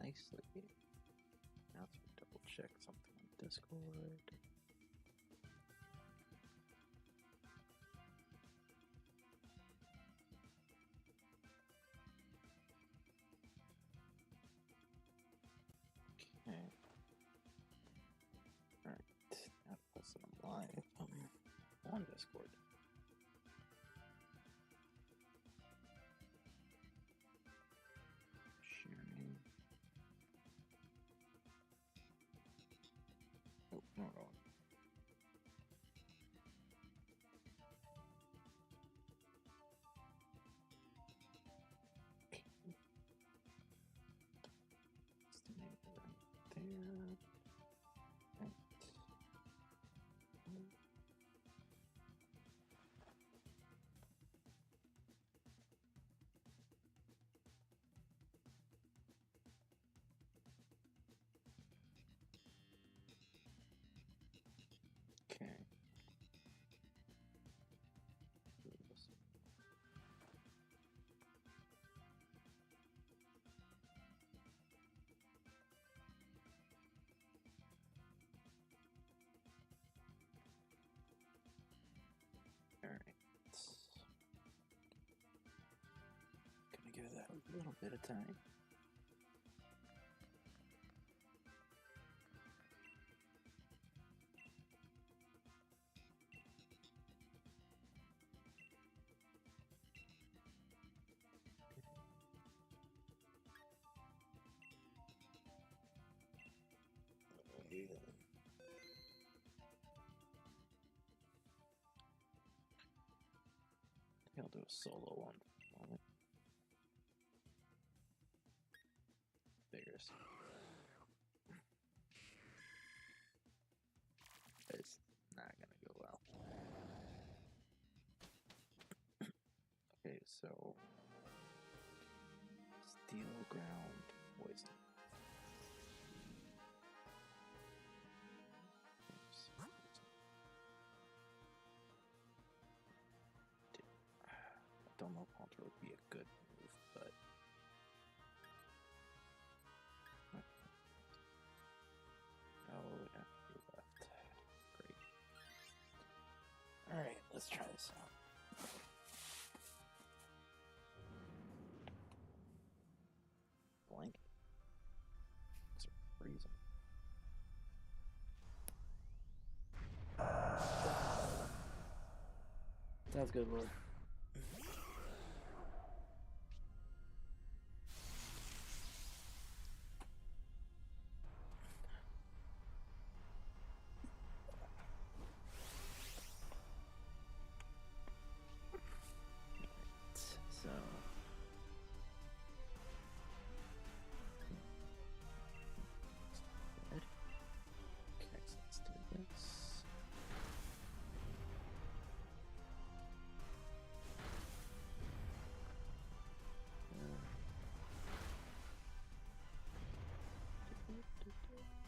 nicely. Now let's double check something on Discord. Okay. Alright, now to post it live on Discord. Sharing. Oh, no, no. Okay. Let's do it right there. Right. Okay. Alright. Gonna give that a little bit of time. Yeah. I'll do a solo one for a moment. Figures. It's not gonna go well. Okay, so steel ground poison. I don't know if Alter would be a good move, but oh, yeah, he left. Great. Alright, let's try this out. Blank. It's freezing. Sounds good, Lord. So good. Okay, so let's do this.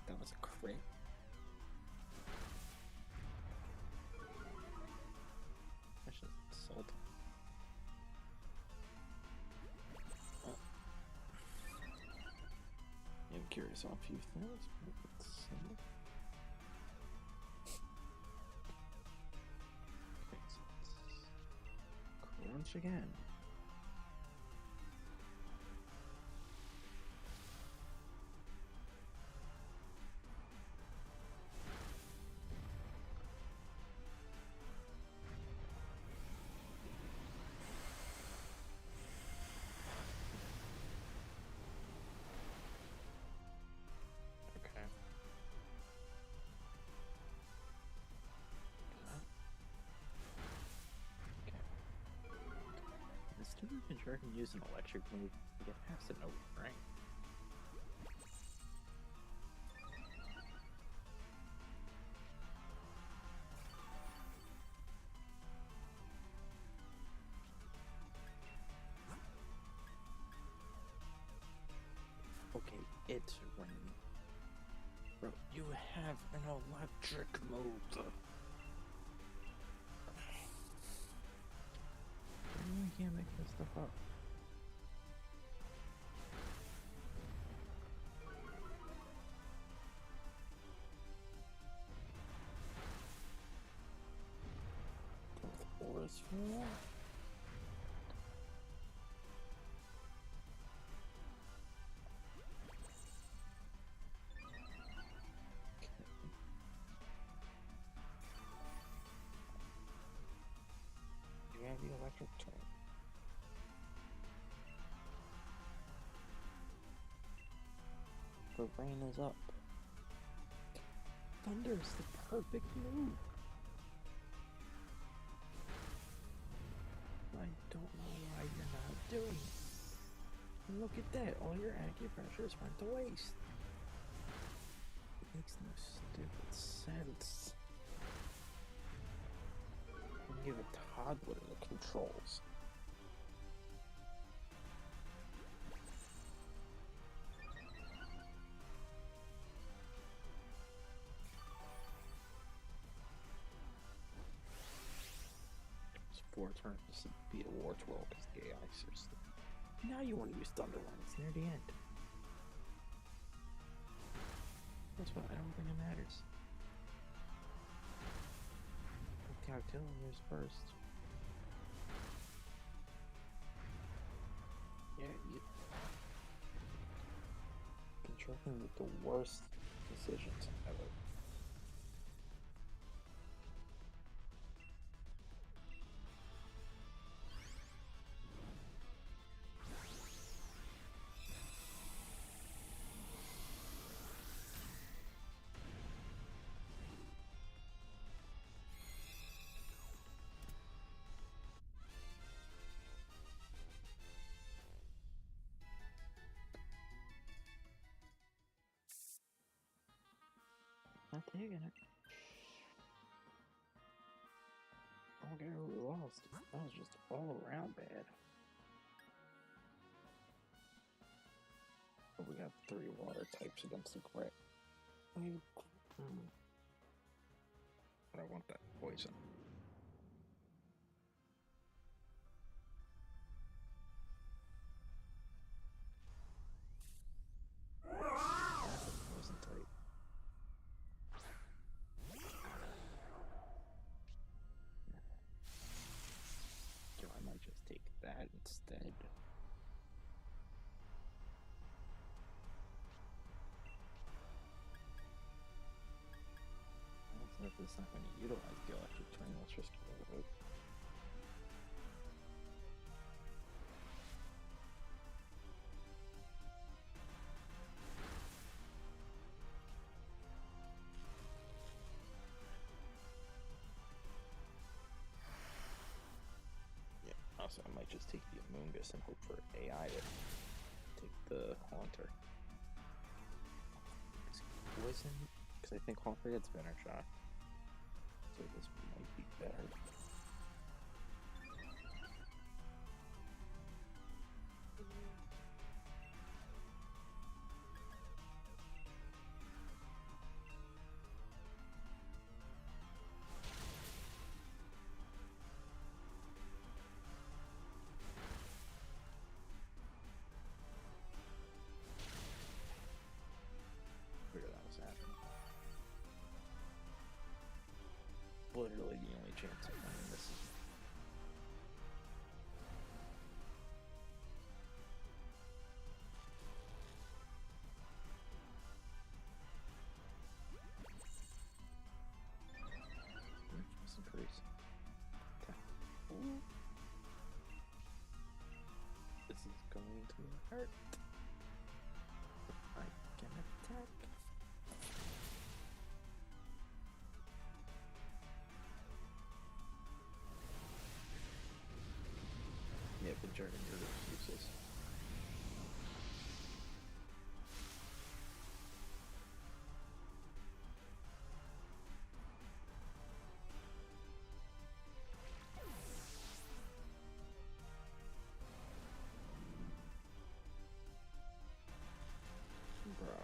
That was a crit. I should have sold. Oh. I'm curious on a few things. Let's see. Okay, so let's crunch again. Okay. The student can sure can use an electric move to get past it, no right? Okay, it's raining. Bro, you have an electric move. I can't make this stuff up. useful. Do you have the electric train? The rain is up. Thunder is the perfect move. I don't know why you're not doing it. And look at that, all your acupressure is went to waste. It makes no stupid sense. You give a toddler the controls. It's 4 turns to beat a war twirl because the AI system. Now you want to use Thunder when it's near the end. That's why I don't think it matters. Calculator's first. Yeah, you constructing with the worst decisions ever. Not taking it. I don't care who we lost. That was just all around bad. But we got 3 water types against the crit. I want that poison. That's a poison type. So I might just take that instead. If it's not going to utilize the electric train, let's just get rid of it. Yeah, also I might just take the Amoongus and hope for AI to take the Haunter. Poison, because I think Haunter gets Spinner Shot. So this might be better. Figure that was happening. Literally the only chance of winning this is increase. This is going to hurt. I can attack. Yeah, but Jordan, you're useless. Bro.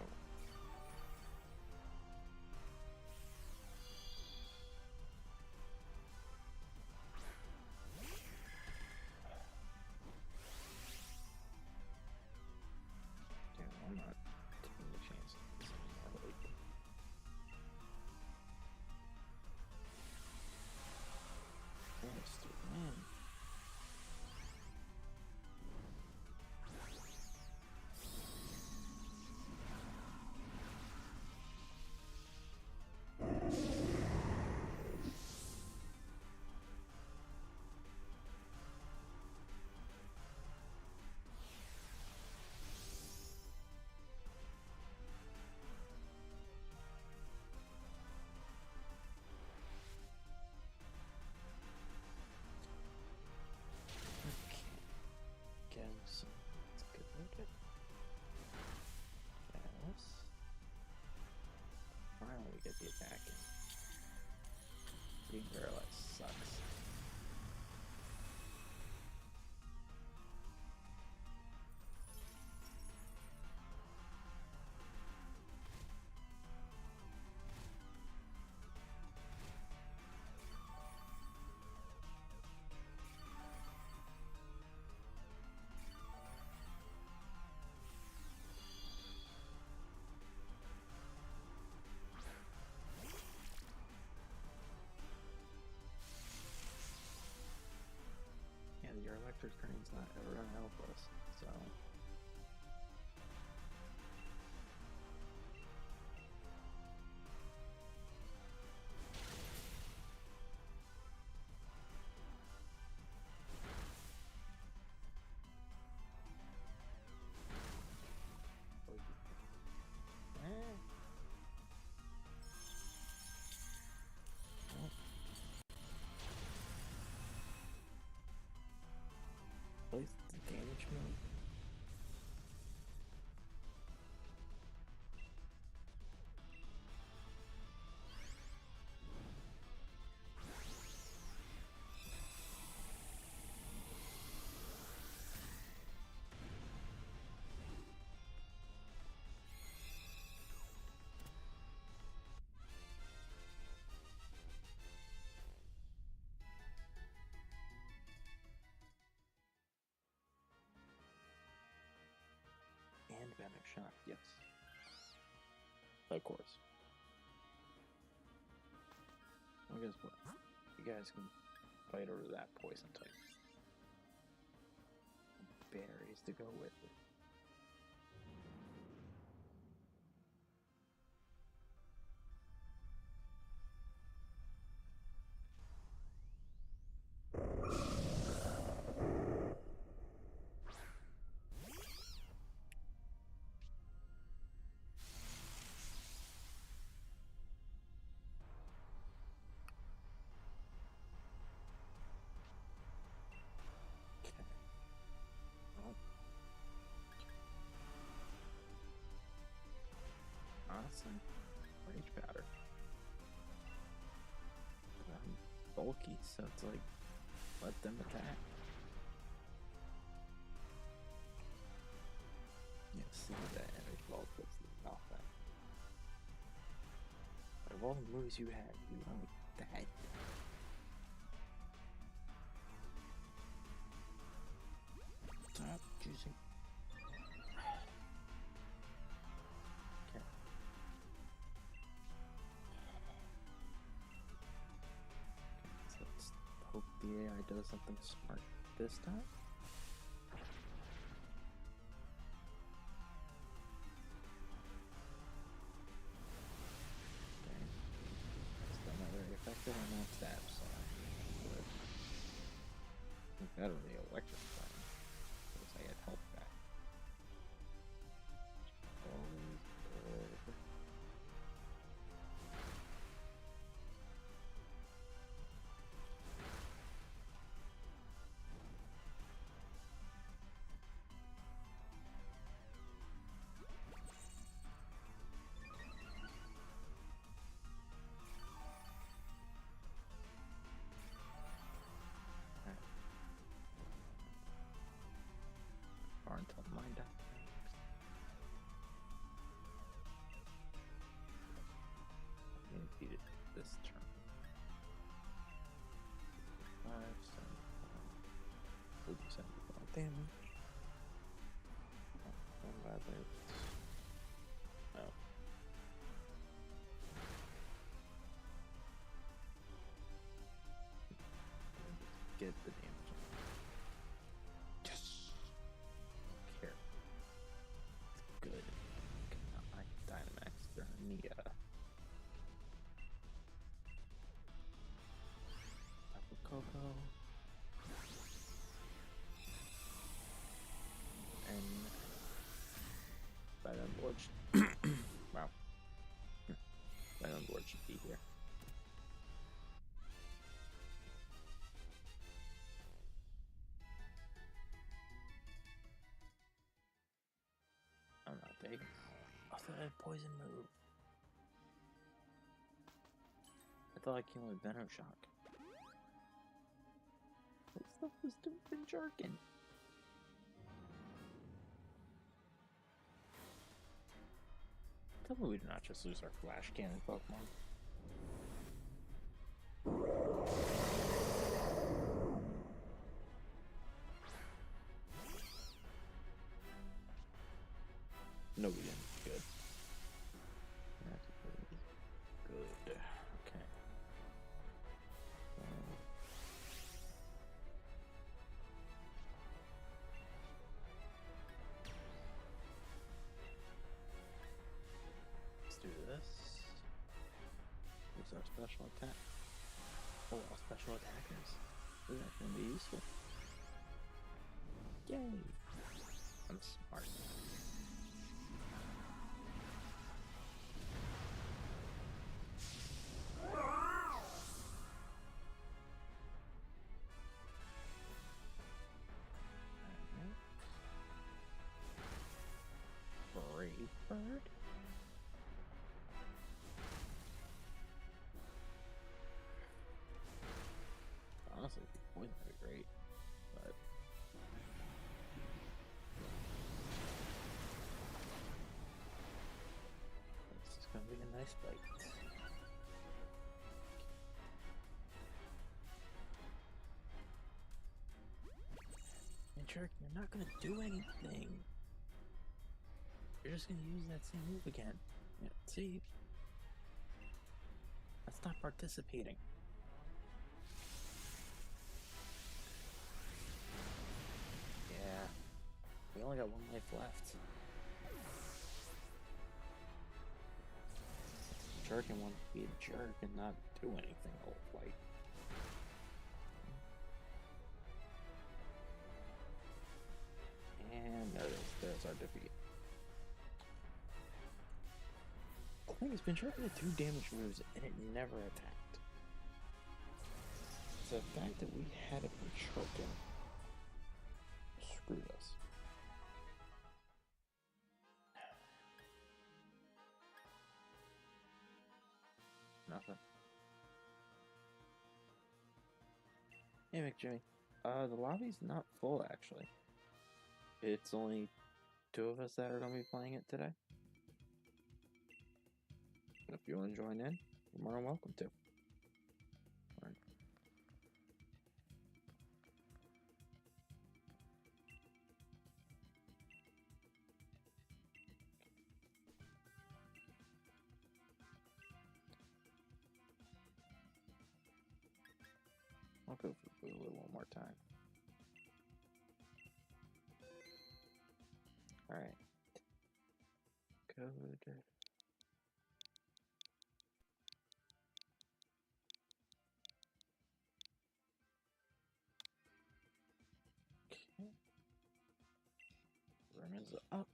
electric train's not ever gonna help us, so. Place the damage move. And Venom Shock, yes. Of course. Well, guess what? You guys can fight over that poison type. Berries to go with it. Awesome. Rage powder. I'm bulky, so it's like, let them attack. Yeah, see that energy ball puts the knockback. Out of all the moves you have, you went with that. Stop choosing. Okay. So let's hope the AI does something smart this time. Okay. Still not very effective on that stab, so good. Better than the electric fire. Because I get health back. Always good. Or until mine dies. I'm gonna beat it this turn. 5, 7, 75 damage. Oh, I'm glad that oh. Get the damage. Yes! Don't care. It's good. I Dynamax during the Apple Cocoa. And by then Lord wow. By then Lord should be here. I'm not taking. I thought I had poison move. I thought I came with Venom Shock. What stuff was doing jargon? Tell me we did not just lose our Flash Cannon Pokemon. No, we didn't. Good. That's good. Okay. special attack. Oh, all special attackers. Ooh, that's gonna be useful. Yay! I'm smart. Brave bird? Honestly, poison would be great, but this is gonna be a nice fight. And Jerk, you're not gonna do anything. You're just gonna use that same move again. Yeah, see? That's not participating. Yeah. We only got one life left. Jerk and want to be a jerk and not do anything the whole fight. And there's our defeat. Clank has been sharpened at 2 damage moves and it never attacked. The fact that we had it been choking screwed us. Nothing. Hey McJimmy. The lobby's not full actually. It's only 2 of us that are gonna be playing it today. If you want to join in, you're more than welcome to. Right. I'll go for Bula one more time. Alright. Code. Okay. Vermin's up.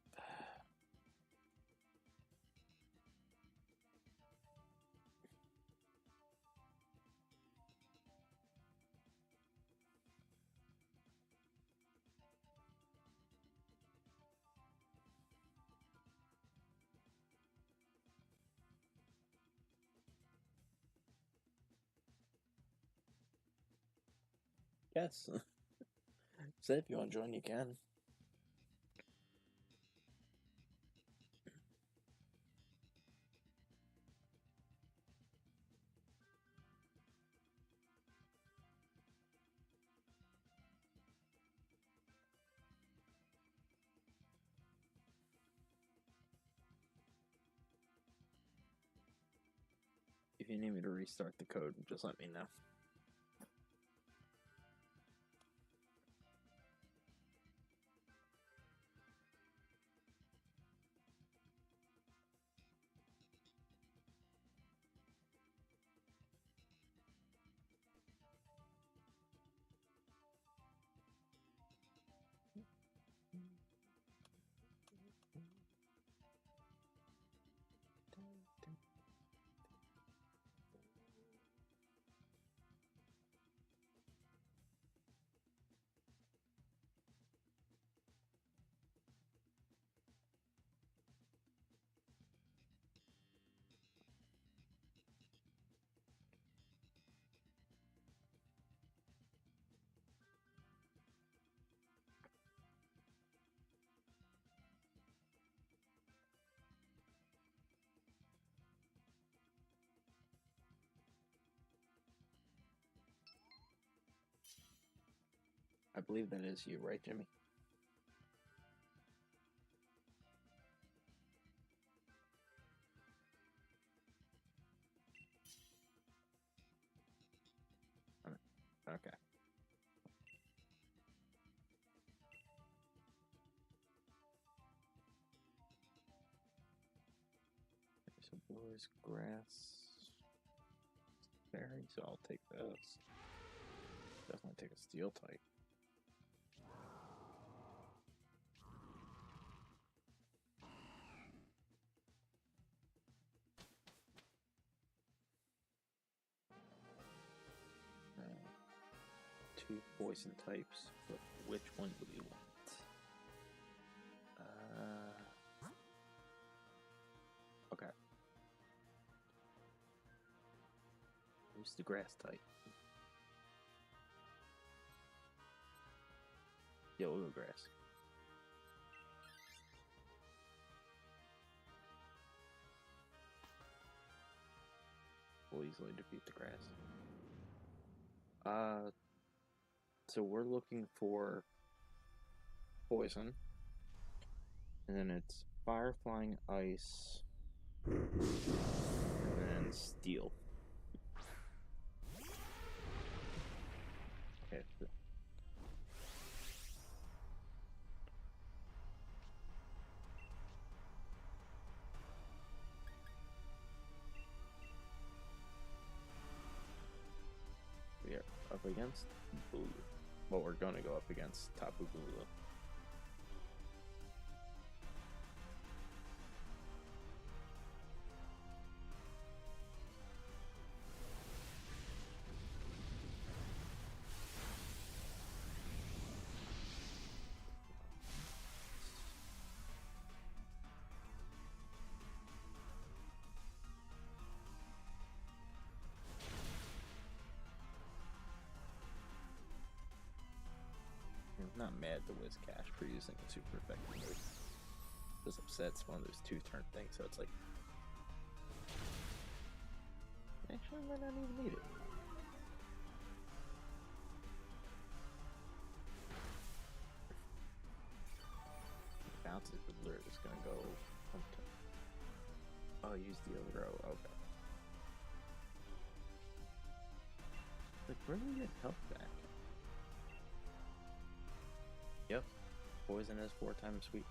Yes. Say if you want to join, you can. If you need me to restart the code, just let me know. I believe that is you, right, Jimmy? Okay. So blue is grass. berry, so I'll take this. Definitely take a steel type. Two poison types, but which one do we want? Okay. Who's the grass type? Yeah, we'll go grass. We'll easily defeat the grass. So we're looking for poison. And then it's fire, flying, ice, and then steel. Okay. We are up against Blue. Well, we're going to go up against Tapu Bulu. I'm not mad at the Whiscash for using a super effective move. This upsets one of those 2-turn things, so it's like... Actually, I might not even need it. Bounces, but we're just gonna go... Oh, use the other row, okay. Like, where do we get health back? Yep, poison is 4 times weak.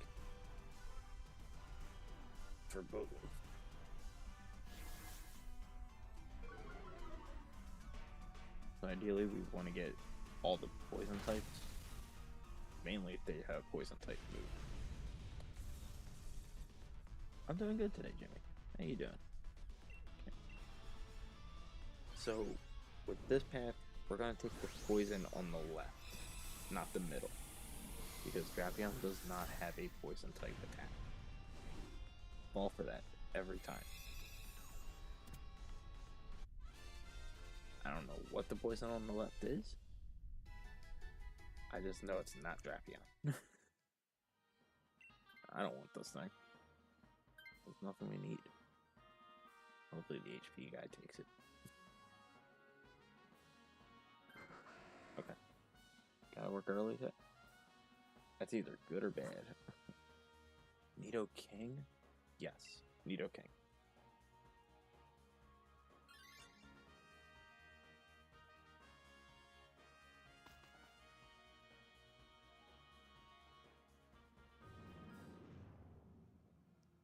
For both. So ideally we want to get all the poison types. Mainly if they have poison type move. I'm doing good today, Jimmy. How you doing? Okay. So with this path, we're going to take the poison on the left, not the middle. Because Drapion does not have a poison type attack. Fall for that every time. I don't know what the poison on the left is. I just know it's not Drapion. I don't want this thing. There's nothing we need. Hopefully the HP guy takes it. Okay. Gotta work early. That's either good or bad. Nido King? Yes, Nido King.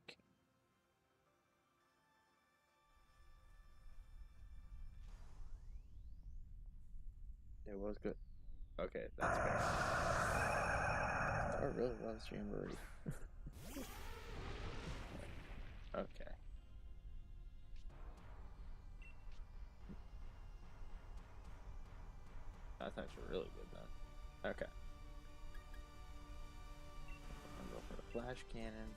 Okay. It was good. Okay, that's fair. Star really loves Jamboree. Okay. That's actually really good then. Okay. I'm gonna go for the flash cannon.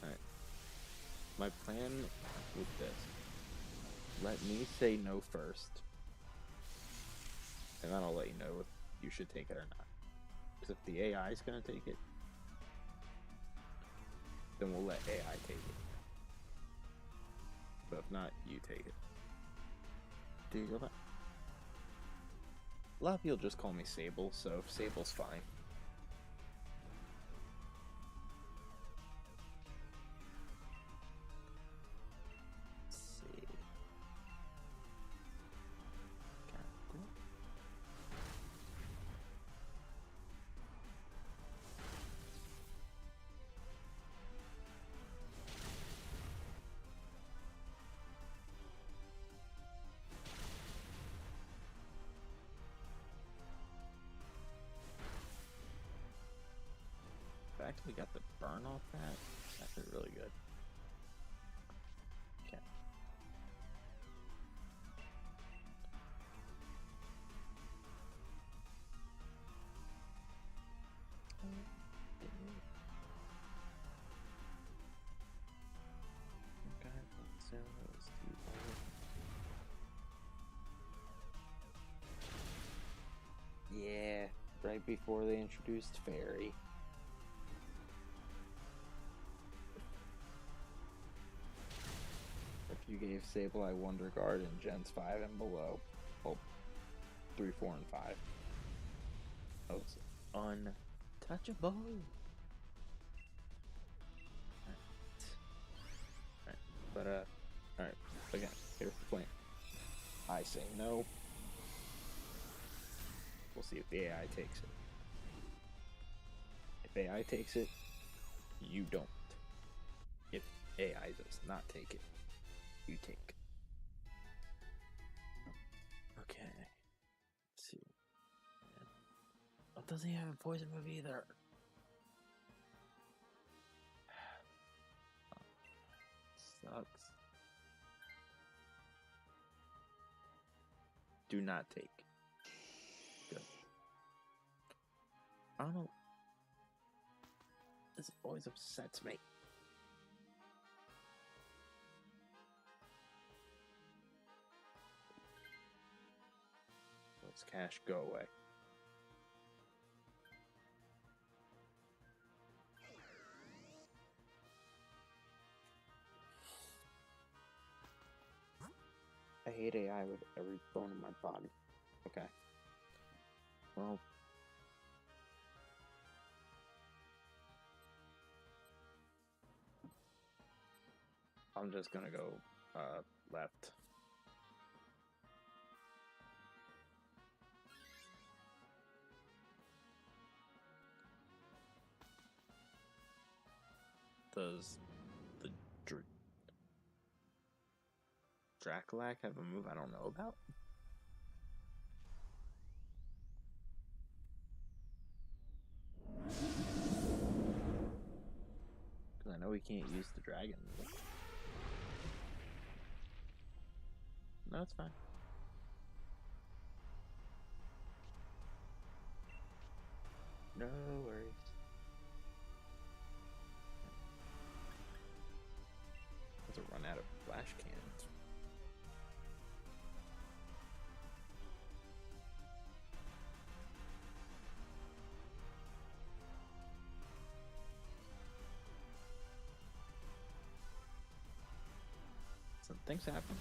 Alright. My plan with this. Let me say no first. And then I'll let you know if you should take it or not. Because if the AI is going to take it, then we'll let AI take it. But if not, you take it. Do you go back? A lot of people just call me Sable, so Sable's fine. Let's see. fact we got the burn off that, that's really good. Okay. Okay, so let's do that. Yeah, right before they introduced Fairy. If you gave Sableye Wonder Guard in Gens 5 and below, well, 3, 4, and 5, that was untouchable. Alright, but alright, again, here's the plan. I say no. We'll see if the AI takes it. If AI takes it, you don't. If AI does not take it, you take. Okay. Let's see. Oh, doesn't he have a poison move either? Sucks. Do not take. Good. I don't know. This always upsets me. Let's cash go away. I hate AI with every bone in my body. Okay. Well. I'm just gonna go left. Does the Draculac have a move I don't know about? Because I know we can't use the dragon move. No, it's fine. No worries. I have to run out of flash cannons. Some things happen.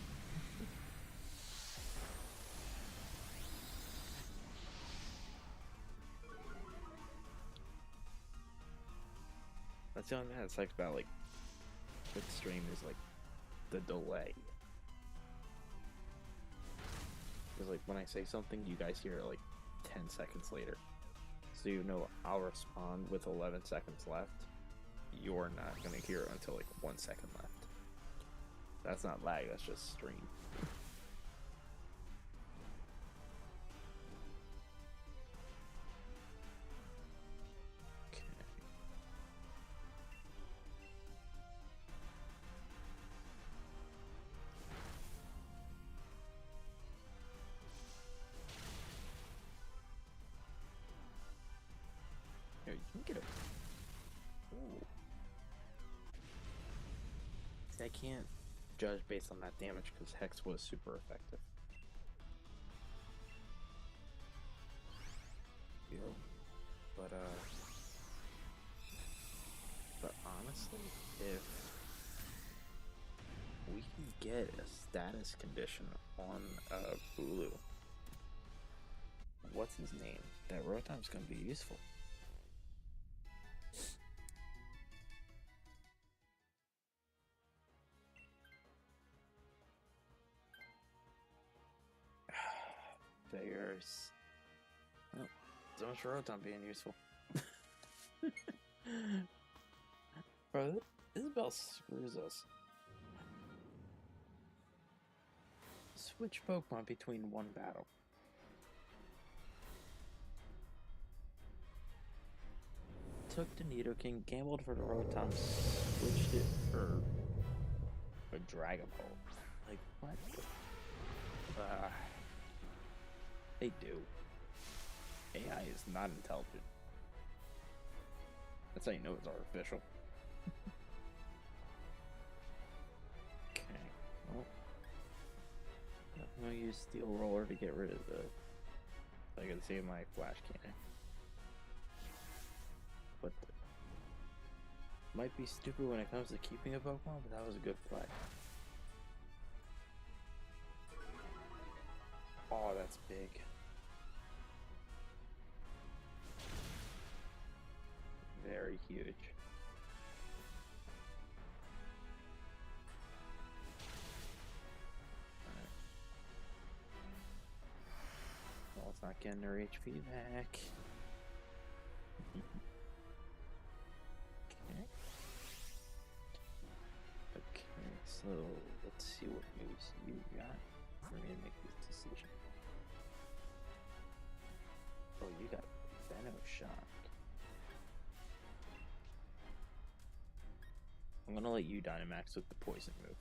That's the only thing that sucks about like with stream is like the delay. Because like when I say something, you guys hear it like 10 seconds later. So you know I'll respond with 11 seconds left. You're not gonna hear it until like 1 second left. That's not lag, that's just stream. Here, you can get it. Ooh. See, I can't judge based on that damage because Hex was super effective. Yo. But honestly, if we can get a status condition on Bulu, what's his name? That Rotom's gonna be useful. Figures. Oh, so much for Rotom being useful. Bro, Isabelle screws us. Switch Pokemon between one battle. took the Nidoking, gambled for the Rotom, switched it for a Dragon Ball. Like, what? They do. AI is not intelligent. That's how you know it's artificial. Okay. Well, I'm gonna use Steel Roller to get rid of the. So I can save my Flash Cannon. But might be stupid when it comes to keeping a Pokemon, but that was a good play. Oh, that's big. Very huge. Alright. Well, it's not getting their HP back. Okay, so let's see what moves you got for me to make this decision. Oh, you got Venoshock. I'm gonna let you Dynamax with the poison move.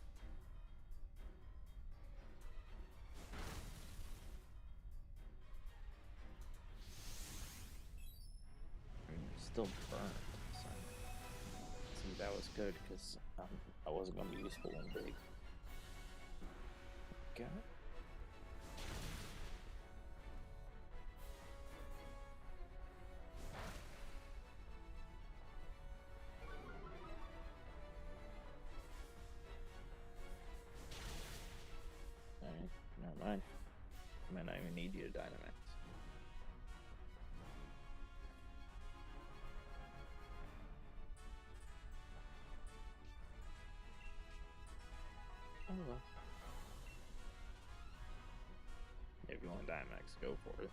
You're still burned. So. See, that was good because I wasn't gonna be useful in big. Okay. Alright, never mind. I might not even need you to Dynamax. Oh well. If you want Dynamax, go for it.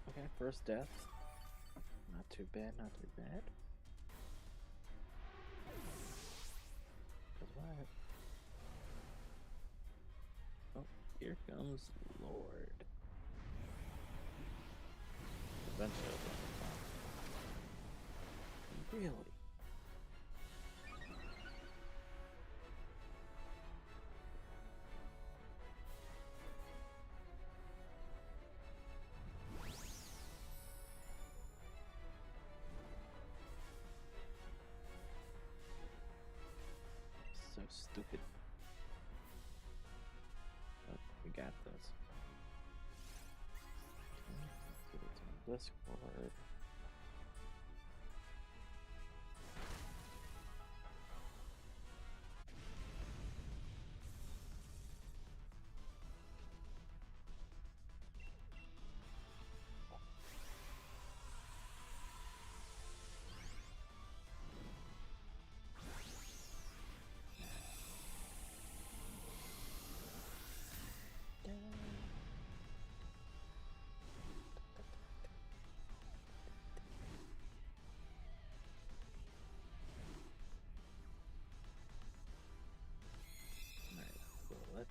Okay, first death. Not too bad, not too bad. Cause what? Oh, here comes Lord. Eventually I'll get the top. Really? So stupid. But we got this. Let's get it to Discord.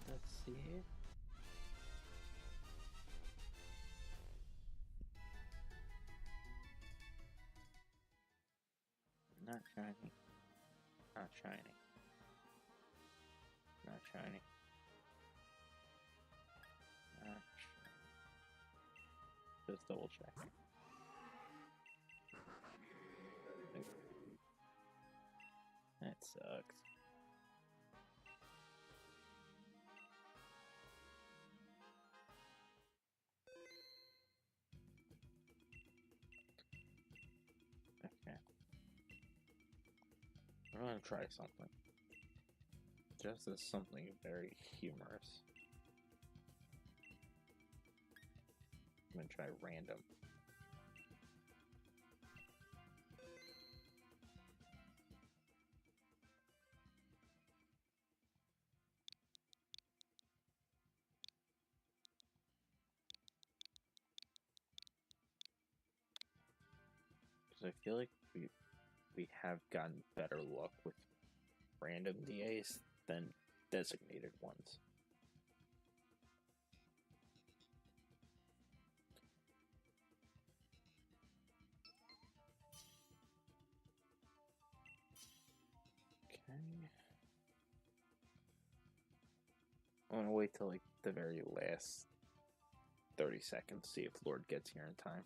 Let's see it. Not shiny. Not shiny. Not shiny. Not shiny. Just double check. That sucks. Okay. I'm gonna try something. Just as something very humorous. I'm gonna try random. Because I feel like we have gotten better luck with random DAs than designated ones. Okay. I'm gonna wait till like the very last 30 seconds, see if Lord gets here in time.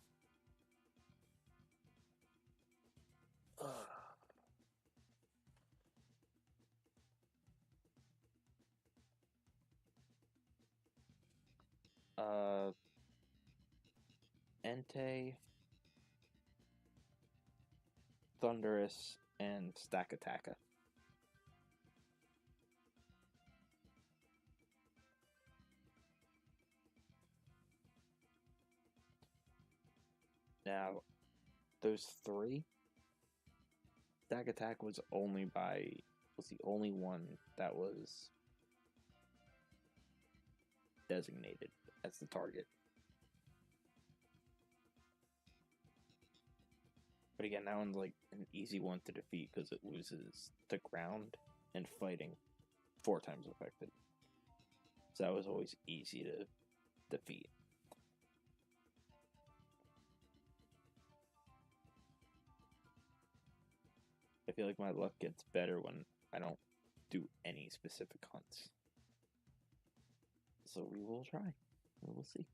Entei, Thunderous, and Stackataka. Now, those three, Stackataka was the only one that was designated as the target. But again, that one's like an easy one to defeat because it loses to ground and fighting 4 times affected. So that was always easy to defeat. I feel like my luck gets better when I don't do any specific hunts. So we will try. We will see.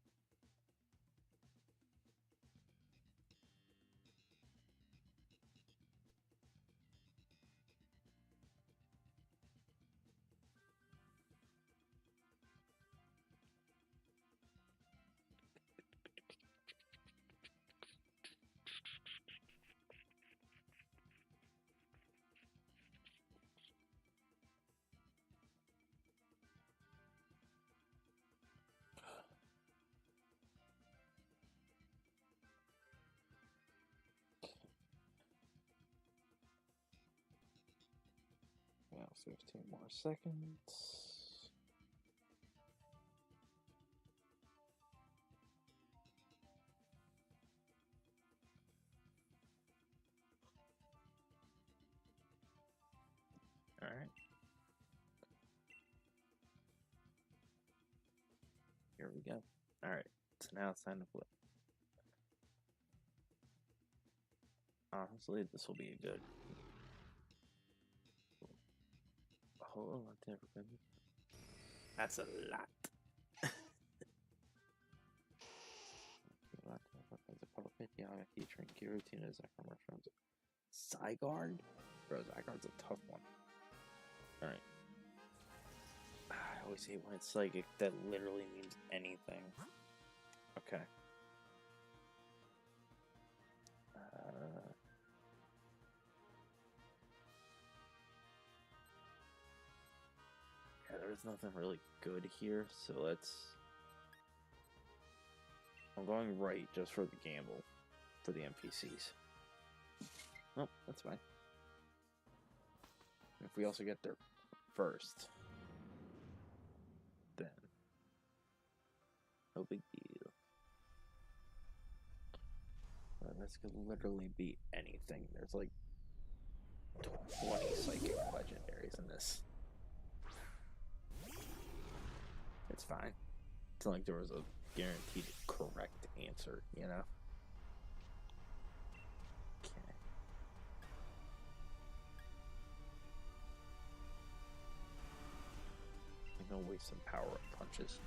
Now 15 more seconds. All right. Here we go. All right. So now it's time to flip. Honestly, this will be a good. Hold on, that's a lot. Featuring key routine as mushrooms. Zygarde? Bro, Zygarde's a tough one. Alright. I always hate when it's psychic. That literally means anything. Okay. Yeah, there's nothing really good here, so let's... I'm going right just for the gamble for the NPCs. Oh, that's fine. If we also get there first, then no big deal. This could literally be anything. There's like 20 psychic legendaries in this. It's fine. It's not like there was a guaranteed correct answer, you know? Okay. I'm gonna waste some power-up punches.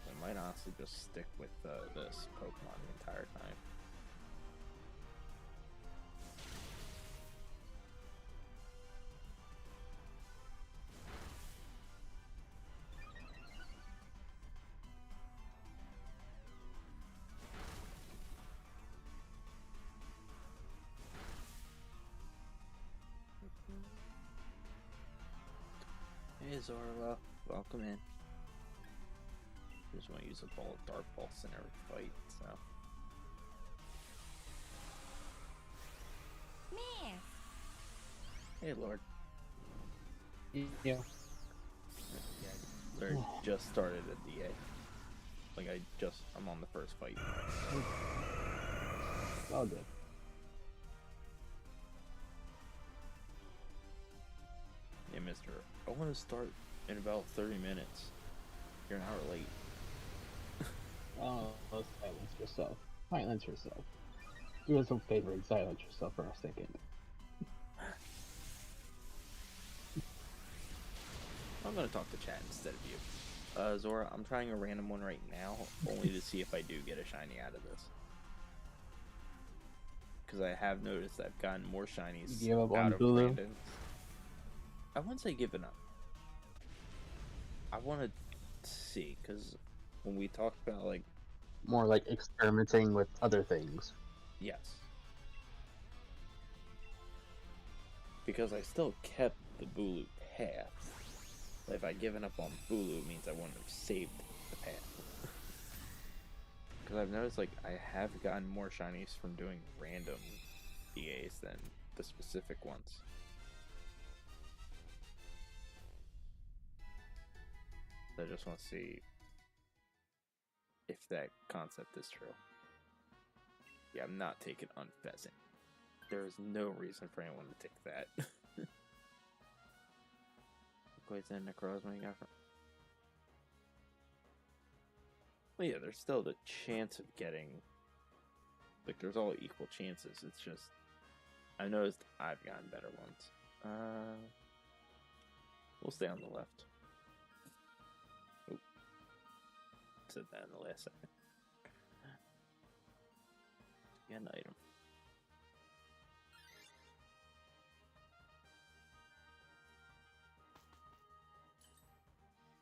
I might honestly just stick with this Pokemon the entire time. Hey Zora, welcome in. Just want to use a ball of Dark Pulse in every fight, so. Miss. Hey Lord. Yeah. Yeah, literally just started a DA. Like I'm on the first fight. All good. Yeah, mister. I want to start in about 30 minutes. You're an hour late. Oh, let's silence yourself. Silence yourself. Do us a favor and silence yourself for a second. I'm gonna talk to chat instead of you. Zora, I'm trying a random one right now, only to see if I do get a shiny out of this. Because I have noticed I've gotten more shinies You give up out on of Bulu? random. I wouldn't say giving up. I want to see, because when we talk about, like... More like experimenting with other things. Yes. Because I still kept the Bulu path. If I'd given up on Bulu, it means I wouldn't have saved the path. Because I've noticed, like, I have gotten more shinies from doing random EAs than the specific ones. So I just want to see if that concept is true. Yeah, I'm not taking Unpheasant. There is no reason for anyone to take that. Poison, Necrozma, you got from... Well, yeah, there's still the chance of getting... Like, there's all equal chances. It's just... I noticed I've gotten better ones. We'll stay on the left. Oop. Said that in the last second. Get an item.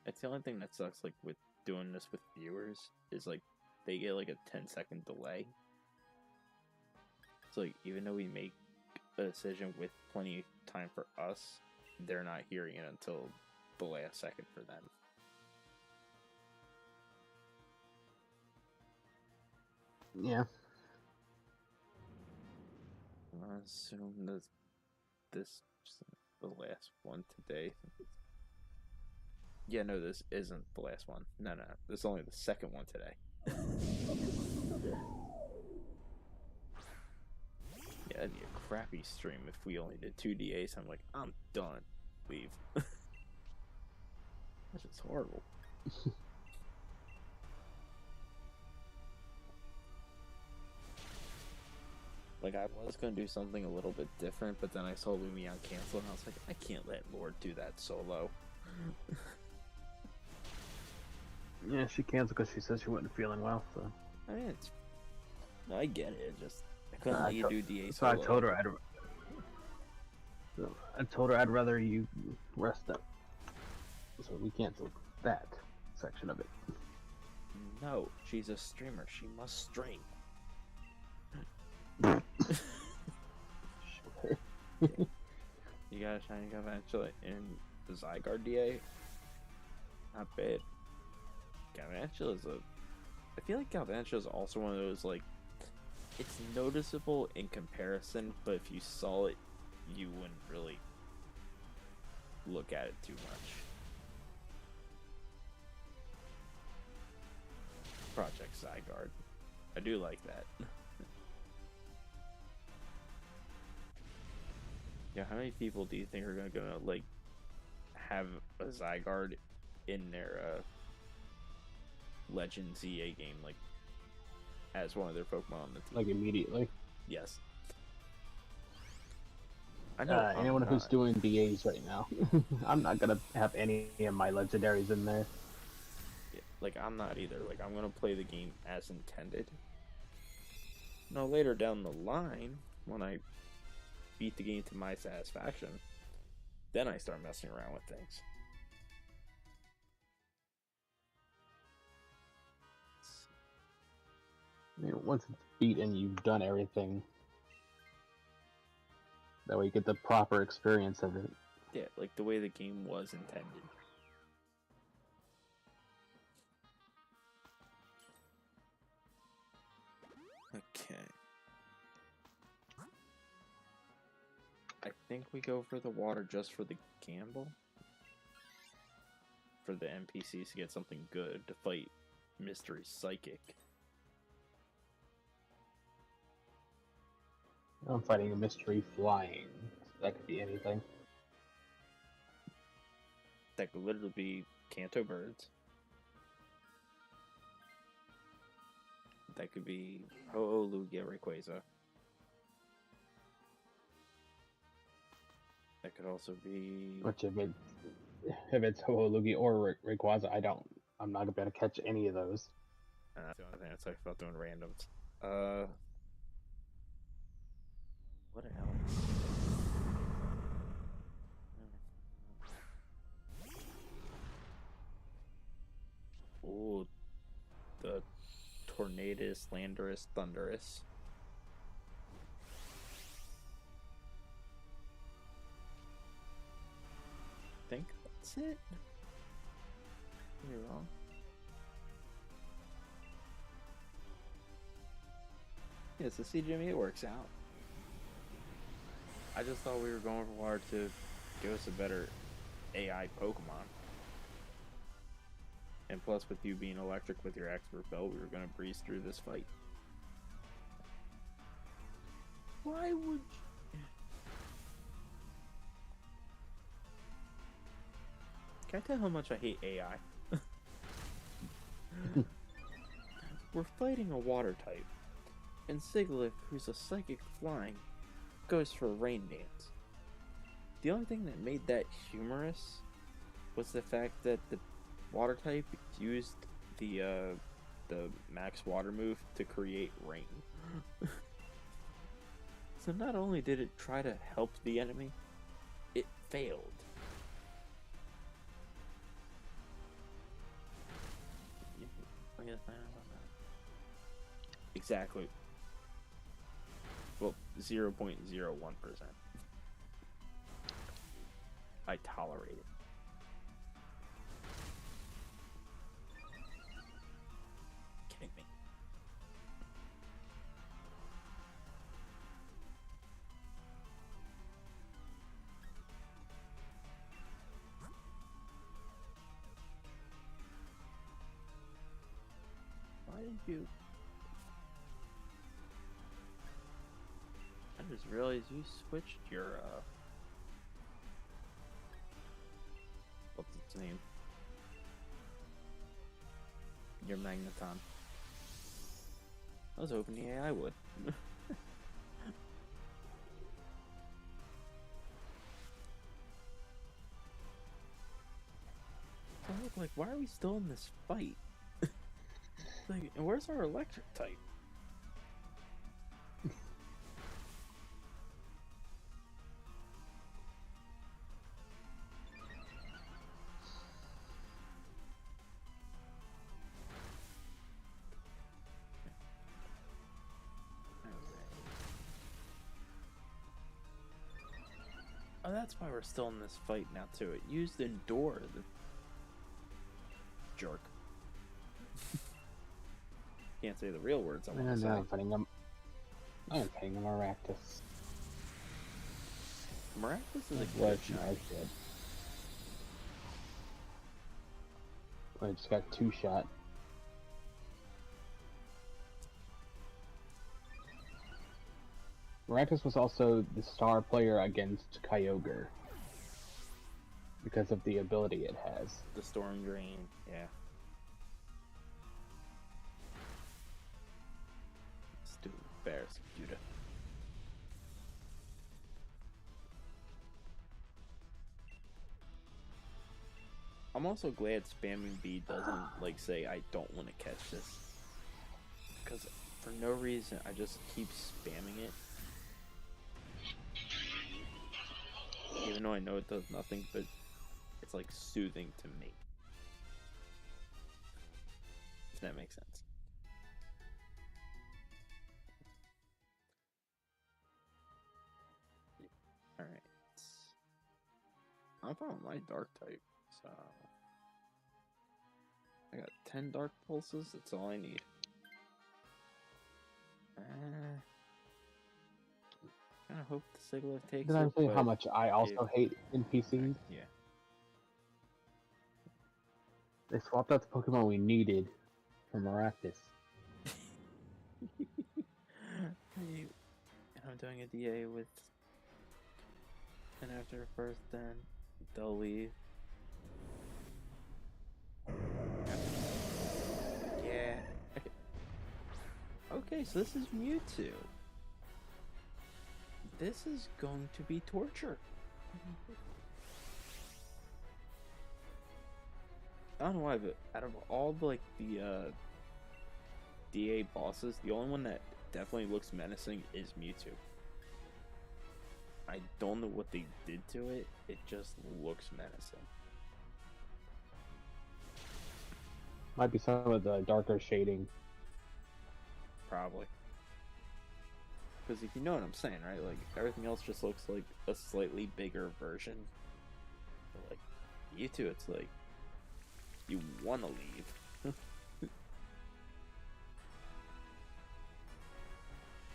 It's the only thing that sucks, like, with doing this with viewers, is, like, they get, like, a 10-second delay. So, like, even though we make a decision with plenty of time for us, they're not hearing it until the last second for them. Yeah. I assume this is the last one today. Yeah, no, this isn't the last one. No, this is only the second one today. Yeah, that'd be a crappy stream if we only did 2 DAs. I'm like, I'm done. Leave. That's just horrible. Like, I was going to do something a little bit different, but then I saw Lumion cancel, and I was like, I can't let Lord do that solo. Yeah, she canceled because she said she wasn't feeling well, so... I mean, I get it, just... I couldn't let you do DA so solo. I told her I'd rather you rest up. So we canceled that section of it. No, she's a streamer. She must stream. Sure. You got a shiny Galvantula in the Zygarde DA? Not bad. Galvantula is a... I feel like Galvantula is also one of those, like... It's noticeable in comparison, but if you saw it, you wouldn't really look at it too much. Project Zygarde. I do like that. Yeah, how many people do you think are gonna like have a Zygarde in their Legend ZA game, like as one of their Pokemon on the team? Like immediately? Yes. I know. Anyone who's doing DAs right now, I'm not gonna have any of my legendaries in there. Yeah, like I'm not either. Like I'm gonna play the game as intended. Now later down the line, when I beat the game to my satisfaction, then I start messing around with things. I mean, once it's beat and you've done everything, that way you get the proper experience of it. Yeah, like the way the game was intended. Okay. I think we go for the water just for the gamble. For the NPCs to get something good to fight Mystery Psychic. I'm fighting a mystery flying. That could be anything. That could literally be Kanto birds. That could be Ho-Oh-Lugia Rayquaza. That could also be... Which if it's Ho-Oh-Lugia or Rayquaza, I'm not gonna be able to catch any of those. That's the only thing I talked about doing randoms. What else? Oh, the Tornadus, Landorus, Thundurus. I think that's it. You're wrong. Yeah, so see, Jimmy, it works out. I just thought we were going for hard to give us a better AI Pokemon. And plus, with you being electric with your expert belt, we were going to breeze through this fight. Why would you... Can I tell how much I hate AI? We're fighting a water type, and Sigilyph, who's a psychic flying, goes for a rain dance. The only thing that made that humorous was the fact that the water type used the max water move to create rain. So not only did it try to help the enemy, it failed. Exactly. Well, 0.01%. I tolerate it. Kidding me. Why did you... I just realized you switched your, what's its name? Your Magneton. I was hoping the AI would. So I look like, why are we still in this fight? Like, and where's our electric type? Oh, that's why we're still in this fight now, too. It used Endure, the jerk. Can't say the real words I want to say. I'm fighting a Maractus. Maractus is a good shot. I just got 2-shot. Maractus was also the star player against Kyogre because of the ability it has. The Storm Drain, yeah. Stupid Barraskewda. I'm also glad spamming B doesn't, like, say I don't want to catch this. Because for no reason, I just keep spamming it. Even though I know it does nothing, but it's like soothing to me. If that makes sense. Alright. I'm on my dark type, so I got 10 dark pulses, that's all I need. I hope the Sigilyph takes Did I say how much I also hate NPCs? Yeah. They swapped out the Pokemon we needed for Maractus. I'm doing a DA with an after first, then they'll leave. Yeah. Okay. Okay, so this is Mewtwo. This is going to be torture. I don't know why, but out of all the DA bosses, the only one that definitely looks menacing is Mewtwo. I don't know what they did to it, it just looks menacing. Might be some of the darker shading. Probably. Because if you know what I'm saying, right? Like, everything else just looks like a slightly bigger version. But, like, Mewtwo, it's like, you want to leave.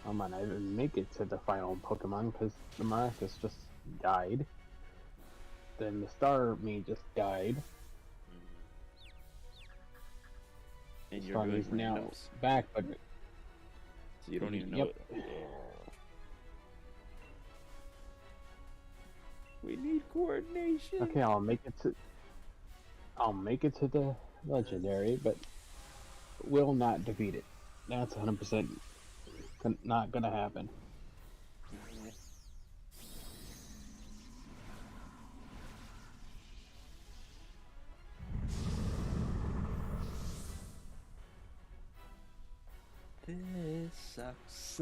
I might not even make it to the final Pokemon because the Maracus just died. Then the Starmie just died. And you're doing Starmie's now randoms. back, but So you don't even know Yep. it. We need coordination. Okay, I'll make it to the legendary, but will not defeat it. That's 100% not gonna happen. This sucks.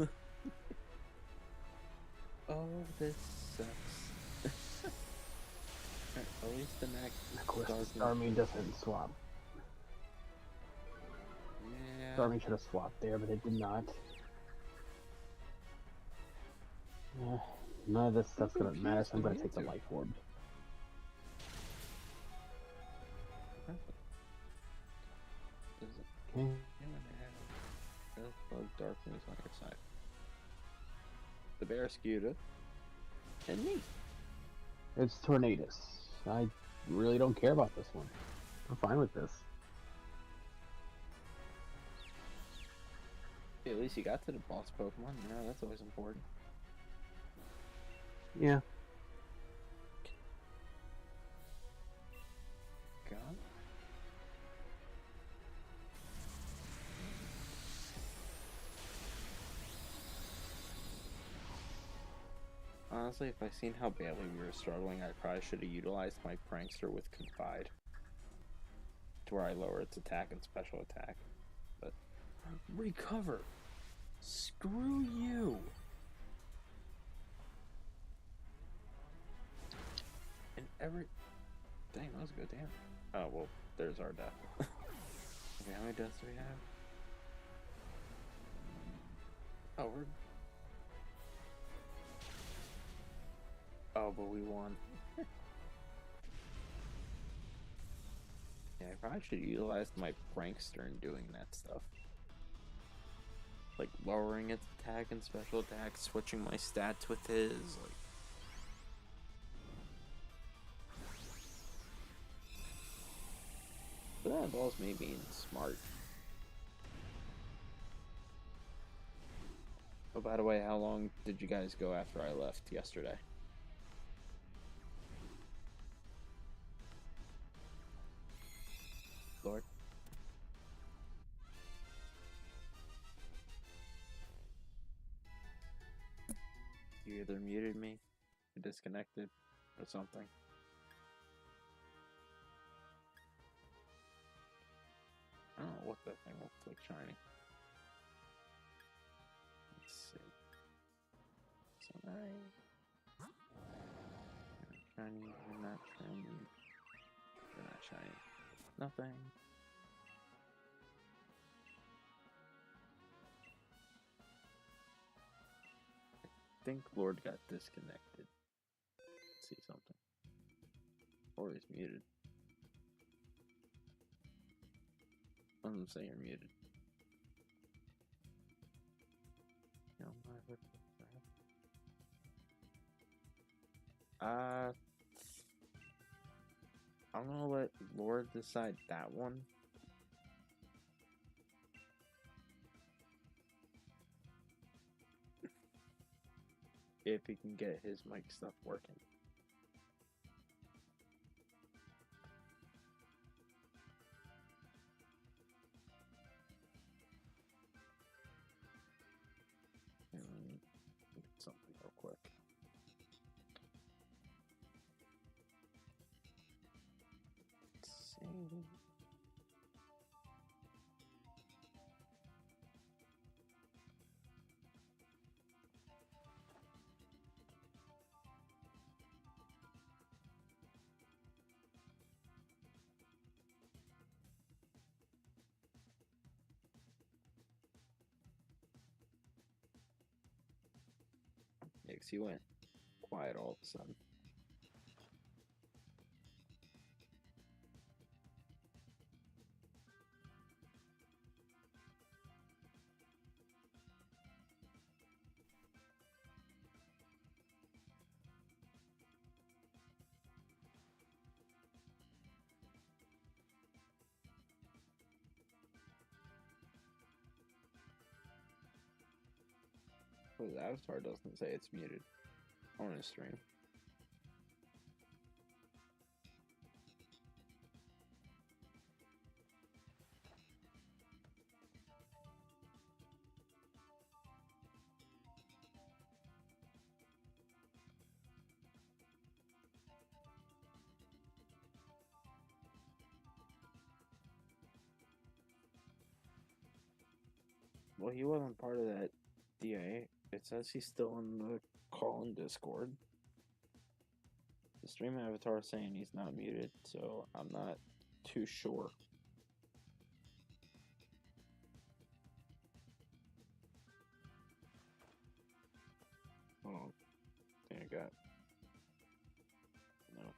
Oh, this sucks. At least the next. Of course, Starmie doesn't swap. Yeah. Starmie should have swapped there, but it did not. None of this stuff's gonna matter, so I'm gonna take the Life Orb. Okay. Bug darkness on your side. The Barracuda and me. It's Tornadus. I really don't care about this one. I'm fine with this. Hey, at least you got to the boss Pokemon. You know, that's always important. Yeah. God. Honestly, if I seen how badly we were struggling, I probably should have utilized my Prankster with Confide. To where I lower its attack and special attack. But recover! Screw you! And every... Dang, that was a good damn. Oh, well, there's our death. Okay, how many deaths do we have? Oh, we're... Oh, but we won. Yeah, I probably should utilize my Prankster in doing that stuff. Like, lowering its attack and special attack, switching my stats with his, like... But that involves me being smart. Oh, by the way, how long did you guys go after I left yesterday? Lord? You either muted me, or disconnected, or something. I don't know what that thing looks like shiny. Let's see. So nice. Shiny, you're not shiny. You're not shiny. Nothing. I think Lord got disconnected. Let's see something. Or he's muted. I'm gonna say you're muted. I'm gonna let Lord decide that one. if he can get his mic stuff working. Something real quick. Let's see. Yeah, 'cause he went quiet all of a sudden. His avatar doesn't say it's muted on his stream. Well, he wasn't part of that DA. It says he's still in the call in Discord. The stream avatar is saying he's not muted, so I'm not too sure. Oh, I think I got. No.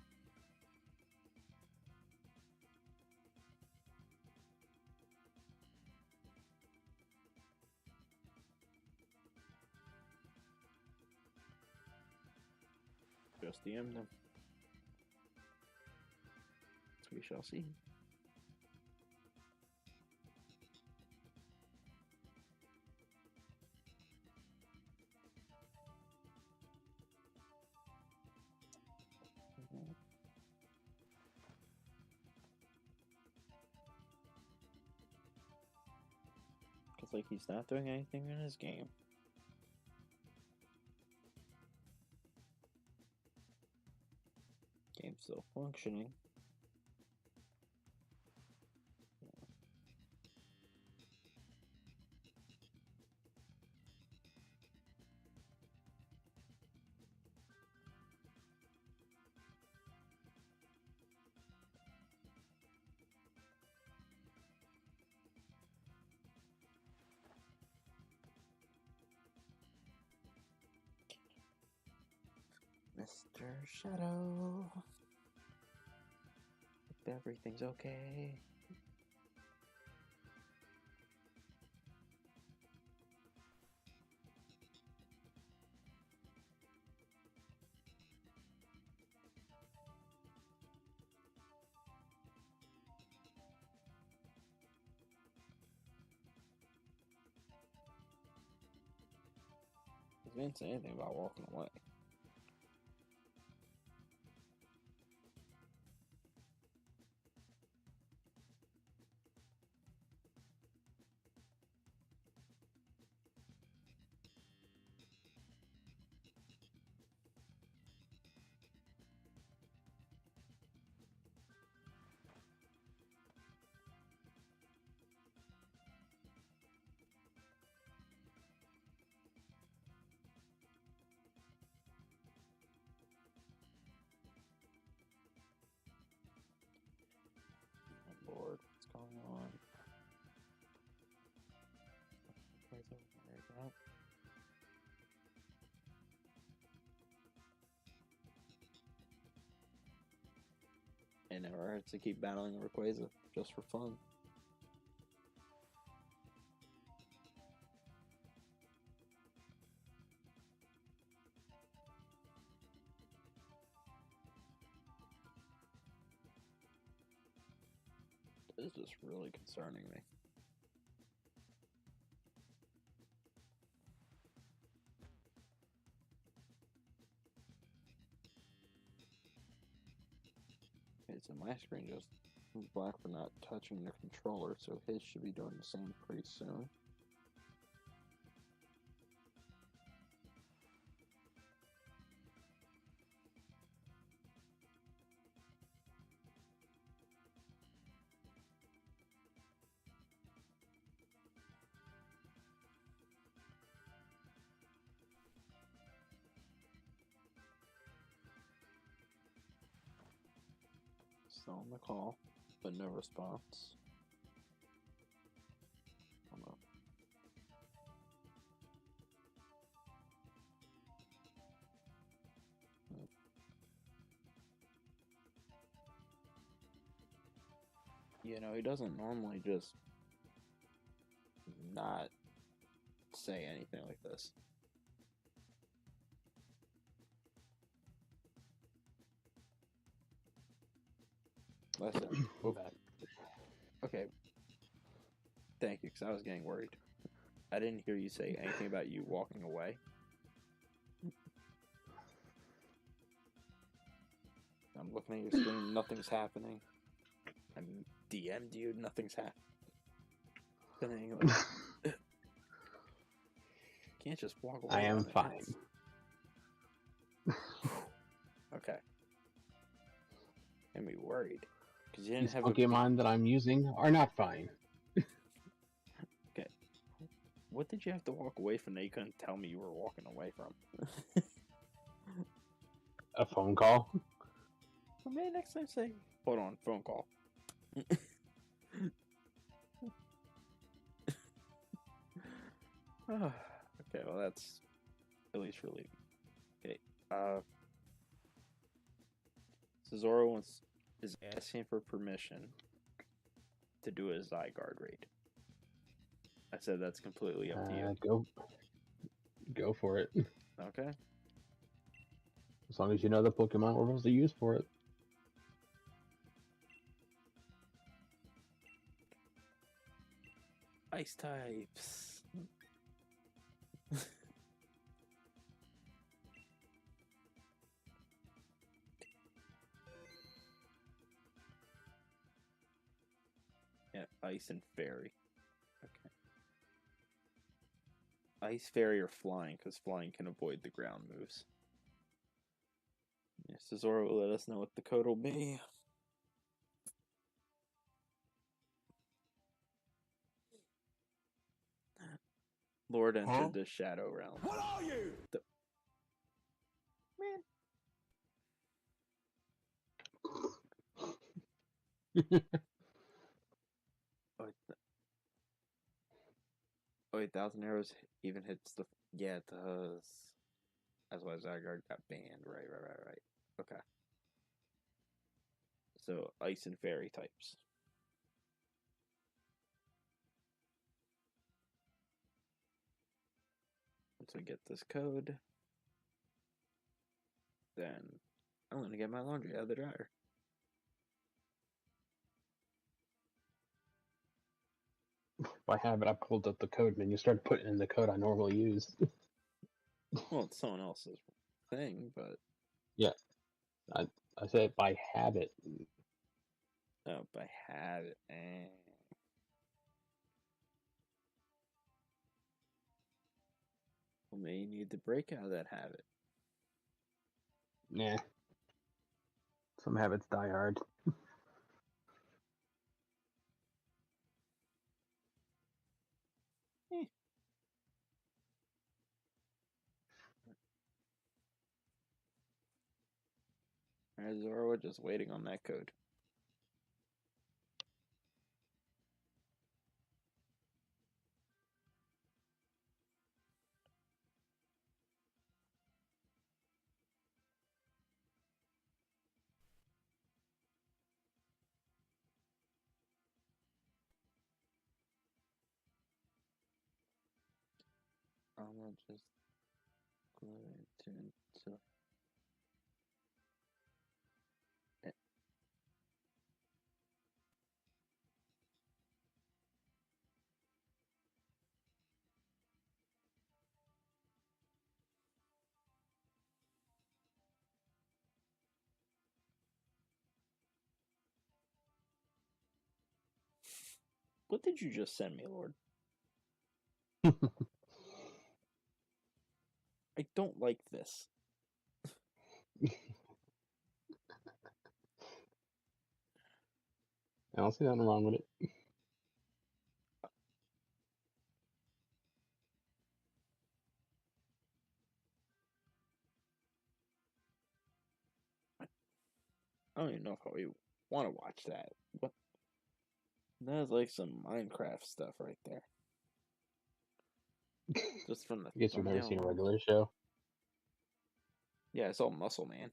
Just DM'd him. So we shall see. It's like he's not doing anything in his game. Game's still functioning. Mr. Shadow. Hope everything's okay. He didn't say anything about walking away. Oh Lord, what's going on? There we go. It never hurts to keep battling Rayquaza just for fun. This is just really concerning me. Alright, so my screen just was black for not touching the controller, so his should be doing the same pretty soon. Still on the call, but no response. Hold on. You know, he doesn't normally just not say anything like this. Listen. Go back. Okay. Thank you, because I was getting worried. I didn't hear you say anything about you walking away. I'm looking at your screen, nothing's happening. I DM'd you, nothing's happening. Like, can't just walk away. I am fine. Okay. Made me worried. Because you didn't These have Pokemon that I'm using are not fine. Okay. What did you have to walk away from that you couldn't tell me you were walking away from? A phone call? Well, maybe next time say, hold on, phone call. Okay, well that's at least relieving. Okay, Cesaro is asking for permission to do a Zygarde raid. I said that's completely up to you. Go for it. Okay. As long as you know the Pokemon we're supposed to use for it. Ice types. Yeah, ice and fairy. Okay. Ice, fairy, or flying, because flying can avoid the ground moves. Yeah, Cesaro will let us know what the code will be. Lord entered the Shadow Realm. What are you? Oh, 1,000 arrows even hits the... Yeah, it does. That's why Zygarde got banned. Right. Okay. So, ice and fairy types. Once we get this code, then I'm going to get my laundry out of the dryer. If I have it, I pulled up the code menu, started putting in the code I normally use. Well, it's someone else's thing, but... Yeah. I said if I have it. Oh, if I had it. Well, maybe you need to break out of that habit. Nah. Some habits die hard. Alright, Zora, we're just waiting on that code. I'm gonna just go into What did you just send me, Lord? I don't like this. I don't see nothing wrong with it. I don't even know if I want to watch that. What? That is like some Minecraft stuff right there. Just from the I guess you've never thumbnail seen a alone. regular show. Yeah, I saw Muscle Man.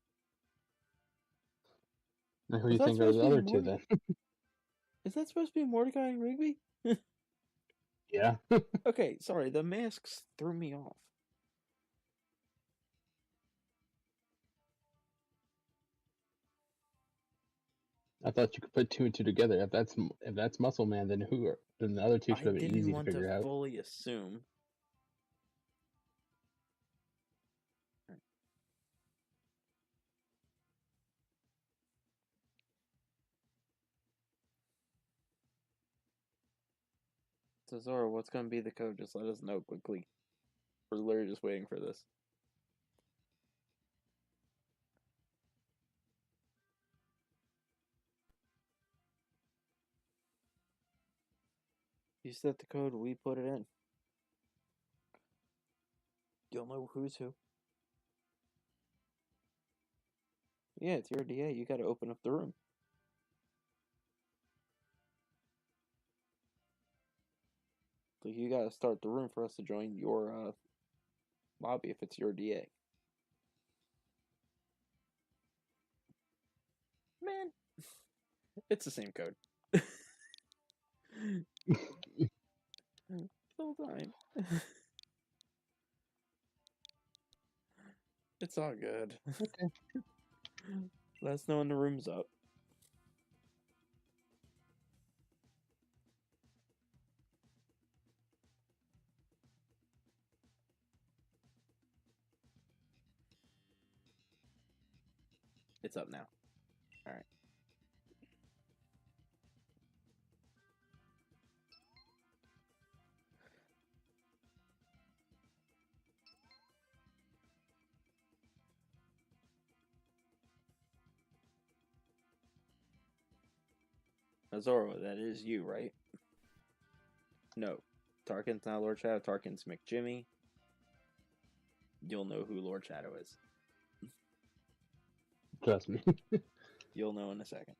Now, who do Was you that think are supposed the to be other two then? Is that supposed to be Mordecai and Rigby? Yeah. Okay, sorry, the masks threw me off. I thought you could put two and two together. If that's Muscle Man, then then the other two should I have been didn't easy to want to figure out. fully assume. So Zora, what's gonna be the code? Just let us know quickly. We're literally just waiting for this. You set the code, we put it in. You'll know who's who. Yeah, it's your DA. You gotta open up the room. So you gotta start the room for us to join your lobby if it's your DA. Man, it's the same code. Still time. It's all good. Okay. Let us know when the room's up. It's up now. Alright. Azoro, that is you, right? No. Tarkin's not Lordshadow. Tarkin's McJimmy. You'll know who Lordshadow is. Trust me. You'll know in a second.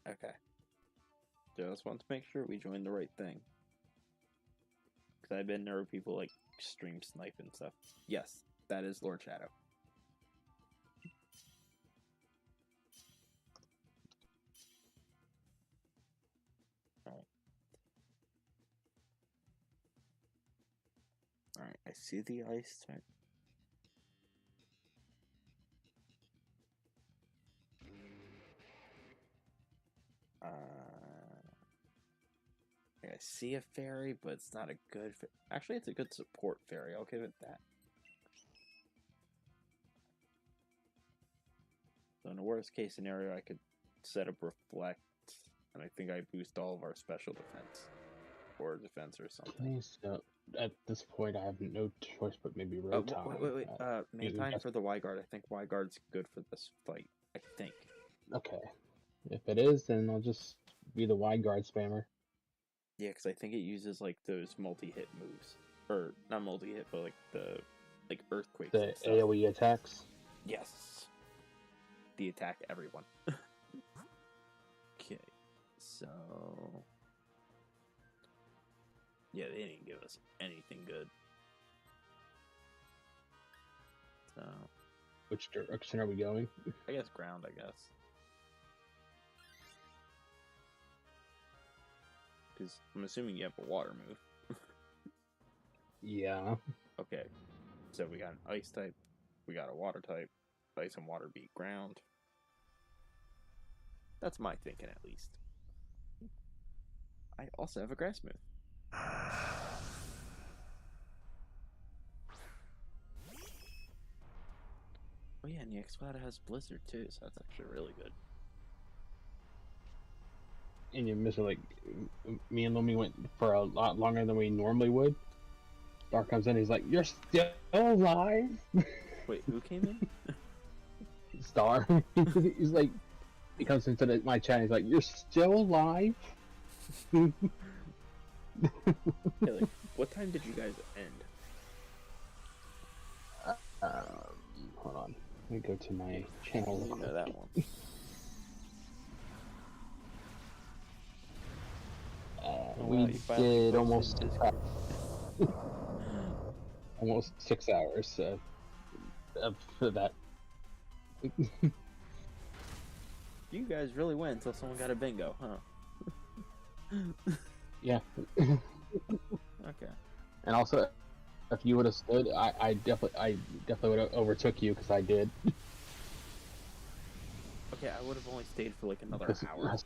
Okay. Just want to make sure we joined the right thing. Because I've been there where people like stream snipe and stuff. Yes, that is Lordshadow. Alright. Alright, I see the ice type. I see a fairy, but it's not a good. Actually, it's a good support fairy. I'll give it that. So in a worst case scenario, I could set up reflect, and I think I boost all of our special defense or defense or something. Okay, so at this point, I have no choice but maybe Rotom. Wait. Main time for the Y guard. I think Y guard's good for this fight. I think. Okay. If it is, then I'll just be the wide guard spammer. Yeah, because I think it uses like those multi-hit moves, or not multi-hit, but like the earthquakes. The and stuff. AOE attacks. Yes. The attack everyone. Okay, so yeah, they didn't give us anything good. So Which direction are we going? I guess ground. I guess because I'm assuming you have a water move. Yeah. Okay, so we got an ice type, we got a water type. Ice and water beat ground. That's my thinking, at least. I also have a grass move. Oh yeah, and the X-Cloud has Blizzard too, so that's actually really good. And you miss it, like, me and Lumi went for a lot longer than we normally would. Dark comes in, he's like, "You're still alive?" Wait, who came in? Star. He's like, he comes into my chat, and he's like, "You're still alive?" Hey, like, what time did you guys end? Hold on. Let me go to my channel. You know that one. We did almost almost 6 hours for that. You guys really went until someone got a bingo, huh? Yeah. Okay. And also, if you would have stood, I definitely would have overtook you, because I did. Okay, I would have only stayed for like another Because hour.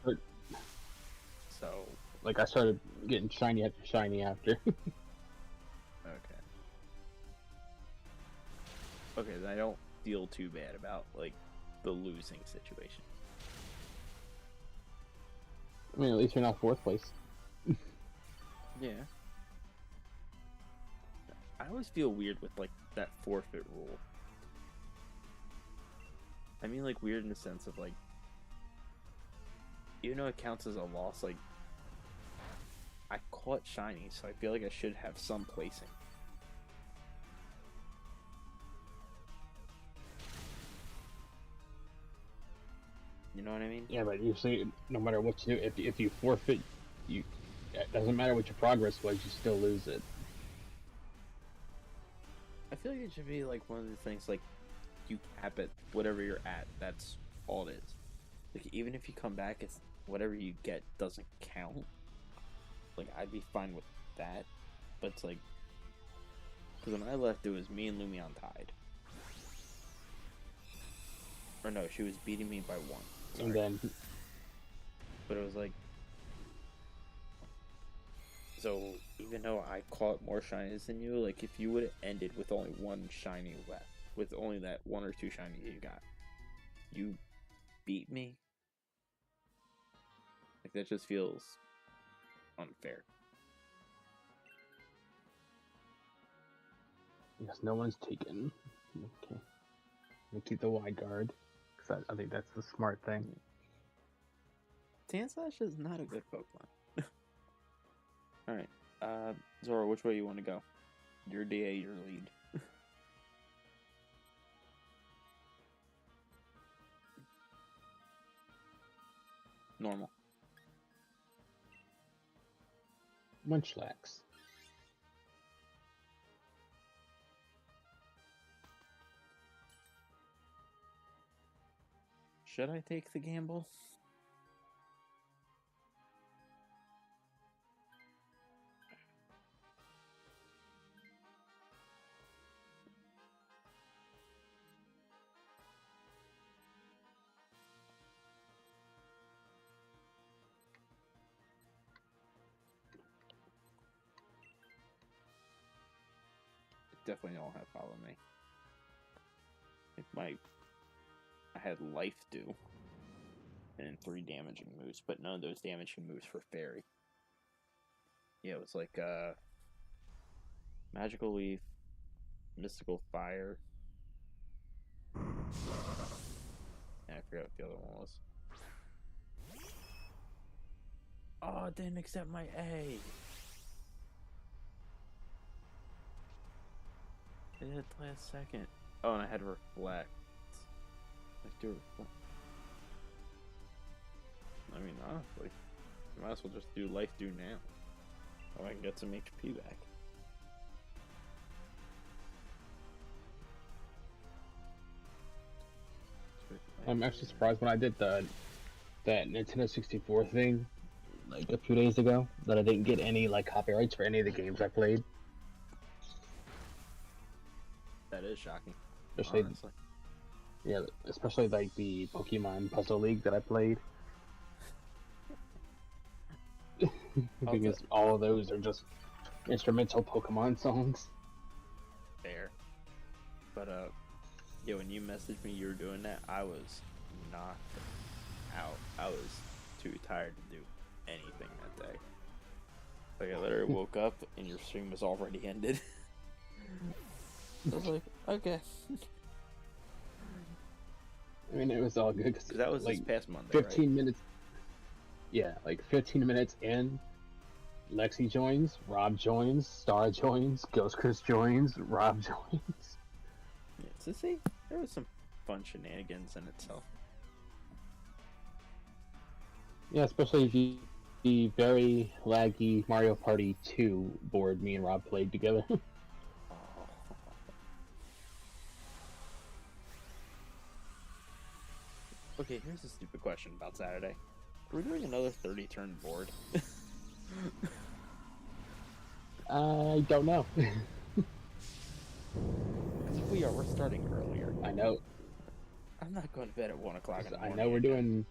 So. Like, I started getting shiny after shiny after. Okay. Okay, then I don't feel too bad about like the losing situation. I mean, at least you're not 4th place. Yeah. I always feel weird with like that forfeit rule. I mean, like, weird in the sense of like, even though it counts as a loss, like, I caught shiny, so I feel like I should have some placing. You know what I mean? Yeah, but usually, no matter what you do, if you forfeit, it doesn't matter what your progress was, you still lose it. I feel like it should be like one of the things, like, you cap it whatever you're at. That's all it is. Like, even if you come back, it's whatever you get doesn't count. Like, I'd be fine with that. But it's like, because when I left, it was me and Lumion tied. Or no, she was beating me by 1. Sorry. And then, but it was like, so even though I caught more shinies than you, like, if you would have ended with only 1 shiny left, with only that 1 or 2 shinies you got, you beat me. Like, that just feels unfair. yes, no one's taken. Okay. We keep the wide guard, because I think that's the smart thing. Tanslash is not a good Pokemon. Alright. Zora, which way you want to go? Your DA, your lead. Normal. Munchlax. Should I take the gamble? Definitely don't have follow me. Like, I had life do, and then 3 damaging moves, but none of those damaging moves for fairy. Yeah, it was like magical leaf, mystical fire, and I forgot what the other one was. Oh, it didn't accept my A. It hit the last second. Oh, and I had to reflect. Like, do reflect. I mean, honestly, I might as well just do life do now. So I can get some HP back. I'm actually surprised when I did that Nintendo 64 thing, like a few days ago, that I didn't get any like copyrights for any of the games I played. That is shocking. Especially, honestly. yeah, especially like the Pokemon Puzzle League that I played. Because all of those are just instrumental Pokemon songs. Fair. But Yeah, when you messaged me you were doing that, I was knocked out. I was too tired to do anything that day. Like, I literally woke up and your stream was already ended. I was like, okay. I mean, it was all good because That was like this past Monday, 15 right? minutes. Yeah, like 15 minutes in, Lexi joins, Rob joins, Star joins, Ghost Chris joins, Rob joins. Yeah, so see, there was some fun shenanigans in itself. Yeah, especially if you the very laggy Mario Party 2 board me and Rob played together. Oh. Okay, here's a stupid question about Saturday. Are we doing another 30-turn board? I don't know. Because if we are, we're starting earlier. I know. I'm not going to bed at 1 o'clock in the I morning. know we're again.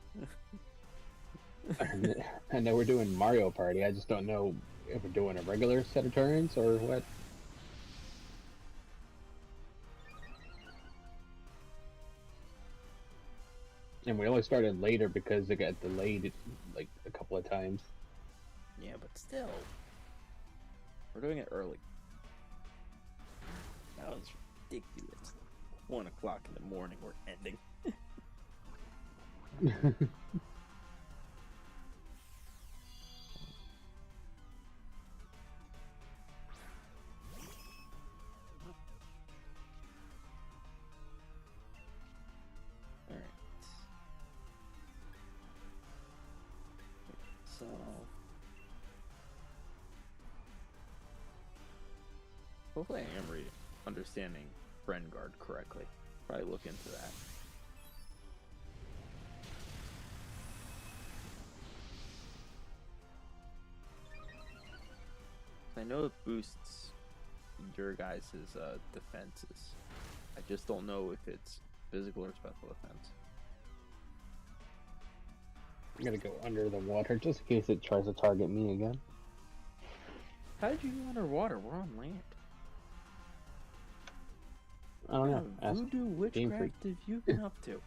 doing. I know we're doing Mario Party. I just don't know if we're doing a regular set of turns or what. And we only started later because it got delayed like a couple of times. Yeah, but still. We're doing it early. That was ridiculous. 1 o'clock in the morning, we're ending. Alright. So... hopefully I am understanding friend guard correctly. Probably look into that. I know it boosts your guys' defenses. I just don't know if it's physical or special defense. I'm gonna go under the water just in case it tries to target me again. How did you go underwater? We're on land. I don't know. What voodoo witchcraft have you been up to?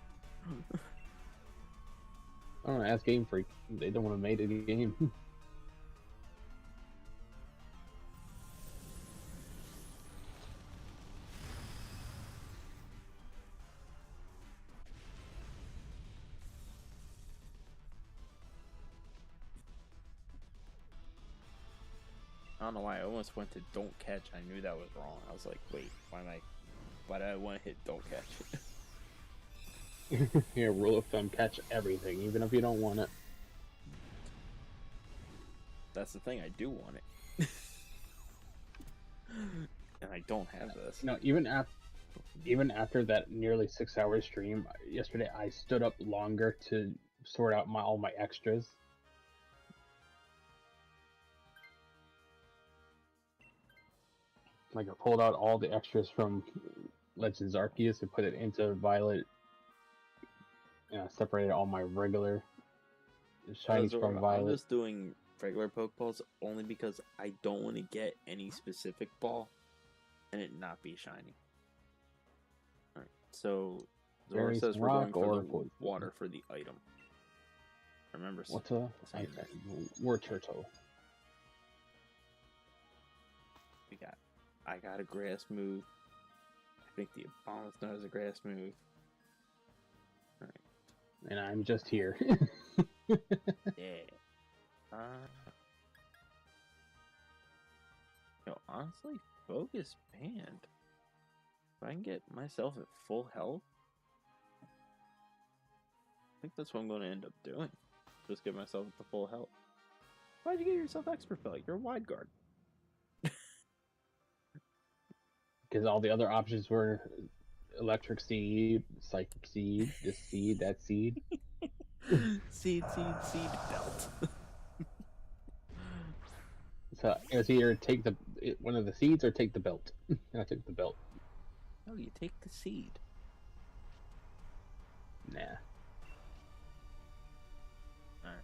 I don't know. Ask Game Freak. They don't want to make it a game. I don't know why I almost went to don't catch. I knew that was wrong. I was like, wait, why did I want to hit don't catch? Here, rule of thumb: catch everything, even if you don't want it. That's the thing. I do want it, and I don't have this. No, even after that nearly 6-hour stream yesterday, I stood up longer to sort out all my extras. Like I pulled out all the extras from Legends Arceus and put it into Violet. And I separated all my regular shinies from Violet. I'm just doing regular Pokeballs only because I don't want to get any specific ball and it not be shiny. Alright, so Zora says we're going for the water for the item. Remember what's a word turtle? I got a grass move. I think the Abomasnow has a grass move. Alright. And I'm just here. Yeah. Yo, honestly, focus band. If I can get myself at full health, I think that's what I'm going to end up doing. Just get myself at the full health. Why'd you get yourself expert pellet? You're a wide guard. Because all the other options were electric seed, psychic seed, this seed, that seed. seed belt. So it was either take one of the seeds or take the belt. And I took the belt. No, you take the seed. Nah. Alright.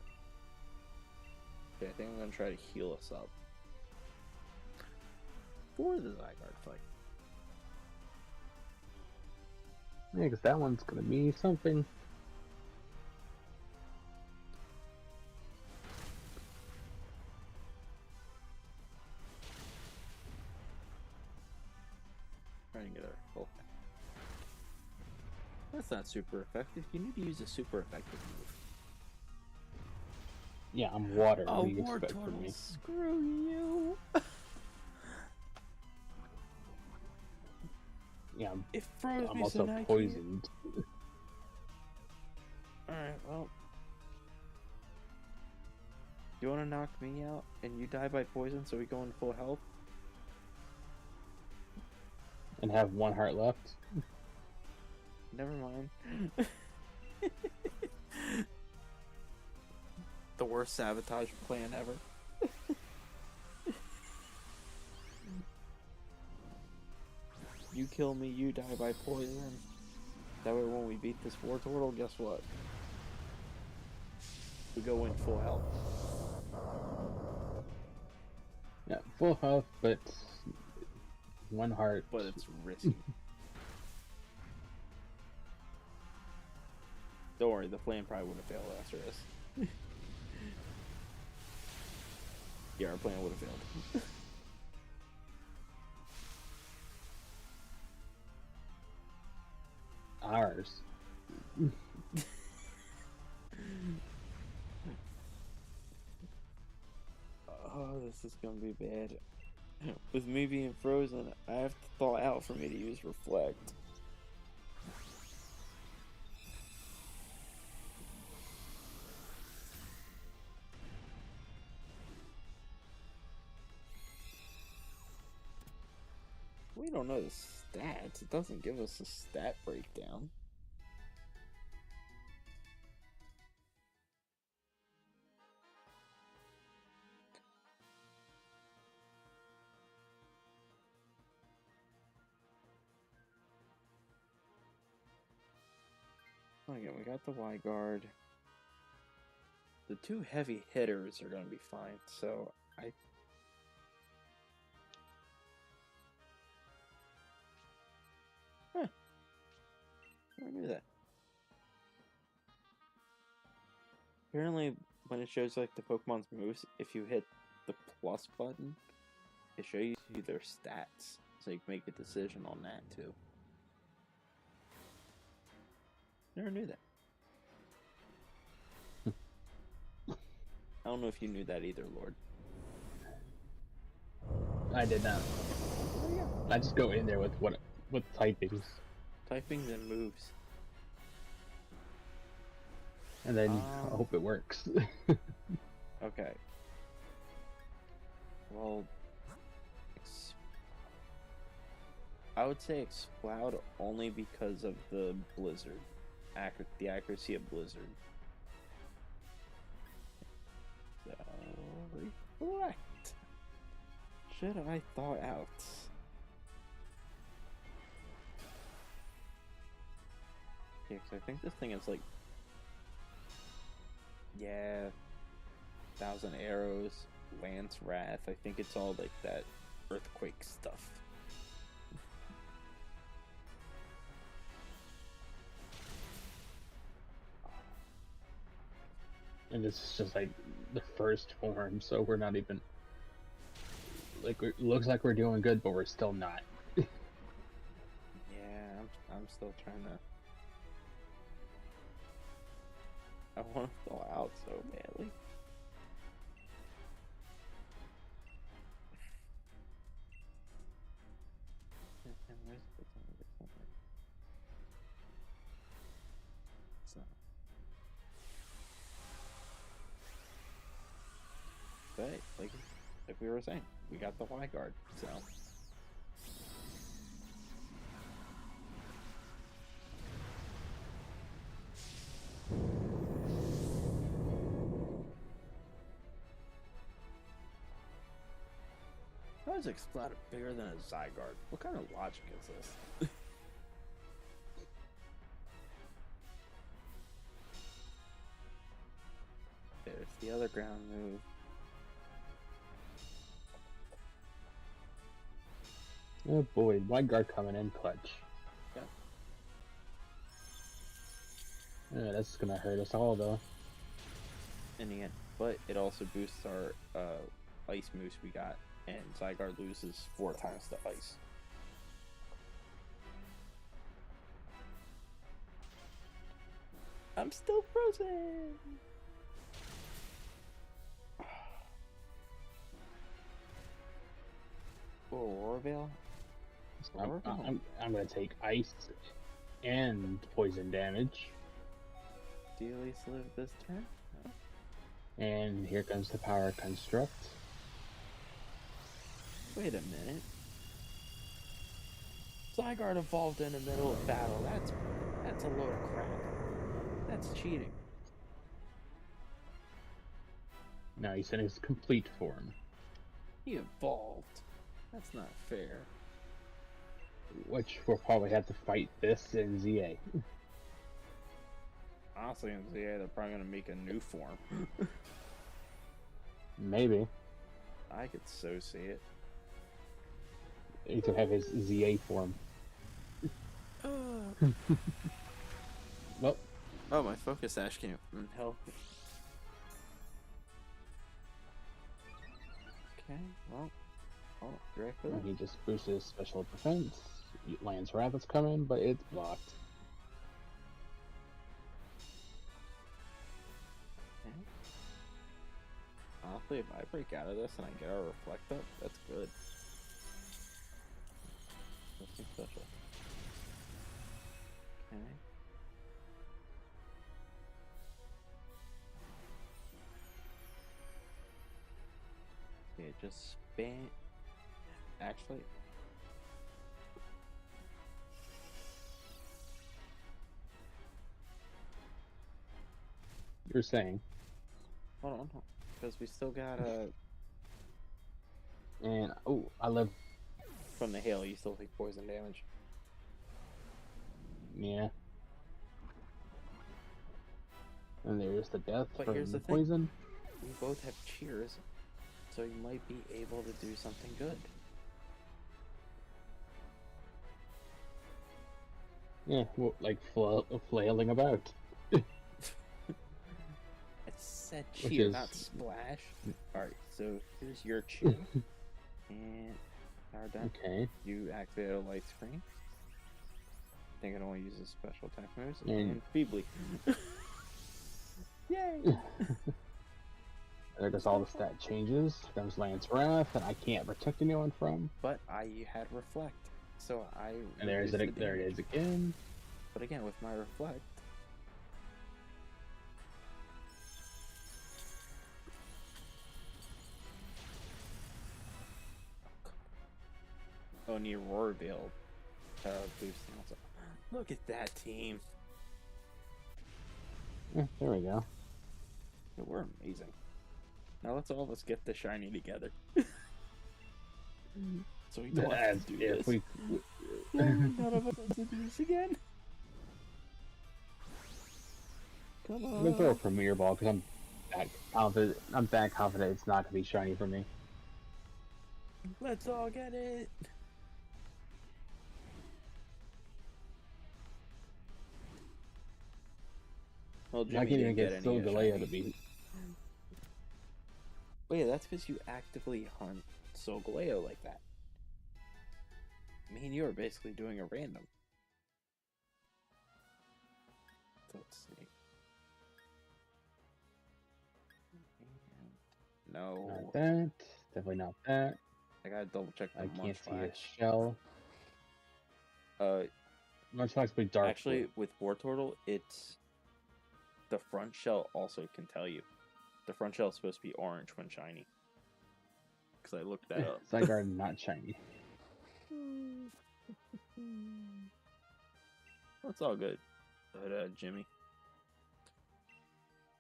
Okay, I think I'm gonna try to heal us up for the Zygarde fight. Yeah, because that one's gonna be something. Trying to get our full. That's not super effective. You need to use a super effective move. Yeah, I'm water. Oh, What do you war expect from turtle, me? screw you! Yeah, It froze I'm me, so also now I can't. poisoned. Alright, well. You wanna knock me out and you die by poison so we go in full health? And have one heart left. Never mind. The worst sabotage plan ever. You kill me, you die by poison. That way when we beat this war turtle, guess what? We go in full health. Yeah, full health, but one heart. But it's risky. Don't worry, the plan probably would have failed after this. Yeah, our plan would have failed. Ours. Oh, this is gonna be bad. With me being frozen, I have to thaw out for me to use reflect. We don't know the stats. It doesn't give us a stat breakdown. Again, we got the Y guard. The two heavy hitters are going to be fine, so I... Huh. I knew that. Apparently, when it shows like the Pokemon's moves, if you hit the plus button, it shows you their stats, so you can make a decision on that too. Never knew that. I don't know if you knew that either, Lord. I did not. I just go in there with typings. Typings and moves. And then I hope it works. Okay. Well, I would say Exploud only because of the Blizzard. The accuracy of Blizzard. So, reflect. Should I thaw out? Yeah, because I think this thing is like... Yeah... 1,000 Arrows, Lance Wrath. I think it's all like that earthquake stuff. And this is just like the first form, so we're not even like it looks like we're doing good, but we're still not. Yeah, I'm still trying to. I want to thaw out so badly. But like we were saying, we got the Y guard, so. How is Exploud bigger than a Zygarde? What kind of logic is this? There's the other ground move. Oh boy, Wide Guard coming in clutch. Yeah. Yeah, that's gonna hurt us all though. in the end. But it also boosts our ice moose we got, and Zygarde loses 4 times the ice. I'm still frozen! Oh, Roarveil? I'm gonna take ice and poison damage. Do you at least live this turn? No. And here comes the power construct. Wait a minute. Zygarde evolved in the middle of battle. That's a load of crap. That's cheating. Now he's in his complete form. He evolved. That's not fair. Which we'll probably have to fight this in ZA. Honestly, in ZA, they're probably gonna make a new form. Maybe. I could so see it. He could have his ZA form. Well. Oh, my focus ash came from hell. Okay, well. Oh, directly. He just boosts his special defense. Lance Wrath is coming, but it's blocked. Okay. Honestly, if I break out of this and I get our reflect up, that's good. Nothing special. Okay. Okay, just spam. Actually, You're saying. hold on, because we still got And, oh, I live. from the hail. You still take poison damage. Yeah. And there's the death But from here's the the thing. poison. We both have cheers, so you might be able to do something good. Yeah, well, like flailing about. It said cheer, not splash. Alright, so here's your cheer. And power done. Okay. You activate a light screen. I think it only uses special attack moves. And- And feebly. Yay! There goes all the stat changes. Here comes Lance Wrath, that I can't protect anyone from. But I had reflect, so I. And there reduced the it is damage. again. But again, with my reflect. Oh, near Roarveil. Boosting also. Look at that team. Yeah, there we go. Yeah, we're amazing. Now let's all of us get the shiny together. So we don't have to do If this. None of us have to do this again. Come I'm gonna throw a on. Premier Ball because I'm that confident it's not gonna be shiny for me. Let's all get it. Well, I Jimmy can't even didn't get any Solgaleo to shinies. be. Well, yeah, that's because you actively hunt Solgaleo like that. Me and you are basically doing a random. Let's see. No. Not that. Definitely not that. I gotta double check the I can't see a Munchlax. shell. Munchlax be dark. Actually, blue. with Wartortle, it's the front shell also can tell you. The front shell is supposed to be orange when shiny. Because I looked that up. Zygarde not shiny. That's all good. But, Jimmy.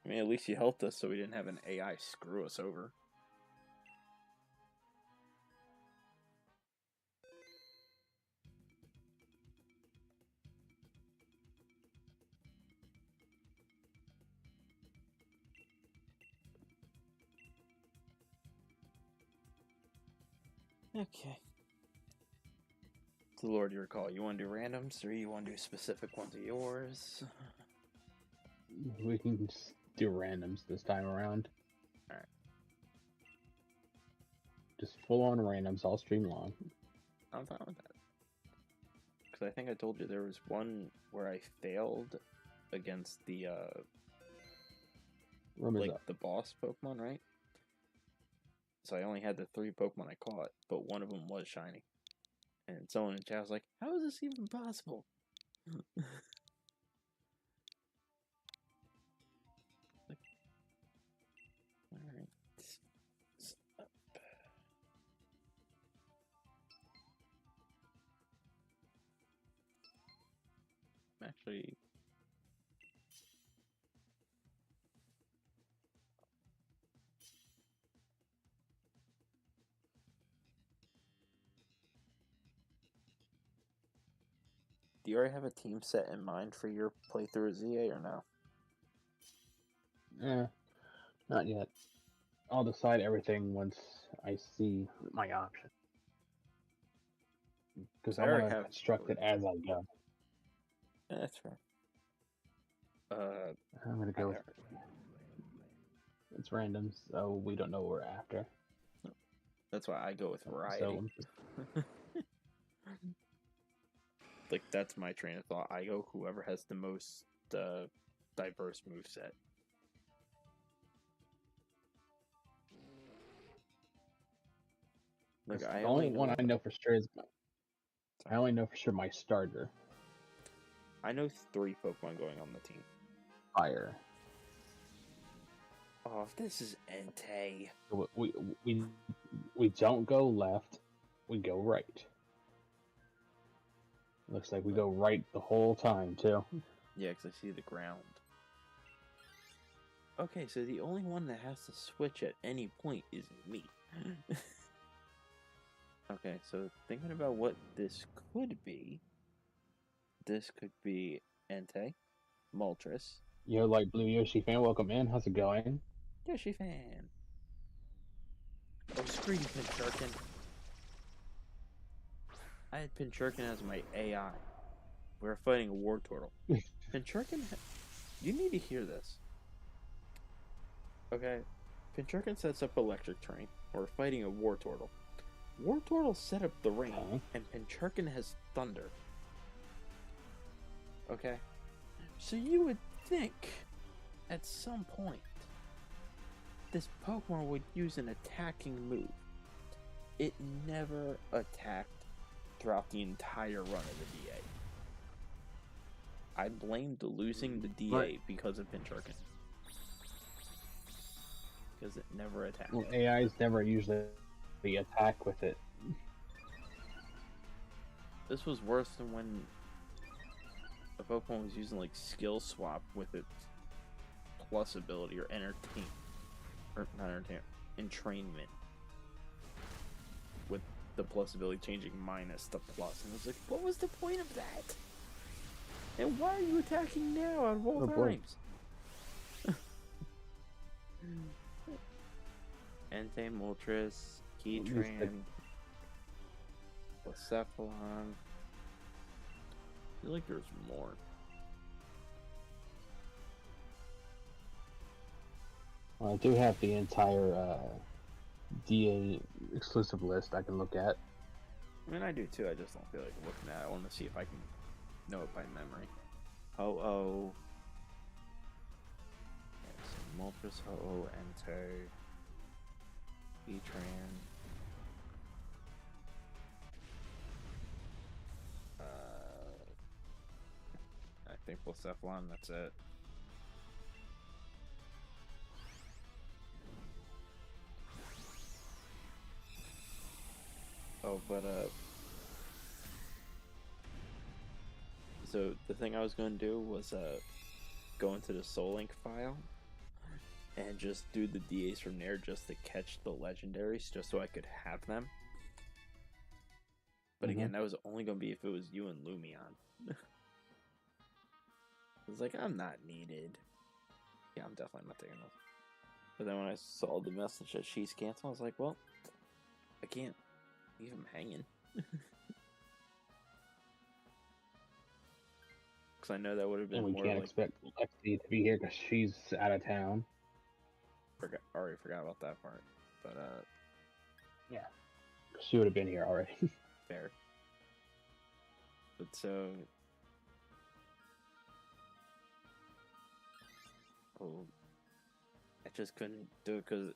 I mean, at least you helped us so we didn't have an AI screw us over. Okay. To the Lord your call. You want to do randoms or you want to do specific ones of yours? We can just do randoms this time around. Alright. Just full on randoms all stream long. I'm fine with that. Because I think I told you there was one where I failed against the, the boss Pokemon, right? So I only had the 3 Pokemon I caught, but one of them was shiny. And someone in chat was like, how is this even possible? Alright. Actually... Do you already have a team set in mind for your playthrough of ZA or no? Not yet. I'll decide everything once I see my option. Because I want to construct it as I go. Yeah, that's fair. I'm going to go with... It's random, so we don't know what we're after. That's why I go with variety. So, like, that's my train of thought. I go whoever has the most diverse moveset. Like, the only one I know for sure is... I only know for sure my starter. I know 3 Pokemon going on the team. Fire. Oh, this is Entei. We don't go left, we go right. Looks like we go right the whole time, too. Yeah, because I see the ground. Okay, so the only one that has to switch at any point is me. Okay, so thinking about what this could be Entei, Moltres. Yo, like Blue Yoshi fan, welcome in. How's it going? Yoshi fan. Oh, screw you, Pincurkin. I had Pincurkin as my AI. We were fighting a war turtle. Pincurkin, you need to hear this. Okay, Pincurkin sets up electric terrain. We're fighting a war turtle. War turtle set up the rain, and Pincurkin has thunder. Okay, so you would think at some point this Pokemon would use an attacking move. It never attacked throughout the entire run of the DA. I blamed losing the DA because of Pincurkin. Because it never attacked. Well, AIs never usually attack with it. This was worse than when a Pokemon was using like skill swap with its plus ability or entertain, or not entertain, entrainment. With the plus ability changing minus the plus, and I was like, what was the point of that? And why are you attacking now out of all times? Entei, Moltres, Keytran, Blacephalon. I feel like there's more. Well, I do have the entire DA exclusive list I can look at. I mean, I do too. I just don't feel like looking at it. I want to see if I can know it by memory. Ho-Oh. Yes, Moltres, Ho-Oh, Entei, Keytran. I think Blacephalon, that's it. Oh, but, so the thing I was going to do was, go into the Soul Link file and just do the DAs from there just to catch the legendaries, just so I could have them. But again, that was only going to be if it was you and Lumion. I was like, I'm not needed. Yeah, I'm definitely not taking this. But then when I saw the message that she's canceled, I was like, well, I can't leave him hanging. because I know that would have been And we more can't like. expect Lexi to be here because she's out of town. Already forgot about that part, but Yeah, she would have been here already. fair. But so, oh, I just couldn't do it because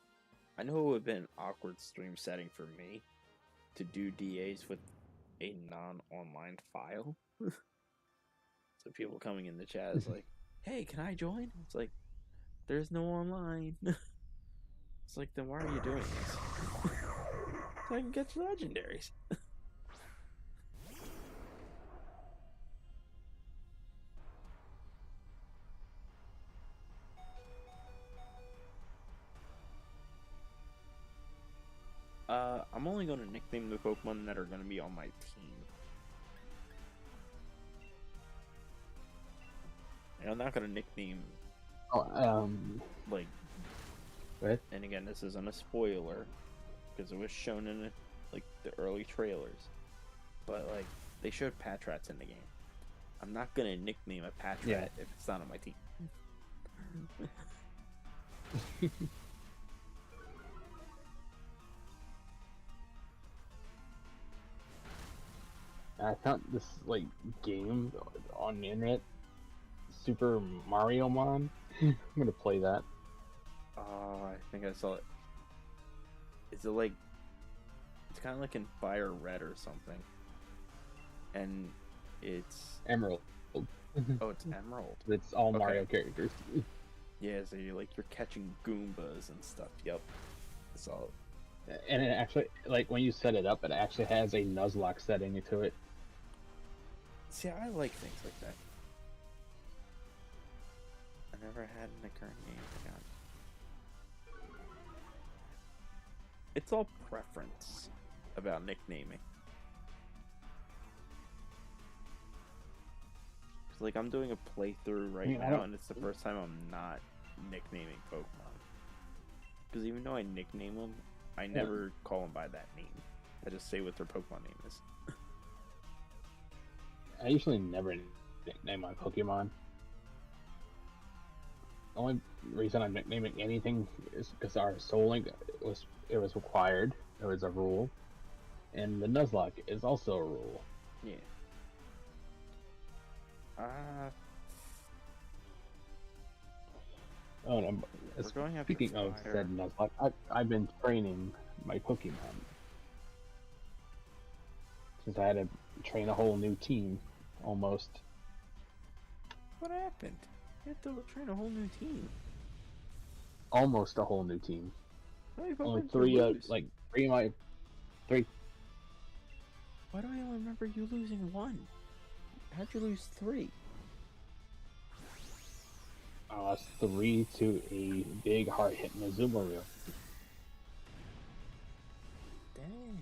I know it would have been an awkward stream setting for me to do DAs with a non-online file. So people coming in the chat is like, "Hey, can I join?" It's like, "There's no online." It's like, then why are you doing this? So I can get legendaries. I'm only going to nickname the Pokemon that are going to be on my team. And I'm not going to nickname, like, What? and again, this isn't a spoiler, because it was shown in, like, the early trailers. But, like, they showed Patrats in the game. I'm not going to nickname a Patrat if it's not on my team. I found this like game on the internet, Super Mario Mon. I'm gonna play that. Oh, I think I saw it. Is it like? It's kind of like in Fire Red or something. And it's Emerald. oh, it's Emerald. It's all Mario characters. Yeah, so you're catching Goombas and stuff. Yep. I saw it. And it actually, like when you set it up, it actually has a Nuzlocke setting to it. See, I like things like that. I never had in the current game. I got. It's all preference about nicknaming. Cause like I'm doing a playthrough right now, and it's the first time I'm not nicknaming Pokemon. Because even though I nickname them, I never call them by that name. I just say what their Pokemon name is. I usually never nickname my Pokemon. The only reason I'm nicknaming anything is because our Soul Link was required. It was a rule, and the Nuzlocke is also a rule. Yeah. Oh, no, speaking of said Nuzlocke, I've been training my Pokemon since I had to train a whole new team, almost. What happened? You had to train a whole new team. Almost a whole new team. Only three. three of my three. Why do I only remember you losing one? How'd you lose three? 3 to a big hard hit Azumarill. Dang.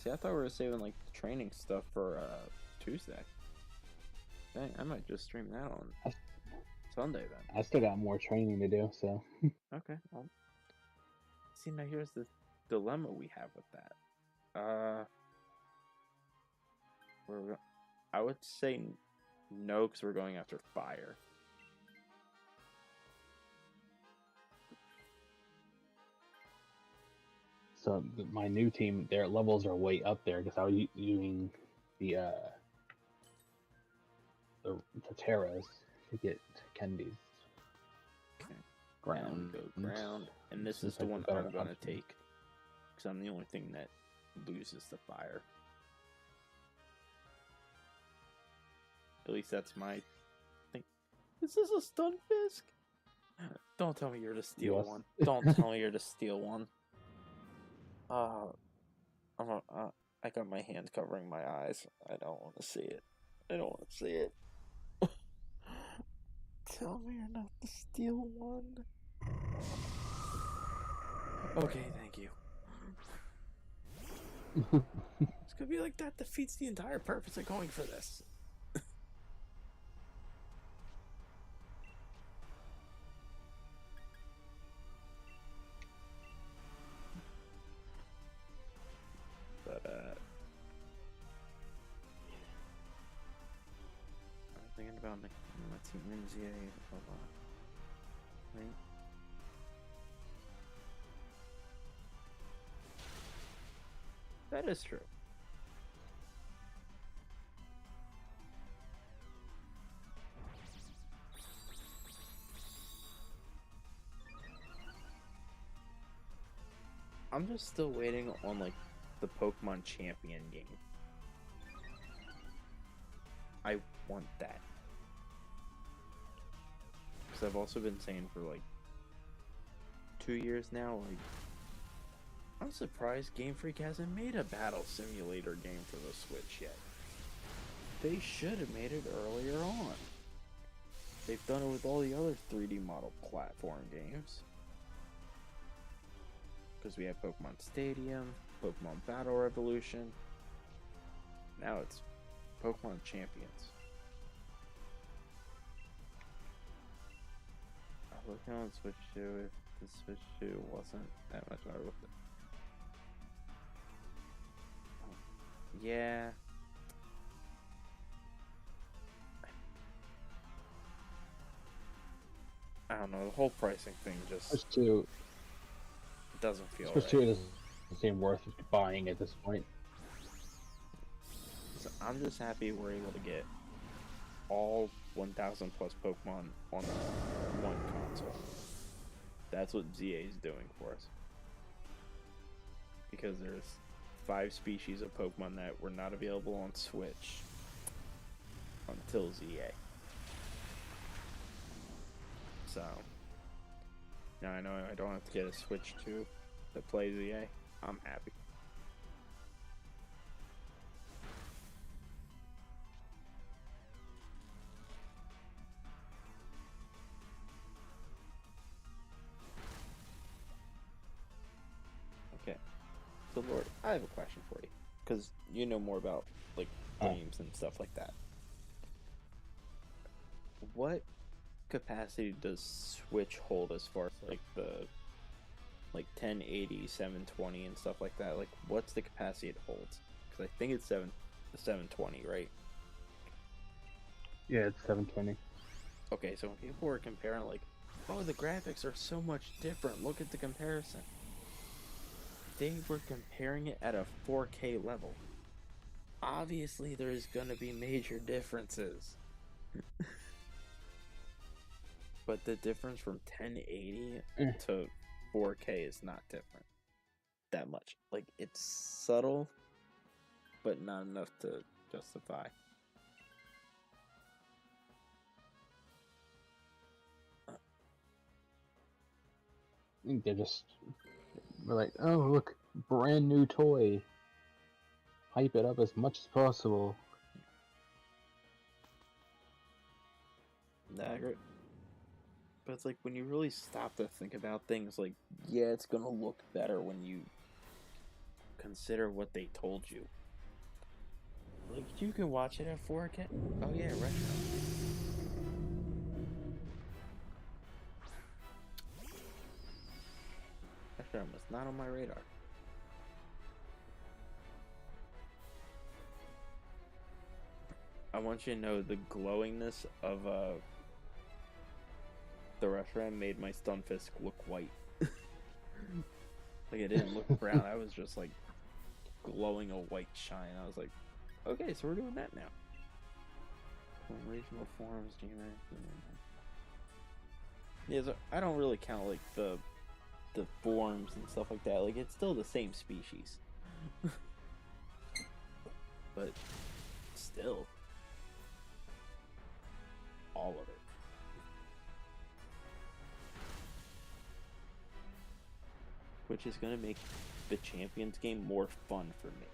See, I thought we were saving like the training stuff for Tuesday. Dang, I might just stream that on Sunday then. I still got more training to do, so. Okay. Well, see, now here's the dilemma we have with that. I would say no, because we're going after fire. So my new team, their levels are way up there because I was using the Terras to get candies. Okay. Ground. Ground. And this is the one I'm going to take. Because I'm the only thing that loses the fire. At least that's my thing. Is this a Stunfisk? Don't tell me you're to steal one. Don't tell me you're to steal one. I got my hand covering my eyes. I don't want to see it. I don't want to see it. Tell me you're not to steal one. Okay, thank you. It's gonna be like that defeats the entire purpose of going for this. But Team NGA a lot, right? That is true. I'm just still waiting on like the Pokemon Champion game. I want that. Because I've also been saying for like 2 years now, like, I'm surprised Game Freak hasn't made a battle simulator game for the Switch yet. They should have made it earlier on. They've done it with all the other 3D model platform games. Because we have Pokemon Stadium, Pokemon Battle Revolution. Now it's Pokemon Champions. I'm looking on Switch 2 if the Switch 2 wasn't that much better with it. Yeah. I don't know, the whole pricing thing just Switch 2, doesn't feel Switch right. 2 doesn't seem worth buying at this point. So I'm just happy we're able to get all 1,000 plus Pokemon on one console. That's what ZA is doing for us. Because there's 5 species of Pokemon that were not available on Switch until ZA. So now I know I don't have to get a Switch 2 to play ZA. I'm happy. Okay. So Lord, I have a question for you. Because you know more about like games and stuff like that. What capacity does Switch hold as far as like the 1080, 720 and stuff like that? Like what's the capacity it holds? Because I think it's 720, right? Yeah, it's 720. Okay, so when people were comparing like, oh, the graphics are so much different, look at the comparison. They were comparing it at a 4K level. Obviously there's gonna be major differences. But the difference from 1080 to 4K is not different that much. Like, it's subtle, but not enough to justify. I think they're like, oh, look, brand new toy. Hype it up as much as possible. Nah, but it's like, when you really stop to think about things, like, yeah, it's gonna look better when you consider what they told you. Like, you can watch it at 4K. Oh yeah, retro. Retro was not on my radar. I want you to know the glowingness of the Reshiram made my Stunfisk look white. Like, it didn't look brown. I was just like glowing a white shine. I was like, okay, so we're doing that now. Regional forms, yeah, so I don't really count like the forms and stuff like that. Like, it's still the same species. But still, all of it. Which is going to make the Champions game more fun for me.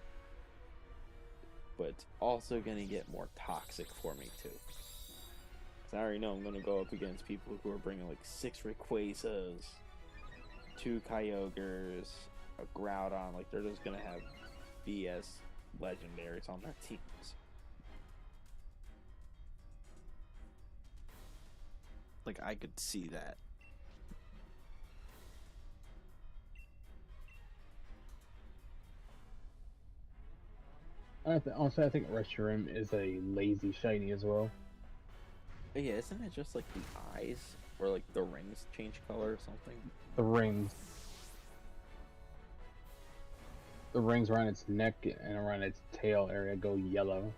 But it's also going to get more toxic for me too. Because I already know I'm going to go up against people who are bringing like 6 Rayquazas, 2 Kyogres, a Groudon. Like, they're just going to have BS legendaries on their teams. Like, I could see that. Honestly, I think Reshiram is a lazy shiny as well. Yeah, isn't it just like the eyes or like the rings change color or something? The rings. The rings around its neck and around its tail area go yellow.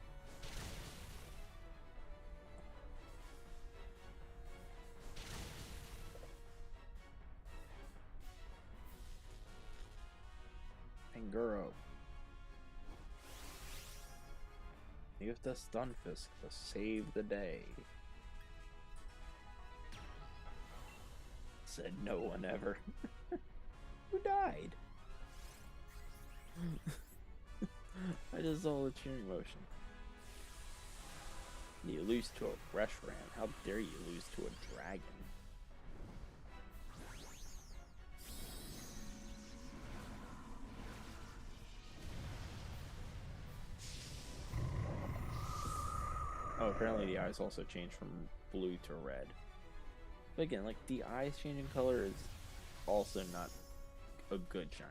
Anguro. Use the Stunfisk to save the day. Said no one ever. Who died? I just saw the cheering motion. You lose to a Reshiram. How dare you lose to a dragon? Oh, apparently the eyes also changed from blue to red. But again, like, the eyes changing color is also not a good shiny.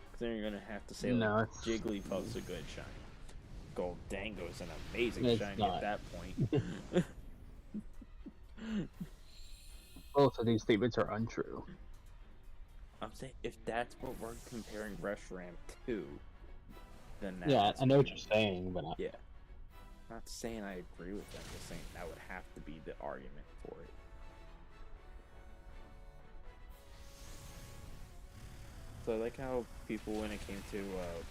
Because then you're going to have to say, No, like, Jigglypuff's a good shiny. Goldango's an amazing shiny not. at that point. Both of these statements are untrue. I'm saying, if that's what we're comparing Reshiram to, then that Yeah, must I know what be- you're saying, but Yeah. Not saying I agree with them, just saying that would have to be the argument for it. So I like how people, when it came to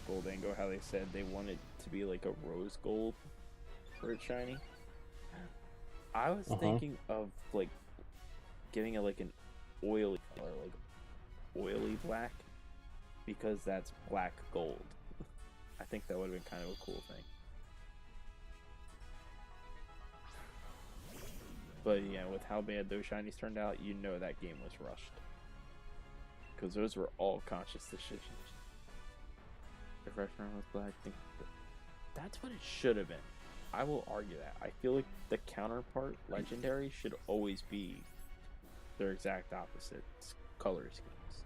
Goldango, how they said they wanted to be like a rose gold for its shiny. I was thinking of like giving it like an oily color, like oily black, because that's black gold. I think that would have been kind of a cool thing. But yeah, with how bad those shinies turned out, you know that game was rushed. Because those were all conscious decisions. If Reshiram was black, that's what it should have been. I will argue that. I feel like the counterpart, Legendary, should always be their exact opposites color schemes.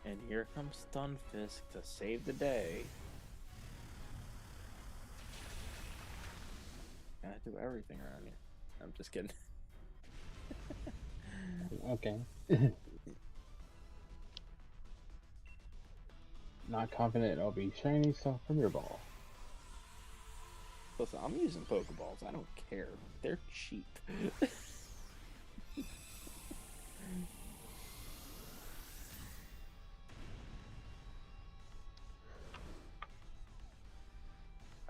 And here comes Stunfisk to save the day. I do everything around here. I'm just kidding. Okay. Not confident it'll be shiny stuff from your ball. Listen, I'm using Pokeballs. I don't care. They're cheap.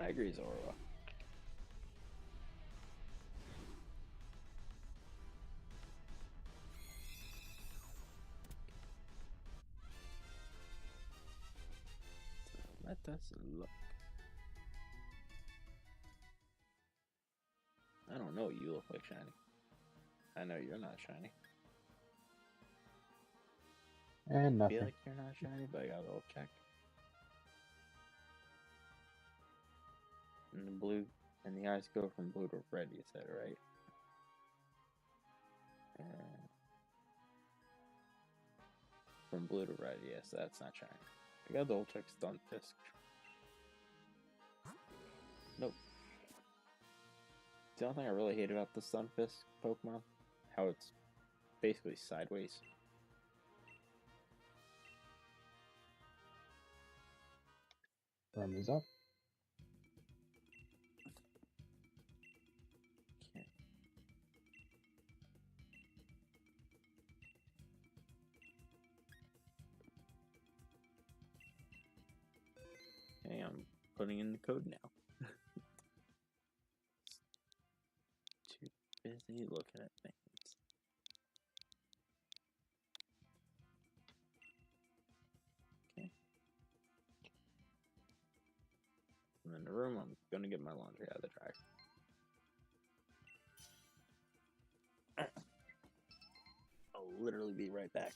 I agree, Zorua. Let us look. I don't know. You look like shiny. I know you're not shiny. And I nothing. feel like you're not shiny, but I gotta double check. And the blue, and the eyes go from blue to red. You said, right? From blue to red. Yes, that's not shiny. I gotta double check Stunfisk. Nope. The only thing I really hate about the Stunfisk Pokemon, how it's basically sideways. Thumb is up. Okay. Okay, I'm putting in the code now. Too busy looking at things. Okay. I'm in the room. I'm gonna get my laundry out of the dryer. I'll literally be right back.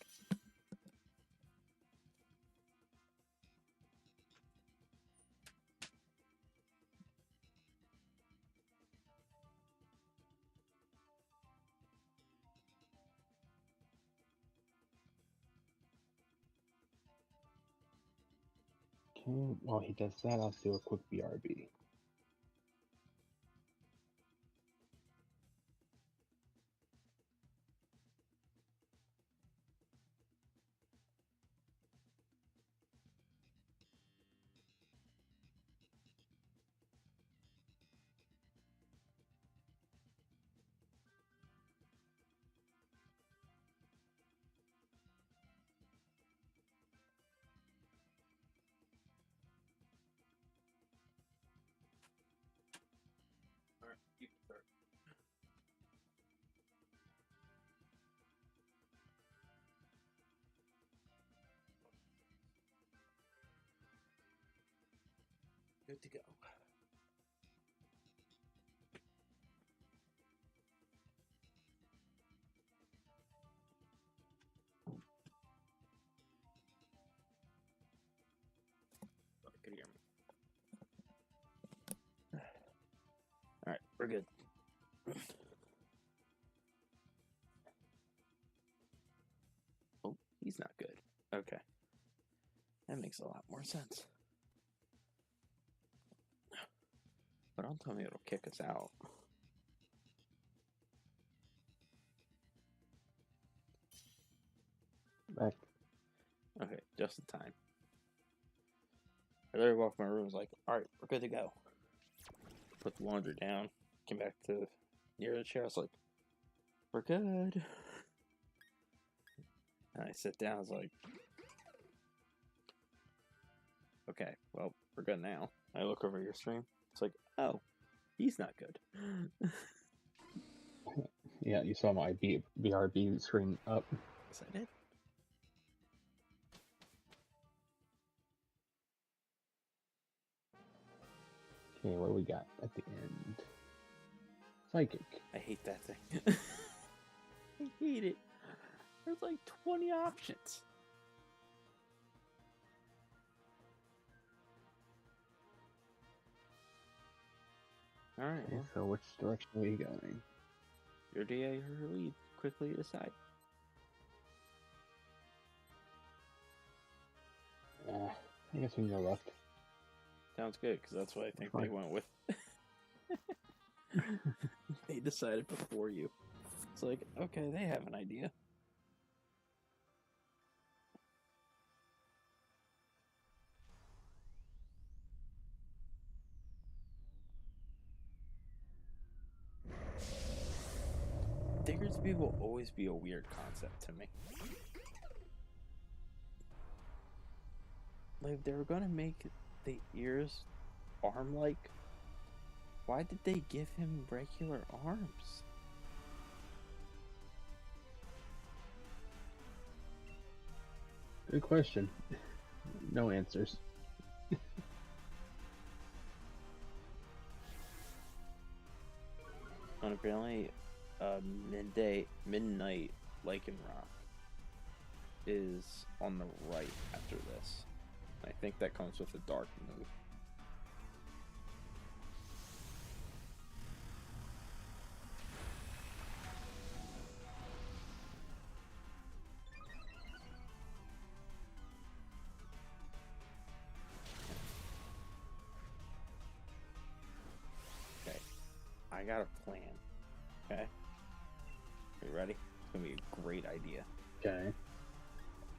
Okay, while he does that, I'll do a quick BRB. Alright, keep it third. Good to go. Could hear me. Alright, we're good. Oh, he's not good. Okay. That makes a lot more sense. But don't tell me it'll kick us out. Back. Okay, just in time. I literally walked my room and was like, alright, we're good to go. Put the laundry down, came back to near the chair, I was like, we're good. And I sit down, I was like, okay, well, we're good now. I look over your stream, it's like, oh, he's not good. Yeah, you saw my BRB screen up. Yes, I did. Okay, what do we got at the end? Psychic. I hate that thing. I hate it. There's like 20 options. Alright, Okay, well, so which direction are we going? your DA or your lead. Quickly decide. I guess we can go left. Sounds good, because that's what I think Fine. they went with. They decided before you. It's like, okay, they have an idea. Diggersby will always be a weird concept to me. Like, if they were gonna make the ears arm-like, why did they give him regular arms? Good question. No answers. And apparently, midnight Lycanroc is on the right after this. I think that comes with a dark move. Okay, I got a plan. Okay, are you ready? It's gonna be a great idea. Okay.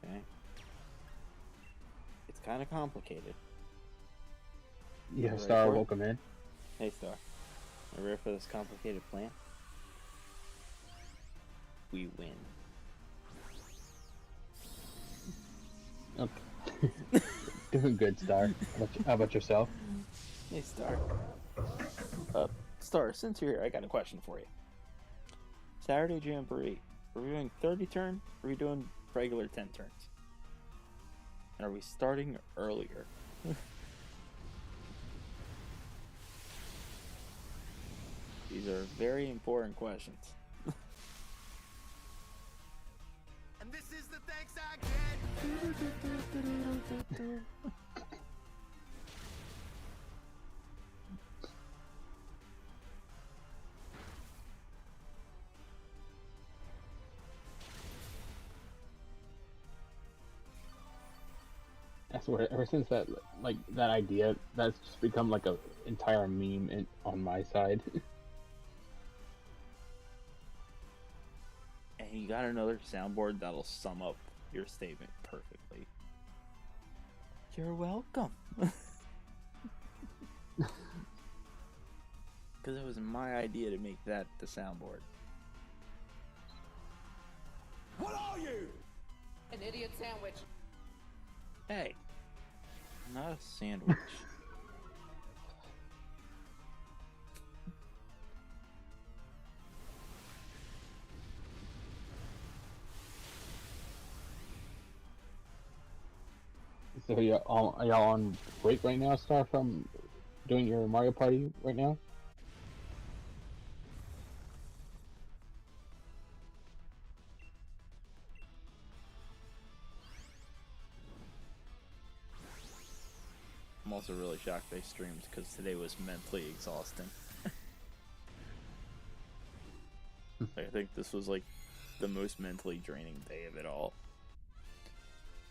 Okay, it's kind of complicated. Yeah, ready Star, for it? welcome in. Hey, Star, are you ready for this complicated plan? We win. Okay. Doing good, Star. How about yourself? Hey, Star. Star, since you're here, I got a question for you. Saturday Jamboree, are we doing 30 turn, or are we doing regular 10 turns? And are we starting earlier? These are very important questions. And this is the thanks I get. swear, ever since that that idea, that's just become like a entire meme on my side. And you got another soundboard that'll sum up your statement perfectly. You're welcome. Because it was my idea to make that the soundboard. What are you? An idiot sandwich. Hey, not a sandwich. So are y'all on break right now, Star, from doing your Mario Party right now? I'm also really shocked they streamed because today was mentally exhausting. I think this was like the most mentally draining day of it all.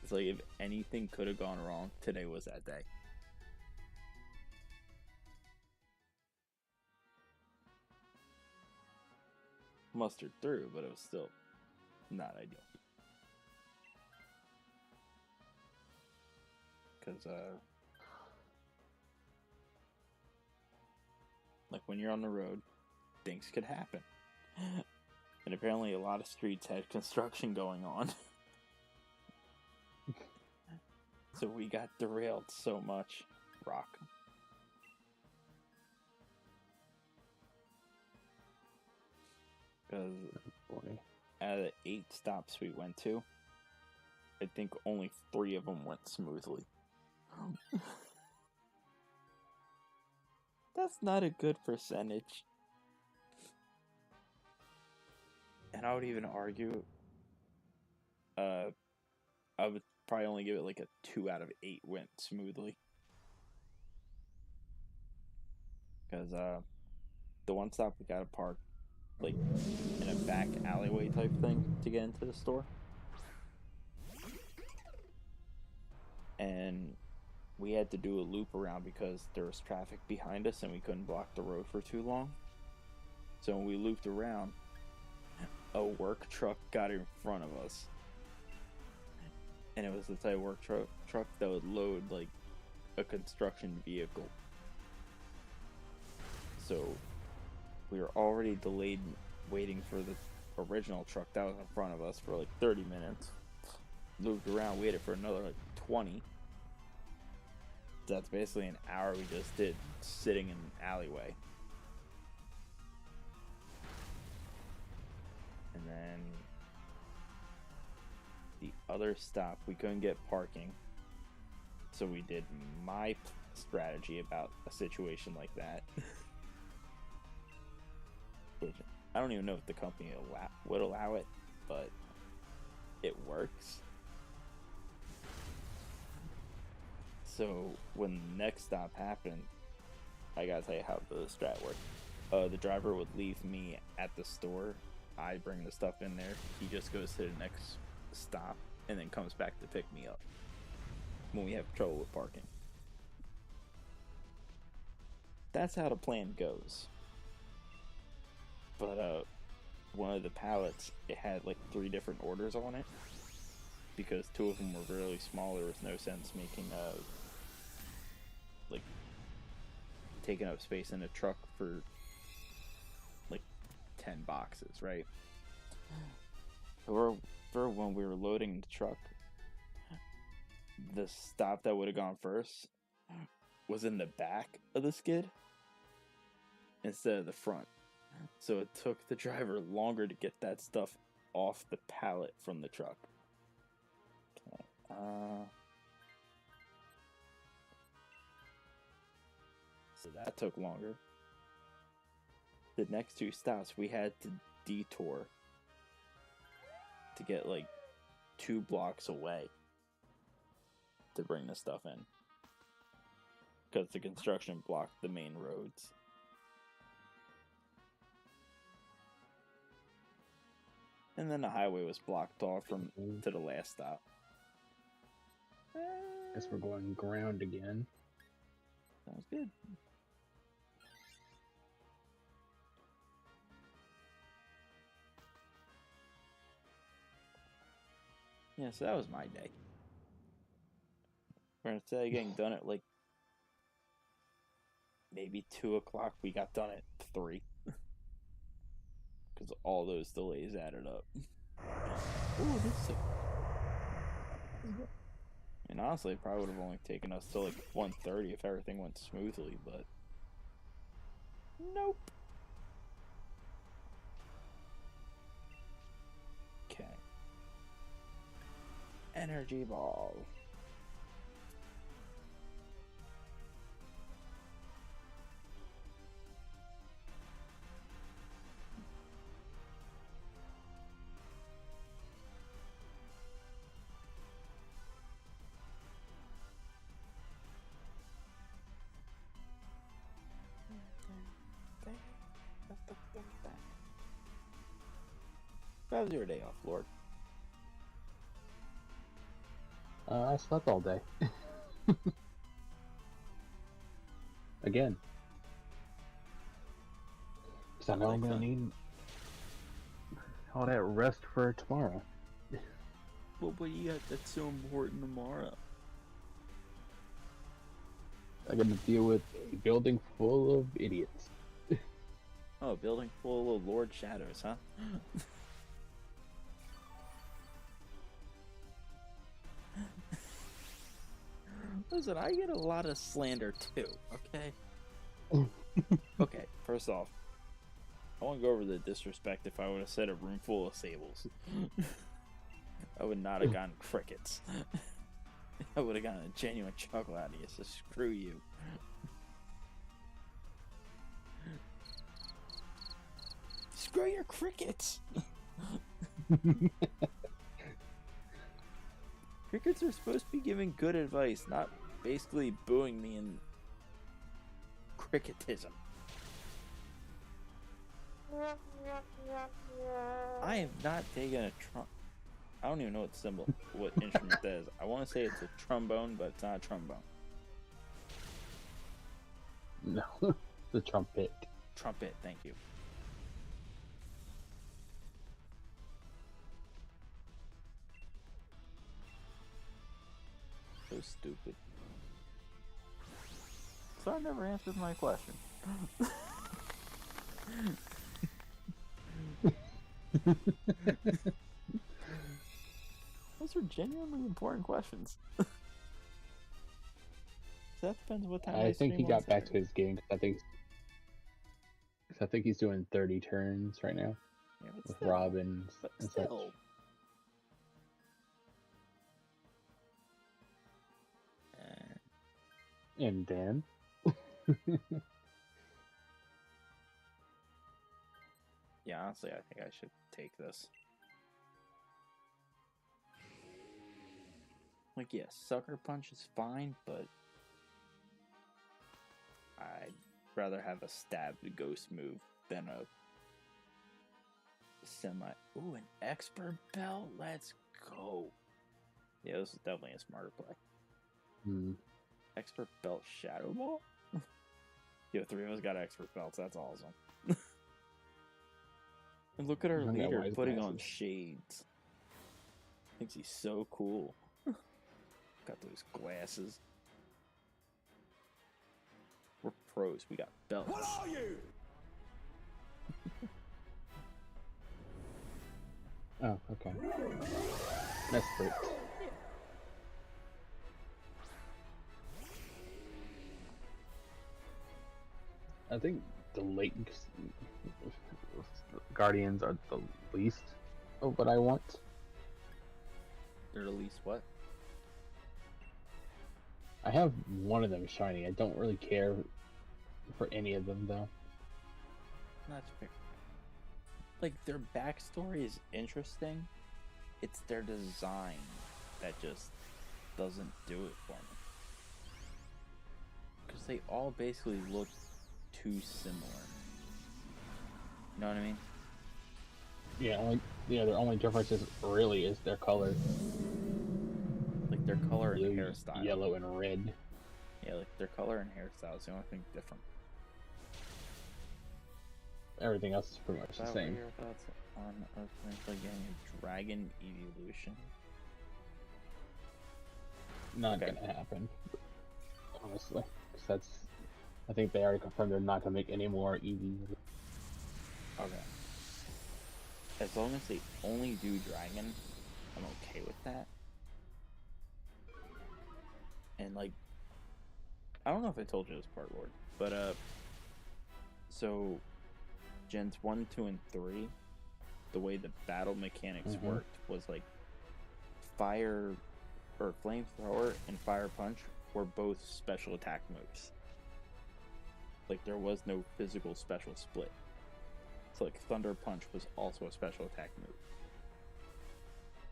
It's like if anything could have gone wrong, today was that day. Mustered through, but it was still not ideal. Because, like when you're on the road, things could happen. And apparently a lot of streets had construction going on. So we got derailed so much. Rock. Because out of the 8 stops we went to, I think only 3 of them went smoothly. That's not a good percentage. And I would even argue, I would probably only give it like a 2 out of 8 went smoothly. Because the one stop we gotta park like in a back alleyway type thing to get into the store. And we had to do a loop around because there was traffic behind us and we couldn't block the road for too long. So when we looped around, a work truck got in front of us. And it was the type of work truck that would load like a construction vehicle. So we were already delayed waiting for the original truck that was in front of us for like 30 minutes. Looped around, waited for another like 20. That's basically an hour we just did sitting in an alleyway. And then the other stop, we couldn't get parking. So we did my strategy about a situation like that. Which I don't even know if the company would allow it, but it works. So when the next stop happened, I gotta tell you how the strat worked. The driver would leave me at the store. I bring the stuff in there. He just goes to the next stop and then comes back to pick me up when we have trouble with parking. That's how the plan goes. But one of the pallets, it had like 3 different orders on it because 2 of them were really small. There was no sense making like taking up space in a truck for like 10 boxes, right? For when we were loading the truck, the stop that would have gone first was in the back of the skid instead of the front. So it took the driver longer to get that stuff off the pallet from the truck. Okay. So that took longer. The next 2 stops we had to detour to get like 2 blocks away to bring the stuff in. Because the construction blocked the main roads. And then the highway was blocked off from to the last stop. Guess we're going ground again. Sounds good. Yeah, so that was my day. Instead of getting done at like maybe 2 o'clock, we got done at 3. Because all those delays added up. Ooh, this is and honestly, it probably would have only taken us till like 1:30 if everything went smoothly, but nope. Okay. Energy ball. How was your day off, Lord? I slept all day. Again. Because I know I'm going to need all that rest for tomorrow. Well, what do you got that's so important tomorrow? I got to deal with a building full of idiots. Oh, a building full of Lordshadows, huh? Listen, I get a lot of slander too, okay? Okay, first off, I won't go over the disrespect if I would have said a room full of sables. I would not have gotten crickets. I would have gotten a genuine chuckle out of you, so screw you. Screw your crickets! Crickets are supposed to be giving good advice, not basically booing me in cricketism. I am not taking a I don't even know what instrument that is. I want to say it's a trombone, but it's not a trombone. No, the trumpet. Trumpet, thank you. So stupid. So I never answered my question. Those are genuinely important questions. So that depends what time I think he got back to his game. I think he's doing 30 turns right now. Yeah, with Robin and such. And Dan. Yeah, honestly, I think I should take this. Like, yeah, Sucker Punch is fine, but I'd rather have a stab the ghost move than a semi. Ooh, an expert belt. Let's go. Yeah, this is definitely a smarter play. Expert belt Shadow Ball? Yo, 3 of us got expert belts. That's awesome. And look at our leader putting on shades. Thinks he's so cool. Got those glasses. We're pros. We got belts. What are you? Oh, okay. That's great. I think the late Guardians are the least of what I want. They're the least what? I have one of them shiny. I don't really care for any of them, though. That's fair. Like, their backstory is interesting. It's their design that just doesn't do it for me. Because they all basically look too similar. You know what I mean? Yeah, their only difference is really is their color. Like, their color and Blue, hairstyle. yellow, and red. Yeah, like their color and hairstyle is the only thing different. Everything else is pretty much the What same. were your thoughts on eventually getting a dragon evolution? Not Okay. gonna happen, honestly. 'Cause that's, I think they already confirmed they're not gonna make any more EVs. Okay. As long as they only do dragon, I'm okay with that. And like, I don't know if I told you this part, Lord, but so Gens 1, 2, and 3, the way the battle mechanics worked was like fire or flamethrower and fire punch were both special attack moves. Like there was no physical special split. So like thunder punch was also a special attack move.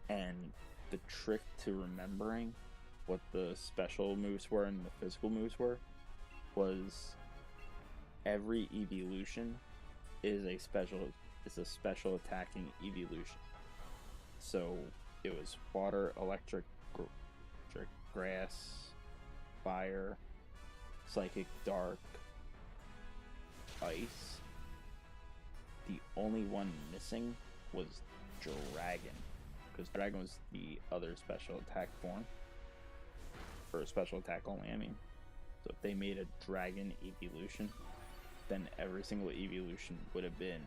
And the trick to remembering what the special moves were and the physical moves were was every evolution is a special attacking evolution. So it was water, electric, grass, fire, psychic, dark, ice. The only one missing was dragon, because dragon was the other special attack form, or special attack only, I mean. So if they made a dragon evolution, then every single evolution would have been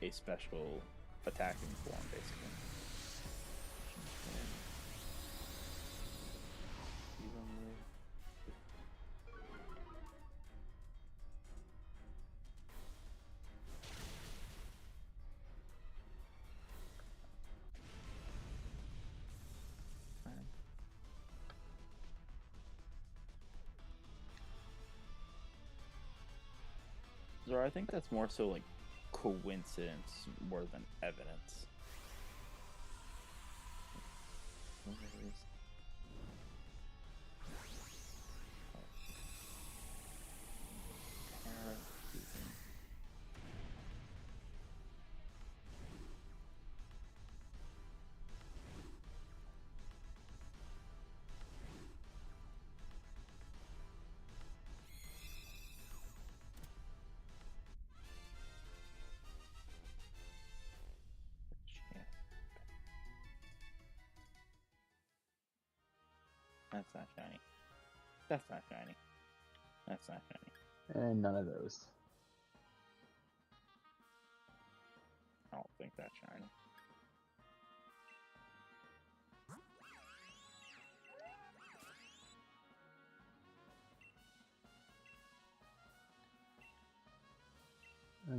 a special attacking form, basically. So I think that's more so like coincidence more than evidence. That's not shiny. That's not shiny. That's not shiny. And none of those. I don't think that's shiny.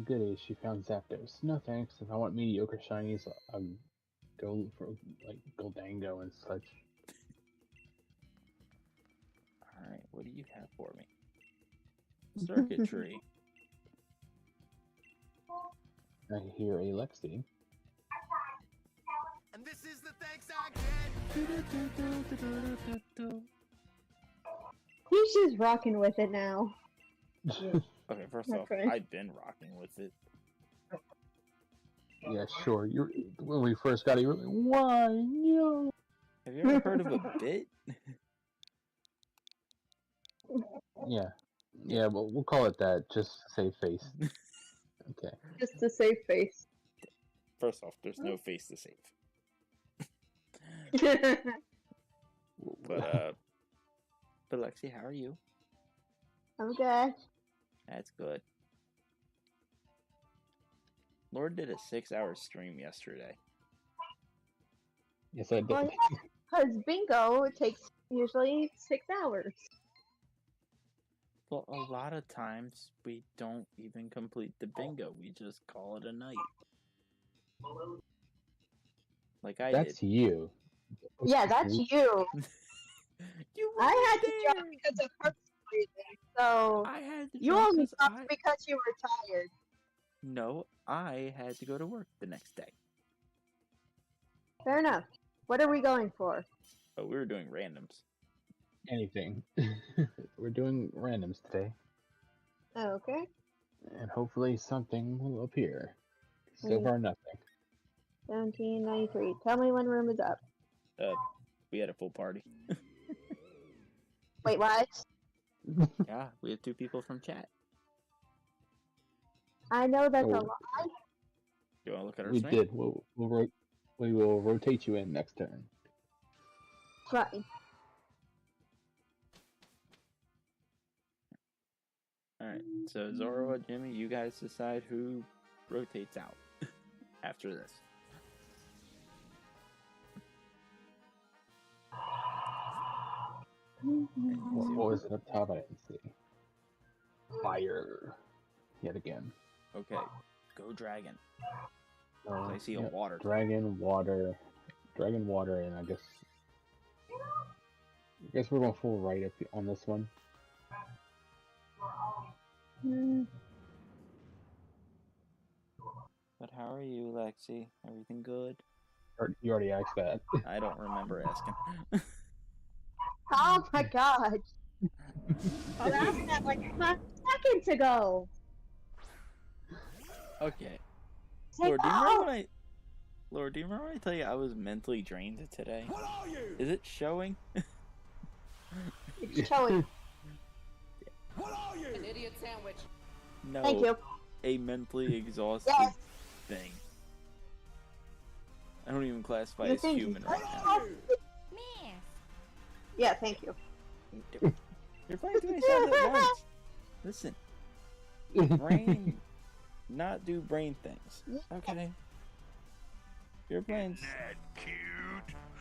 Goody, she found Zapdos. No thanks. If I want mediocre shinies, I'll go for like Goldango and such. Alright, what do you have for me? Circuitry. I hear a Lexi. And this is the thanks I get. He's just rocking with it now. Okay, first That's off, right. I've been rocking with it. Yeah, sure. When we first got it, you were like, why? No. Have you ever heard of a bit? Yeah. Yeah, well, we'll call it that, just to save face. Okay. Just to save face. First off, there's no face to save. But Lexi, how are you? I'm good. That's good. Lord did a 6-hour stream yesterday. Yes, I did. Well, because bingo takes usually 6 hours. Well, a lot of times we don't even complete the bingo. We just call it a night. Like I That's did. you. Yeah, that's you. You I had to weren't drop because of her reason. So I had to you drop only 'cause dropped because you were tired. No, I had to go to work the next day. Fair enough. What are we going for? But we were doing randoms. Anything. We're doing randoms today. Oh, okay. And hopefully something will appear. So far, nothing. 1793. Tell me when room is up. We had a full party. Wait, what? Yeah, we have 2 people from chat. I know that's a Oh. lie. You want to look at our We screen? did. We will rotate you in next turn. Fine. Alright, so Zoro and Jimmy, you guys decide who rotates out after this. What was it up top? I didn't see. Fire. Yet again. Okay, go Dragon. Oh, I see a yep. water. Dragon, water, and I guess we're going full right up on this one. But how are you, Lexi? Everything good? You already asked that. I don't remember asking. Oh my god. I asked that like 5 seconds ago. Okay. Take Lord, do you remember off. when Lord, do you remember when I tell you I was mentally drained today? What are you? Is it showing? It's showing. What are you? An idiot sandwich. No. Thank you. A mentally exhausted Yes. thing. I don't even classify You as think human you- right What now. are you? Yeah, thank you. You're playing too many sounds at once. Listen, brain, not do brain things. Okay. You're playing.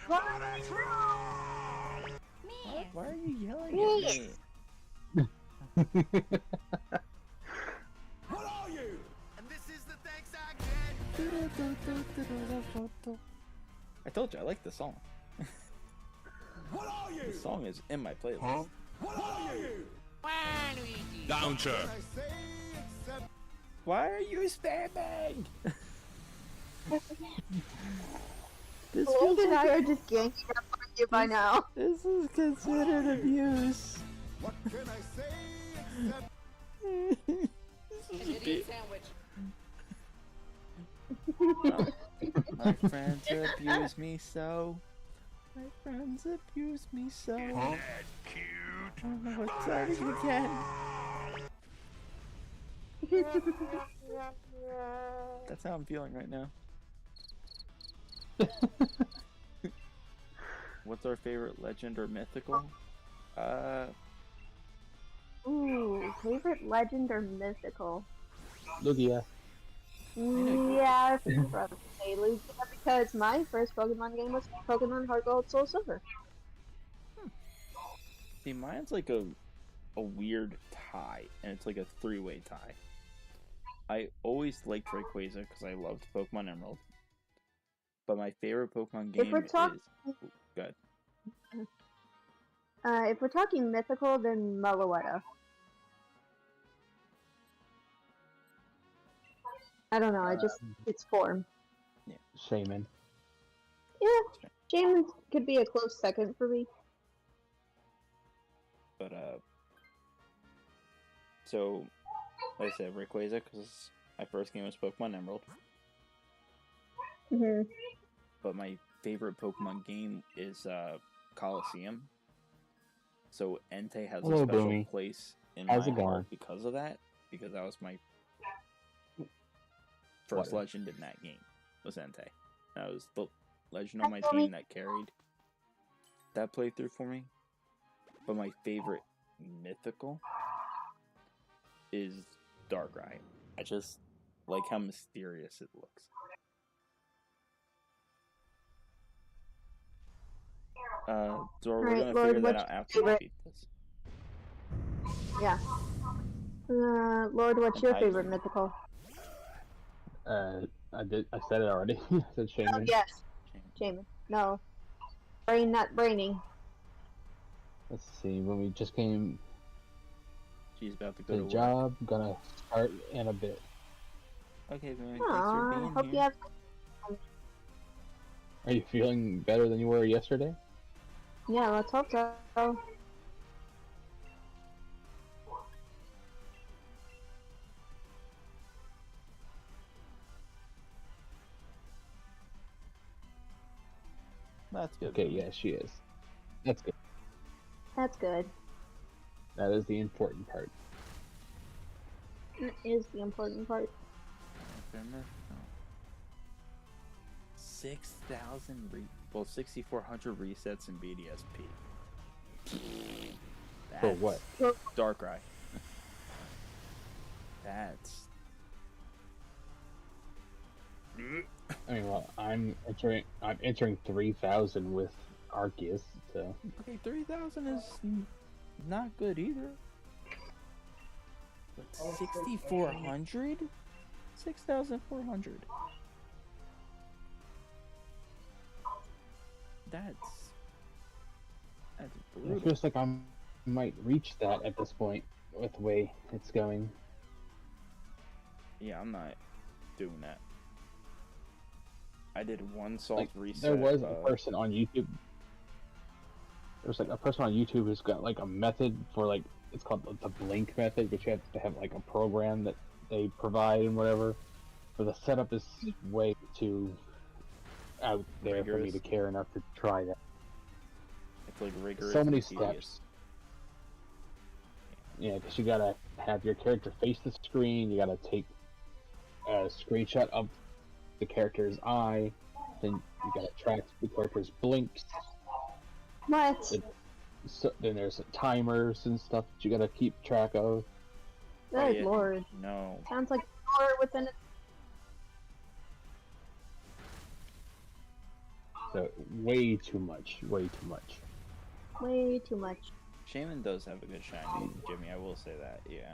What? Why are you yelling at me? What are you? And this is the thanks I get. I told you I like the song. What are you? The song is in my playlist. What are you? Down, sir. I say except Why are you spamming? This Luke feels and I like are just ganging up on you by now. this is considered abuse. what can I say except This An is a idiot bit. sandwich. My friends abuse me so. My friends abuse me so. Cute. Oh no, it's starting again. That's how I'm feeling right now. What's our favorite legend or mythical? Ooh, favorite legend or mythical? Lugia. Yeah, I'd probably say Lugia because my first Pokemon game was Pokemon Heart Gold Soul Silver. See, mine's like a weird tie, and it's like a 3-way tie. I always liked Rayquaza because I loved Pokemon Emerald. But my favorite Pokemon game we're is... talk- Good. If we're talking mythical, then Meloetta. I don't know, it's form. Shaman. Yeah, Shaman could be a close second for me. But, so, like I said, Rayquaza, because my first game was Pokemon Emerald. Hmm. But my favorite Pokemon game is, Coliseum. So, Entei has Hello, a special Boomy. place in How's my it going? heart because of that. Because that was my first What? legend in that game, was Entei. That was the legend on my Hi, Boomy. team that carried that playthrough for me. But my favorite mythical is Darkrai. I just like how mysterious it looks. Zora, we're Alright, gonna Lord, figure that what's out your after we favorite? beat this. Yeah. Lord, what's And your hi, favorite Jimmy. mythical? I said it already. I said Shaman. Oh, yes. Shaman. No. Brain, not braining. Let's see. When we just came She's about to go to to the work. job, gonna start in a bit. Okay, Boone, thanks for Aw, being hope here. you have. Are you feeling better than you were yesterday? Yeah, let's hope so. That's good. Okay, yeah, she is. That's good. That's good. That is the important part. That is the important part. 6,000 well, 6,400 resets in BDSP. For what? Darkrai. That's. I mean, well, I'm entering 3,000 with Arceus, so Okay, 3,000 is not good either. But 6,400? 6,400. That's it brutal. feels like I might reach that at this point with the way it's going. Yeah, I'm not doing that. I did one salt Like, reset. there was a person on YouTube. There's like a person on YouTube who's got like a method for like it's called the blink method, which you have to have like a program that they provide and whatever. But the setup is way too out there for me Rigorous. to care enough to try that. It's like rigorous. So many and tedious. steps. Yeah, because you gotta have your character face the screen. You gotta take a screenshot of the character's eye. Then you gotta track the character's blinks. What? So then there's timers and stuff that you gotta keep track of. Good yeah. lord. No. Sounds like a lore within it. So way too much. Way too much. Way too much. Shaman does have a good shiny, Jimmy. I will say that. Yeah.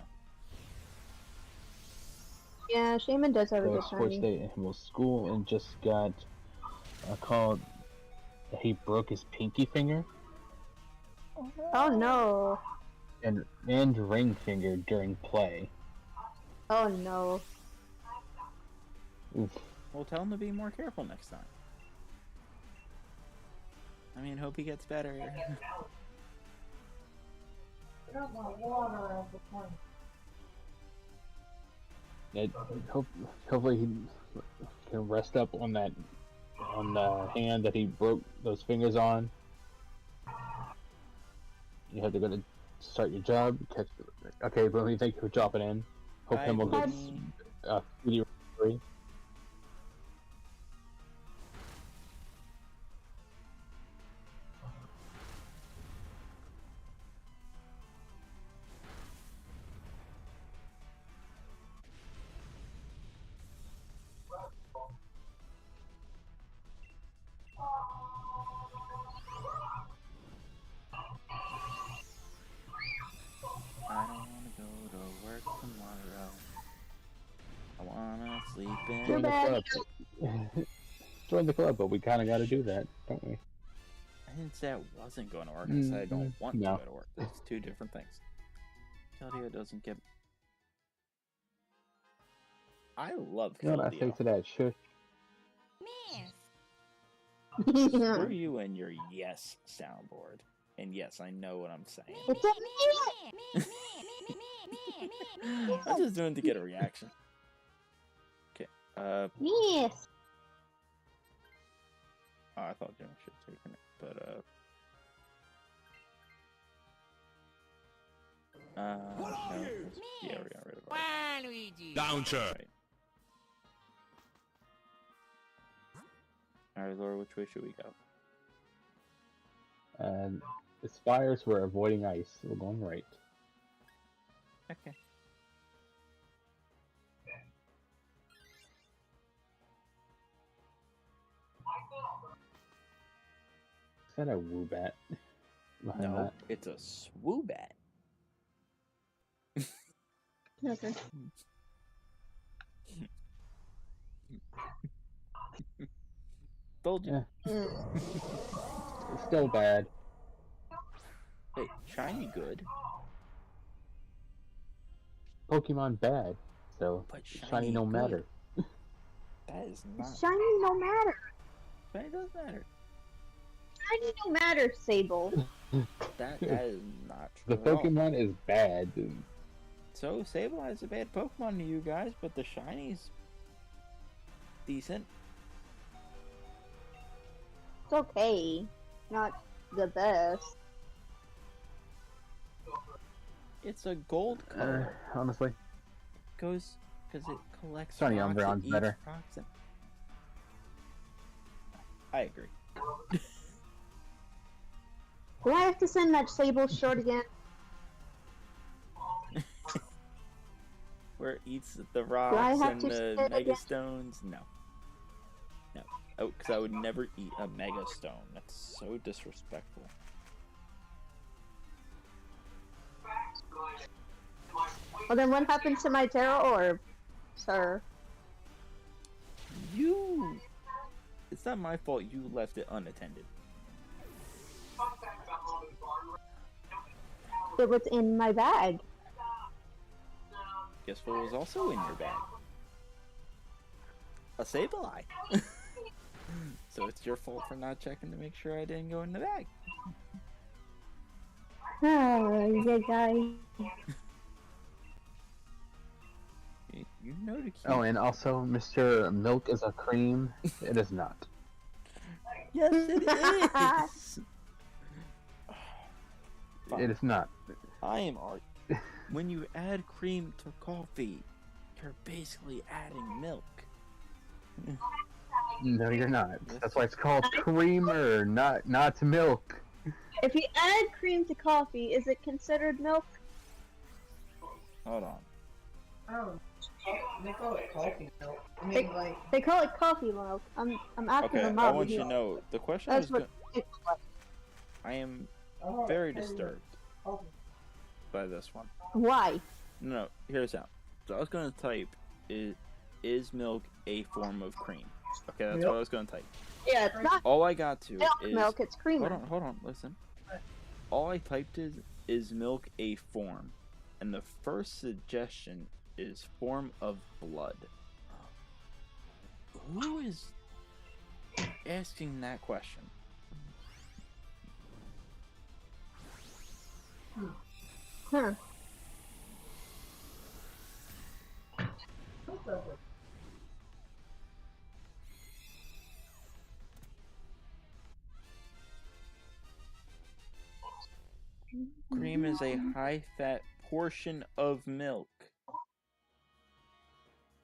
Yeah, Shaman does have a good Sports shiny. Day Animal School and just got called. He broke his pinky finger Oh no. and ring finger during play. Oh no. Oof. Well, tell him to be more careful next time. I mean, hope he gets better. Hopefully he can rest up on that the hand that he broke those fingers on. You have to go to start your job. Okay, but thank you for dropping in. Hope him will get speedy recovery. I don't want to go to work tomorrow. I want to sleep in. Join the bad. club. Join the club, but we kind of got to do that, don't we? I didn't say I wasn't going to work. I said I don't want No. to go to work. It's two different things. Keldeo doesn't get. I love You know what I say Keldeo. to that? Shush. Miss. Screw you and your yes soundboard. And yes, I know what I'm saying. It's a I'm just doing it to get a reaction. Okay. yes. Oh, I thought Jim should have taken it, but What are no, you? yeah, we got rid of it. Waluigi. Down, sir. Right. All right, Laura, which way should we go? The spires were avoiding ice. We're going right. Okay. Is that a Woobat? Behind No, that? it's a Swoobat. Okay. Told you. Yeah. It's still bad. Wait, shiny good, Pokemon bad. So but shiny no good. matter. That is not. Shiny no matter. Shiny does matter. Shiny no matter, Sable. That is not The true. at all. Pokemon is bad. So Sableye is a bad Pokemon to you guys, but the shiny's decent. It's okay. Not the best. It's a gold color. Honestly, Goes because it collects Sunny rocks Umbreon's at each better. proximity. I agree. Do I have to send that Sable short again? Where it eats the I rocks have and to the say it mega again? stones? No. No. Oh, because I would never eat a mega stone. That's so disrespectful. Well, then what happened to my Terra Orb, sir? You. It's not my fault you left it unattended. It was in my bag. Guess what was also in your bag? A Sableye. So it's your fault for not checking to make sure I didn't go in the bag. Oh, yeah, guy. You know to keep. oh, and also, Mr. Milk is a cream. It is not. Yes, it is. It is not. I am art. When you add cream to coffee, you're basically adding milk. No, you're not. That's why it's called creamer, not milk. If you add cream to coffee, is it considered milk? Hold on. Oh, they call it coffee milk. I mean, like, They call it coffee milk. I'm asking Okay, my I mom. want you to know the question That's is. what it's like. I am oh, very coffee disturbed milk. by this one. Why? No, here's how. So I was gonna type is milk a form of cream? Okay, that's what I was gonna type. Yeah, it's not All I got to milk, is milk. It's creamer. hold on, listen. All I typed is milk a form, and the first suggestion is form of blood. Who is asking that question? Huh. Cream is a high-fat portion of milk.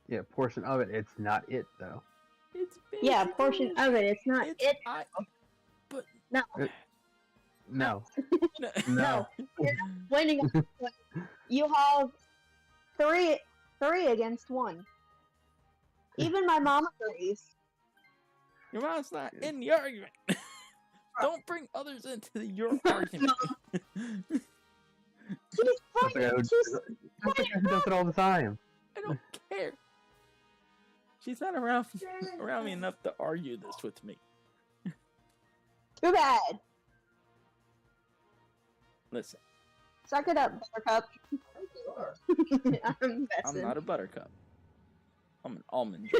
Yeah, portion of it. It's not it though. It's Yeah, a portion of it. It's not it. But No, No. no. No. winning. You have three against one. Even my mom agrees. Your mom's not in the argument. Don't bring others into your argument. She's That's the guy right. who does it all the time. I don't care. She's not around me enough to argue this with me. Too bad. Listen, Suck it up, Buttercup. I'm I'm messing. not a buttercup. I'm an almond joy.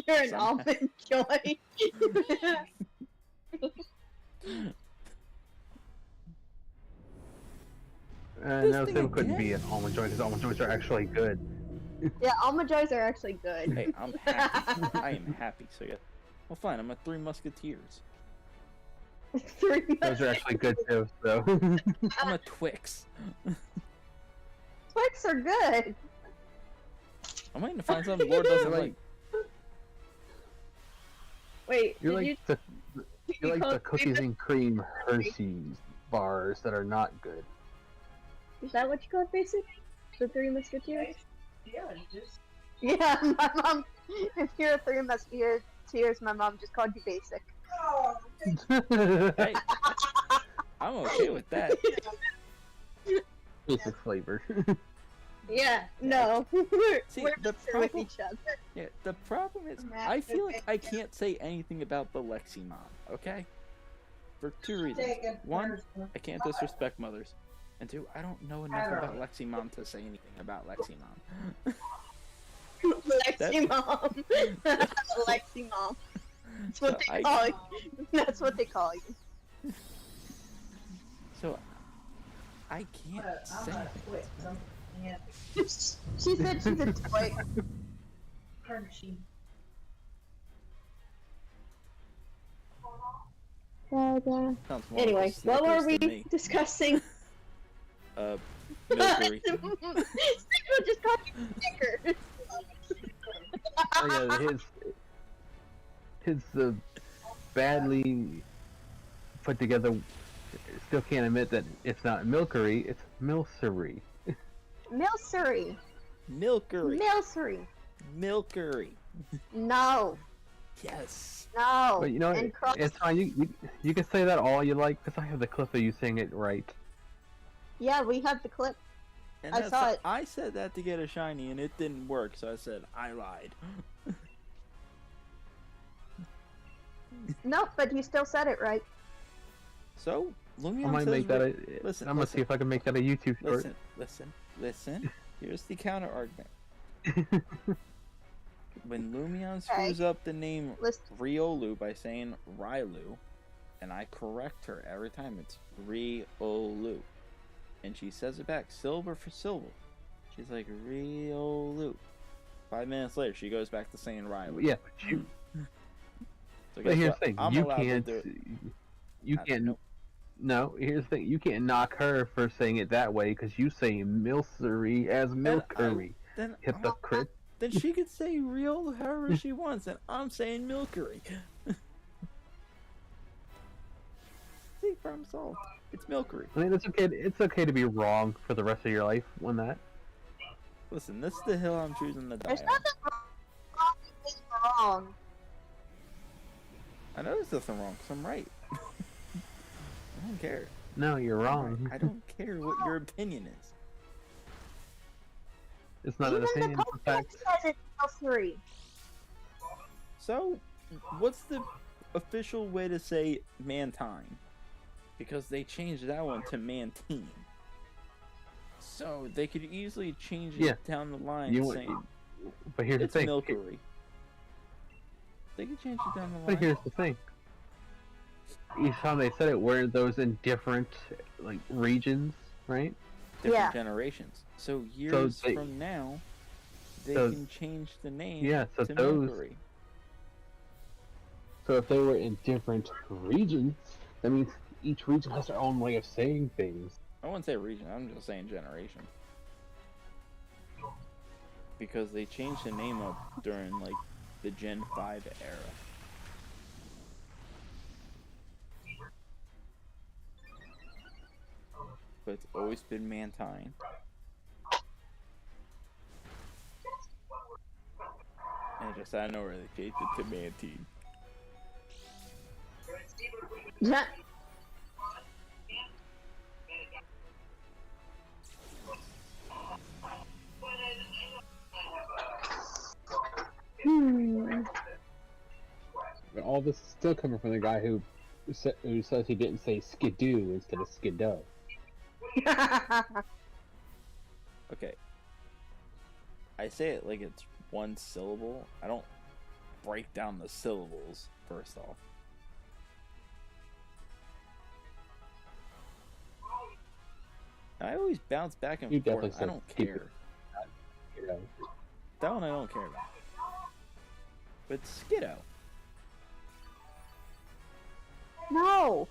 You're an Somehow. almond joy. No, thing Sim couldn't again? be an almond joy because almond joys are actually good. Yeah, almond joys are actually good. Hey, I'm happy. I am happy. So yeah. Well, fine. I'm a Three Musketeers. Those are actually good too. So I'm a Twix. Twix are good. I'm waiting to find something Lord doesn't like. Wait, you're did like you? you're like call the it cookies and cream Hershey's bars that are not good. Is that what you call it, basic? The Three Musketeers? yeah, just Yeah, my mom. If you're a Three Musketeers, my mom just called you basic. oh, Hey, I'm okay with that. Basic flavor. Yeah, no. See, We're the mixing with problem- each other. Yeah, the problem is, I feel like I can't say anything about the Leximon, okay? For two reasons. One, I can't disrespect mothers. And two, I don't know enough about Leximon to say anything about Leximon. Lexi mom. Lexi mom. That's what So they call you. That's what they call you. So, I can't I'm say not anything. quick. Yeah, She said she's a toy. Hershey. Sounds more Anyway, like a what were Snickers we to me. discussing? Milkery. Sticker just called you Sticker. Oh yeah, his badly put together. Still can't admit that it's not milkery. It's milsery. Milsery. Milkery. Milsery. Milkery. No. Yes. No. But you know, And cross. it's fine. You can say that all you like, because I have the clip of you saying it right. Yeah, we have the clip. And I saw it. I said that to get a shiny, and it didn't work, so I said I lied. Nope, but you still said it right. So Lumion I might says make that. listen, I'm gonna see if I can make that a YouTube short. Listen. Here's the counter argument. When Lumion screws up the name Listen. Riolu by saying Rylu, and I correct her every time, it's Riolu. And she says it back, silver for silver. She's like, Riolu. 5 minutes later, she goes back to saying Rylu. Yeah, but you. So But guess here's what? the thing: I'm you allowed to can't. do it. You can't. Nope. No, here's the thing: you can't knock her for saying it that way, because you say milsery as milkery. Then Hypocrite. Then she could say real however she wants, and I'm saying milkery. See, problem solved. It's milkery. I mean, it's okay. It's okay to be wrong for the rest of your life on that. Listen, this is the hill I'm choosing to die There's on. nothing wrong with being wrong. I know there's nothing wrong, because I'm right. I don't care. No, you're wrong. I don't care what your opinion is. It's not Even an opinion. the It's a fact. Pokemon says it's Milsery. So, what's the official way to say Mantine? Because they changed that one to Mantine. So, they could easily change it Yeah. down the line saying But here's it's the thing. milkery. They could change it down the line. But here's the thing. Each time they said it, weren't those in different like regions, right? Different Yeah. generations. So years they- from now, they so- can change the name Yeah, so to those- milkery. So if they were in different regions, that means each region has their own way of saying things. I wouldn't say region, I'm just saying generation. Because they changed the name up during like the Gen 5 era. But it's always been Mantine. And just out of nowhere they changed it to Mantine. Yeah. But all this is still coming from the guy who says he didn't say skidoo instead of skiddo. Okay. I say it like it's one syllable. I don't break down the syllables, first off. I always bounce back and You forth. definitely I said don't keep care. it. You know. That one I don't care about. But Skiddo. No.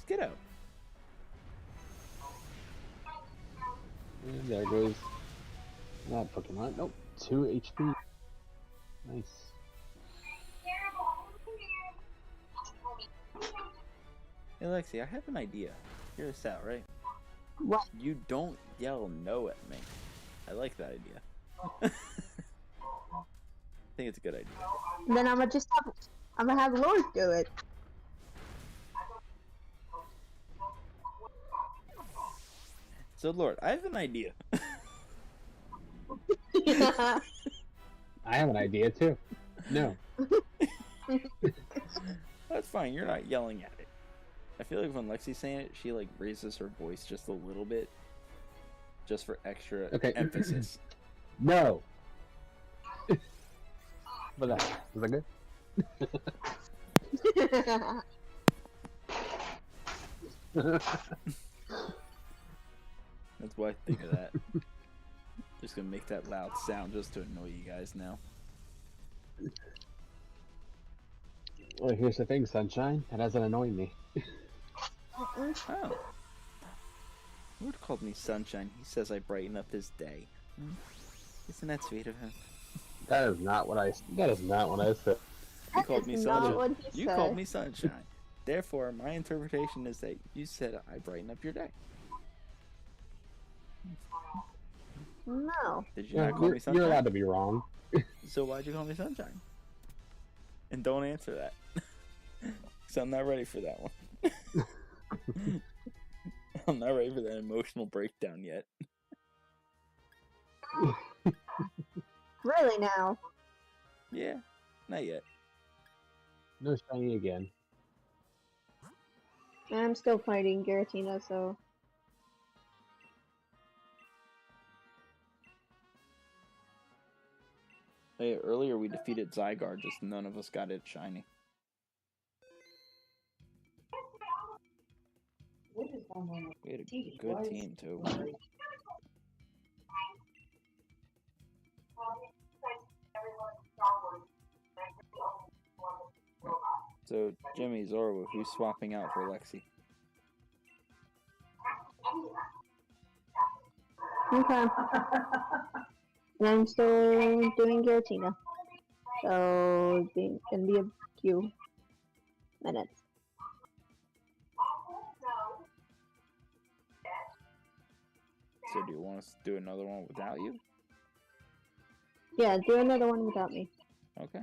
Skiddo. And there goes. Not Pokemon. Nope. 2 HP. Nice. Hey Lexi, I have an idea. Hear this out, right? What? You don't yell no at me. I like that idea. I think it's a good idea. Then I'm gonna have Lord do it. So Lord, I have an idea. I have an idea too. No. That's fine, you're not yelling at it. I feel like when Lexi's saying it, she like raises her voice just a little bit. Just for extra emphasis. No. But that was that good? That's why I think of that. Just gonna make that loud sound just to annoy you guys now. Well, here's the thing, Sunshine. That doesn't annoy me. Oh. Lord called me sunshine. He says I brighten up his day. Isn't that sweet of him? That is not what I. That is not what I said. You called me That's not sunshine. what he You said. called me sunshine. Therefore, my interpretation is that you said I brighten up your day. No. Did you not call me sunshine? You're allowed to be wrong. So why'd you call me sunshine? And don't answer that. Because I'm not ready for that one. I'm not ready for that emotional breakdown yet. Really now? Yeah, not yet. No shiny again. I'm still fighting Giratina, so... Hey, earlier we defeated Zygarde, just none of us got it shiny. What is going on? We had a good team, too. So, Jimmy, Zorro, who's swapping out for Lexi? Okay. And I'm still doing Giratina. So, it's gonna be a few minutes. So, do you want us to do another one without you? Yeah, do another one without me. Okay.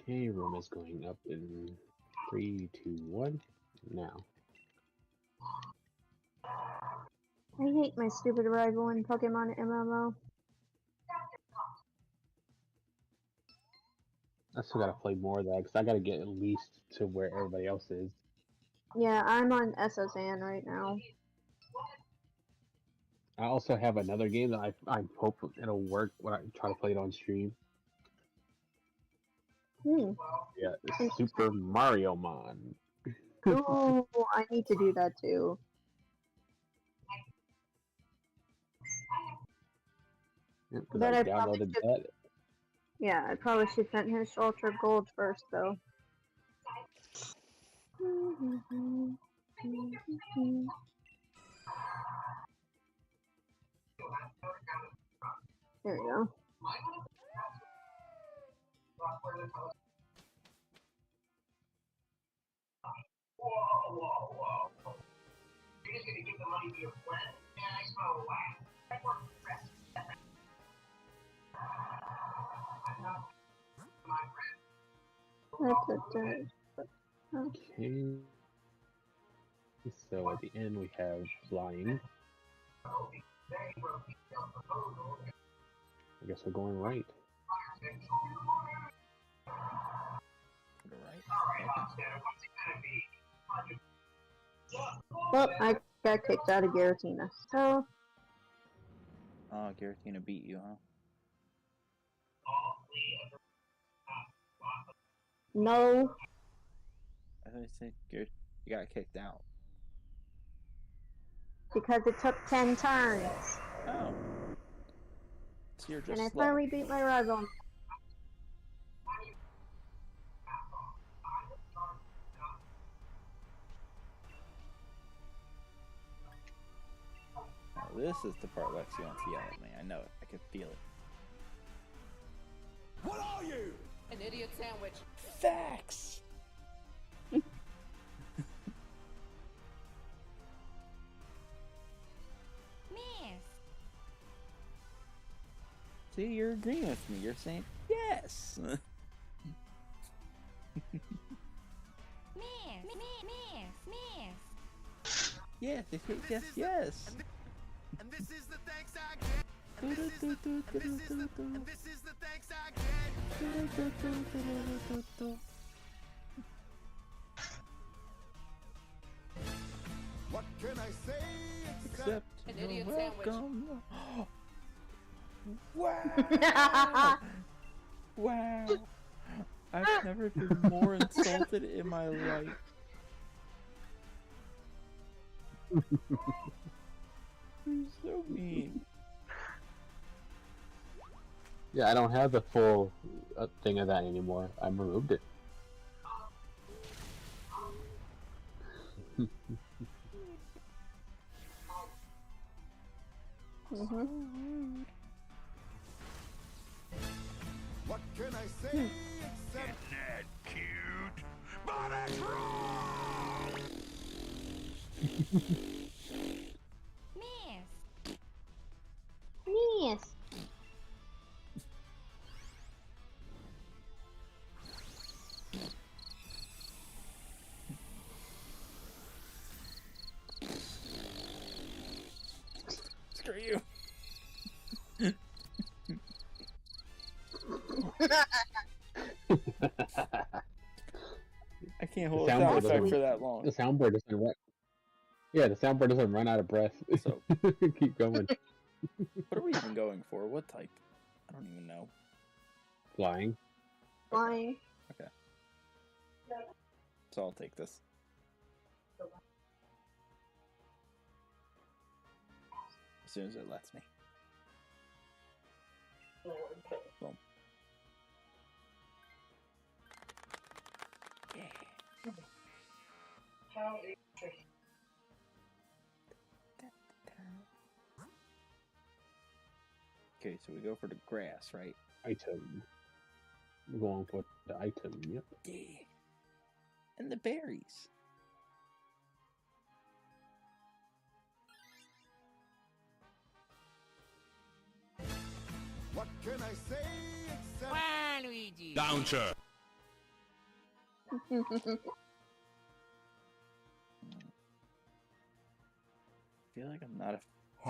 Okay, room is going up in 3, 2, 1. Now. I hate my stupid rival in Pokemon MMO. I still gotta play more of that because I gotta get at least to where everybody else is. Yeah, I'm on SSN right now. I also have another game that I hope it'll work when I try to play it on stream. Yeah, it's Super Mario Mon. Ooh, I need to do that too. Because But I I probably downloaded should- that. Yeah, I probably should finish Ultra Gold first, though. There we go. Okay. So at the end we have flying. I guess we're going right. Well, I got kicked out of Giratina, so... Oh, Giratina beat you, huh? No. I thought you said you got kicked out. Because it took 10 turns. Oh. So you're just And I slow. finally beat my rival. Now, this is the part Lexi wants to yell at me. I know it. I can feel it. What are you? An idiot sandwich. Facts! Miss. See, you're agreeing with me. You're saying yes. Miss. Miss. Yes, yes, yes. And this is the thanks I get. And this is the thanks I get. What can I say Except An you're idiot sandwich. welcome. Wow! Wow! I've never been more insulted in my life. You're so mean. Yeah, I don't have the full thing of that anymore. I removed it. What can I say except That cute, but it's wrong. Miss. Yes. Screw you. I can't hold a soundboard sound effect doesn't- for that long. The soundboard doesn't run. Yeah, the soundboard doesn't run out of breath. So- Keep going. What are we even going for? What type? I don't even know. Flying. Flying. So I'll take this. As soon as it lets me. Boom. How interesting. Okay, so we go for the grass, right? Item. We're going for the item, yep. Yeah. And the berries. what can I say except Luigi. Downcher. I feel like I'm not a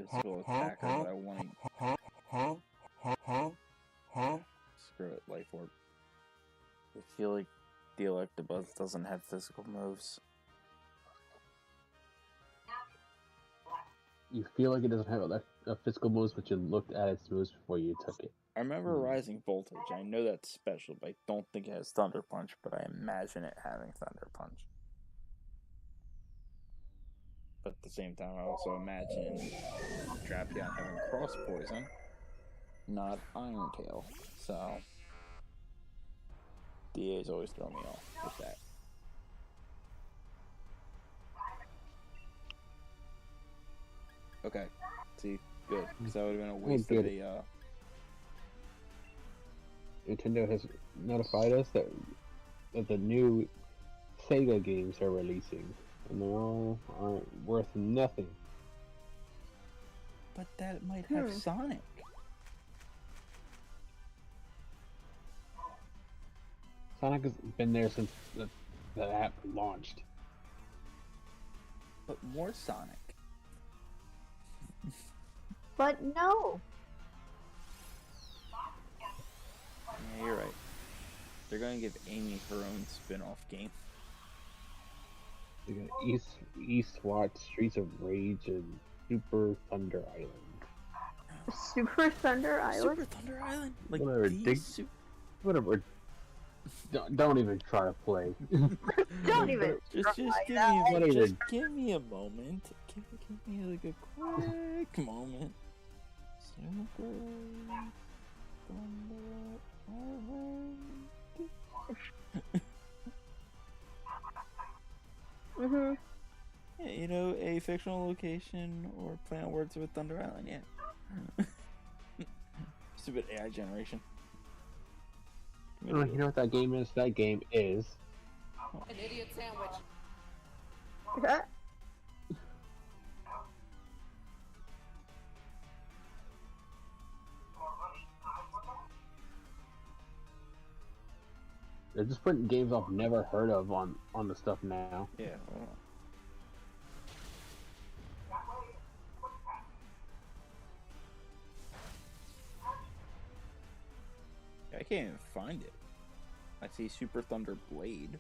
physical attacker, but I want to... Screw it, Life Orb. I feel like the Electabuzz doesn't have physical moves. You feel like it doesn't have a physical moves, but you looked at its moves before you took it. I remember Rising Voltage. I know that's special, but I don't think it has Thunder Punch, but I imagine it having Thunder Punch. But at the same time, I also imagine Drapion having Cross Poison, not Iron Tail. So, DA's always throw me off with that. Okay, see, good, because that would have been a waste of a, Nintendo has notified us that the new Sega games are releasing, and they all aren't worth nothing. But that might have Sonic. Sonic has been there since the app launched. But more Sonic. But no. Yeah, you're right. They're gonna give Amy her own spin-off game. You got East SWAT, Streets of Rage, and Super Thunder Island. Super Thunder Island? Super Thunder Island? Like Whatever, Whatever. Don't even try to play. Don't even Just try give that. me, just give me a moment. Give me like a quick moment. Super Thunder Island. Mhm. Yeah, you know, a fictional location or play on words with Thunder Island, yeah. Stupid AI generation. Oh, you know what that game is? That game is An idiot sandwich. they're just putting games I've never heard of on the stuff now. Yeah, hold on. I can't even find it. I see Super Thunder Blade.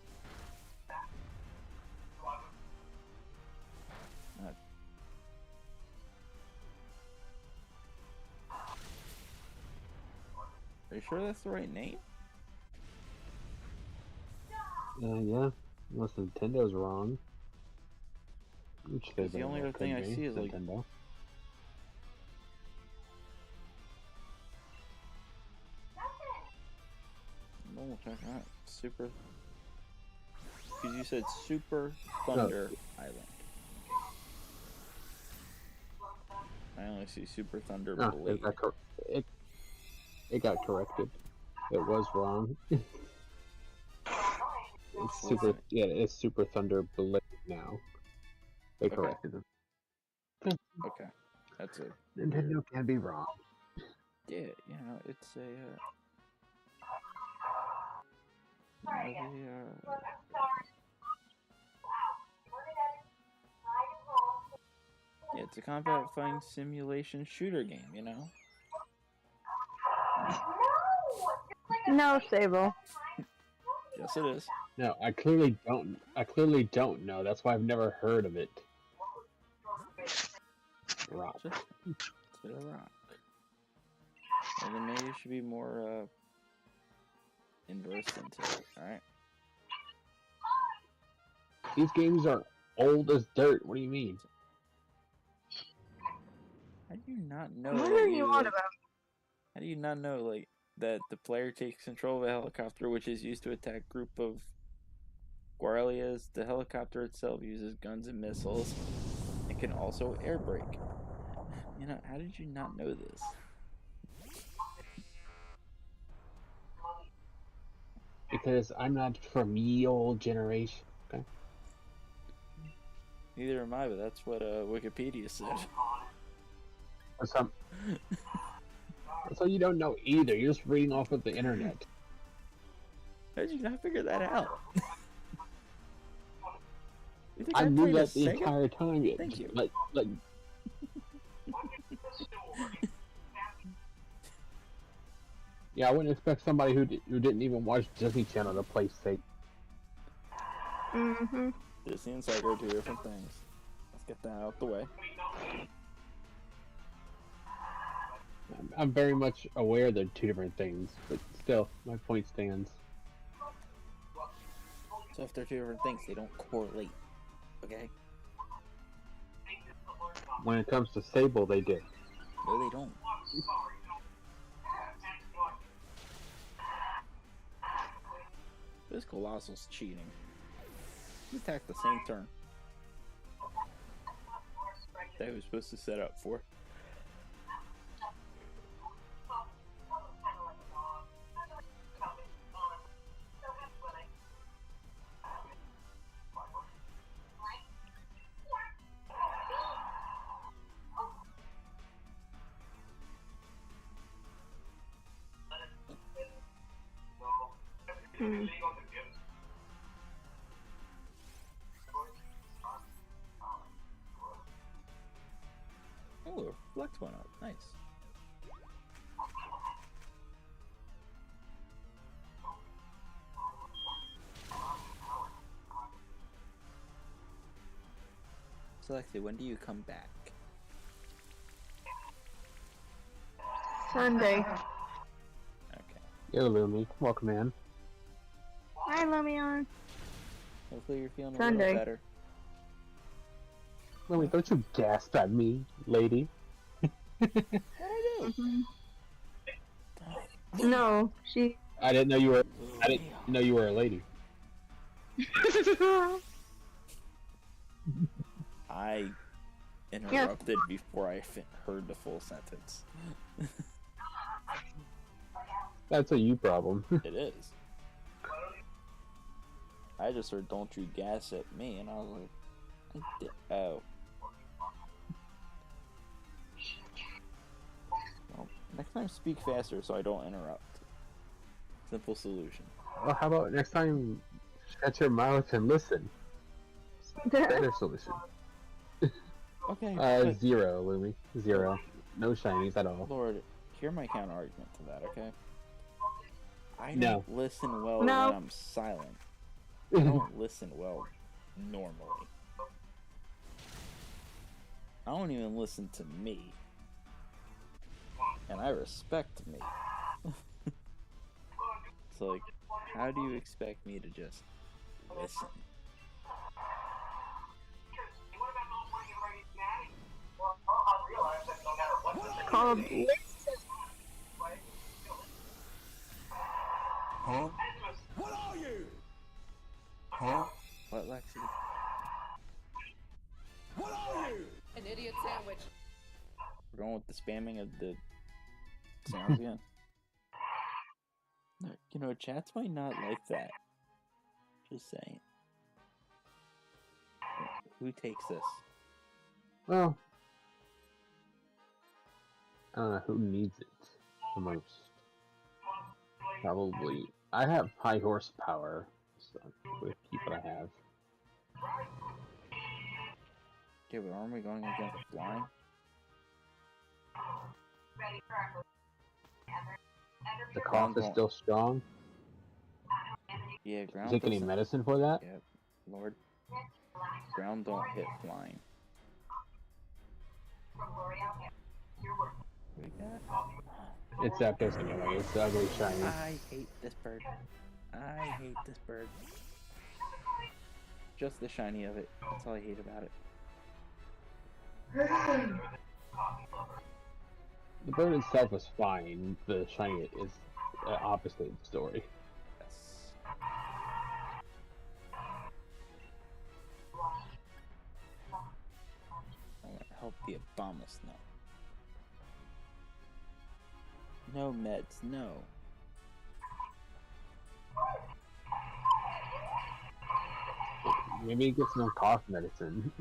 Are you sure that's the right name? Yeah. Unless Nintendo's wrong. Which they The only very other thing could I be, see is like Nintendo. Okay, alright. Super. Because you said Super Thunder Island. I only see Super Thunder No, Blade. it got corrected. It was wrong. It's super. Listen. Yeah, it's Super Thunder Blade now. They Okay. corrected it. Okay. That's a Nintendo weird... can be wrong. Yeah, you know, it's a... yeah, it's a combat fighting simulation shooter game, you know? No, Sable. Yes, it is. No, I clearly don't. I clearly don't know. That's why I've never heard of it. Rock. Just a rock. Well, then maybe you should be more, immersed into it, alright? These games are old as dirt. What do you mean? How do you not know? What that are you on like, about? How do you not know, like, that the player takes control of a helicopter which is used to attack a group of Guarlias? The helicopter itself uses guns and missiles. It can also air brake. You know, how did you not know this? Because I'm not from ye old generation. Okay. Neither am I, but that's what Wikipedia said. So you don't know either. You're just reading off of the internet. How did you not figure that out? You think I knew played a that the Sega? entire time. Thank you. Like, yeah, I wouldn't expect somebody who didn't even watch Disney Channel to play Sega. Mm-hmm. Disney and Sega are two different things. Let's get that out the way. I'm very much aware they're two different things, but still, my point stands. So if they're two different things, they don't correlate. Okay? When it comes to Sable, they did. No, they don't. This Colossal's cheating. He attacked the same turn that he was supposed to set up for. Oh, flex went up. Nice. Selexi, when do you come back? Sunday. Okay. Yo, Lumi, welcome in. Hi, Lumion. Hopefully you're feeling a Sunday. little better. Lumi, don't you gasp at me, lady. No, she. I didn't know you were. I didn't know you were a lady. I interrupted before I heard the full sentence. That's a you problem. It is. I just heard "Don't you gas at me," and I was like, "Oh." Well, next time speak faster so I don't interrupt. Simple solution. Well, how about next time, shut your mouth and listen. Better solution. Okay. but- 0, Lumi. 0. No shinies at all. Lord, hear my counter argument to that, okay? I don't No. listen well No. when I'm silent. I don't listen well normally. I don't even listen to me. And I respect me. So, like, how do you expect me to just listen? It's called. Huh? spamming of the sounds again. You know, chats might not like that. Just saying. Who takes this? Well, I don't know who needs it the most. Probably. I have high horsepower, so we'll keep what I have. Okay, but aren't we going against flying? The cough is still strong. Yeah, You ground take any doesn't. medicine for that? Yep, Lord. Ground don't hit flying. We got. It's that pissing anyway. It's the ugly shiny. I hate this bird. I hate this bird. Just the shiny of it. That's all I hate about it. The bird itself is fine. The shiny is the opposite story. Yes. I'm gonna help the Obamas now. No meds, no. Maybe he gets no cough medicine.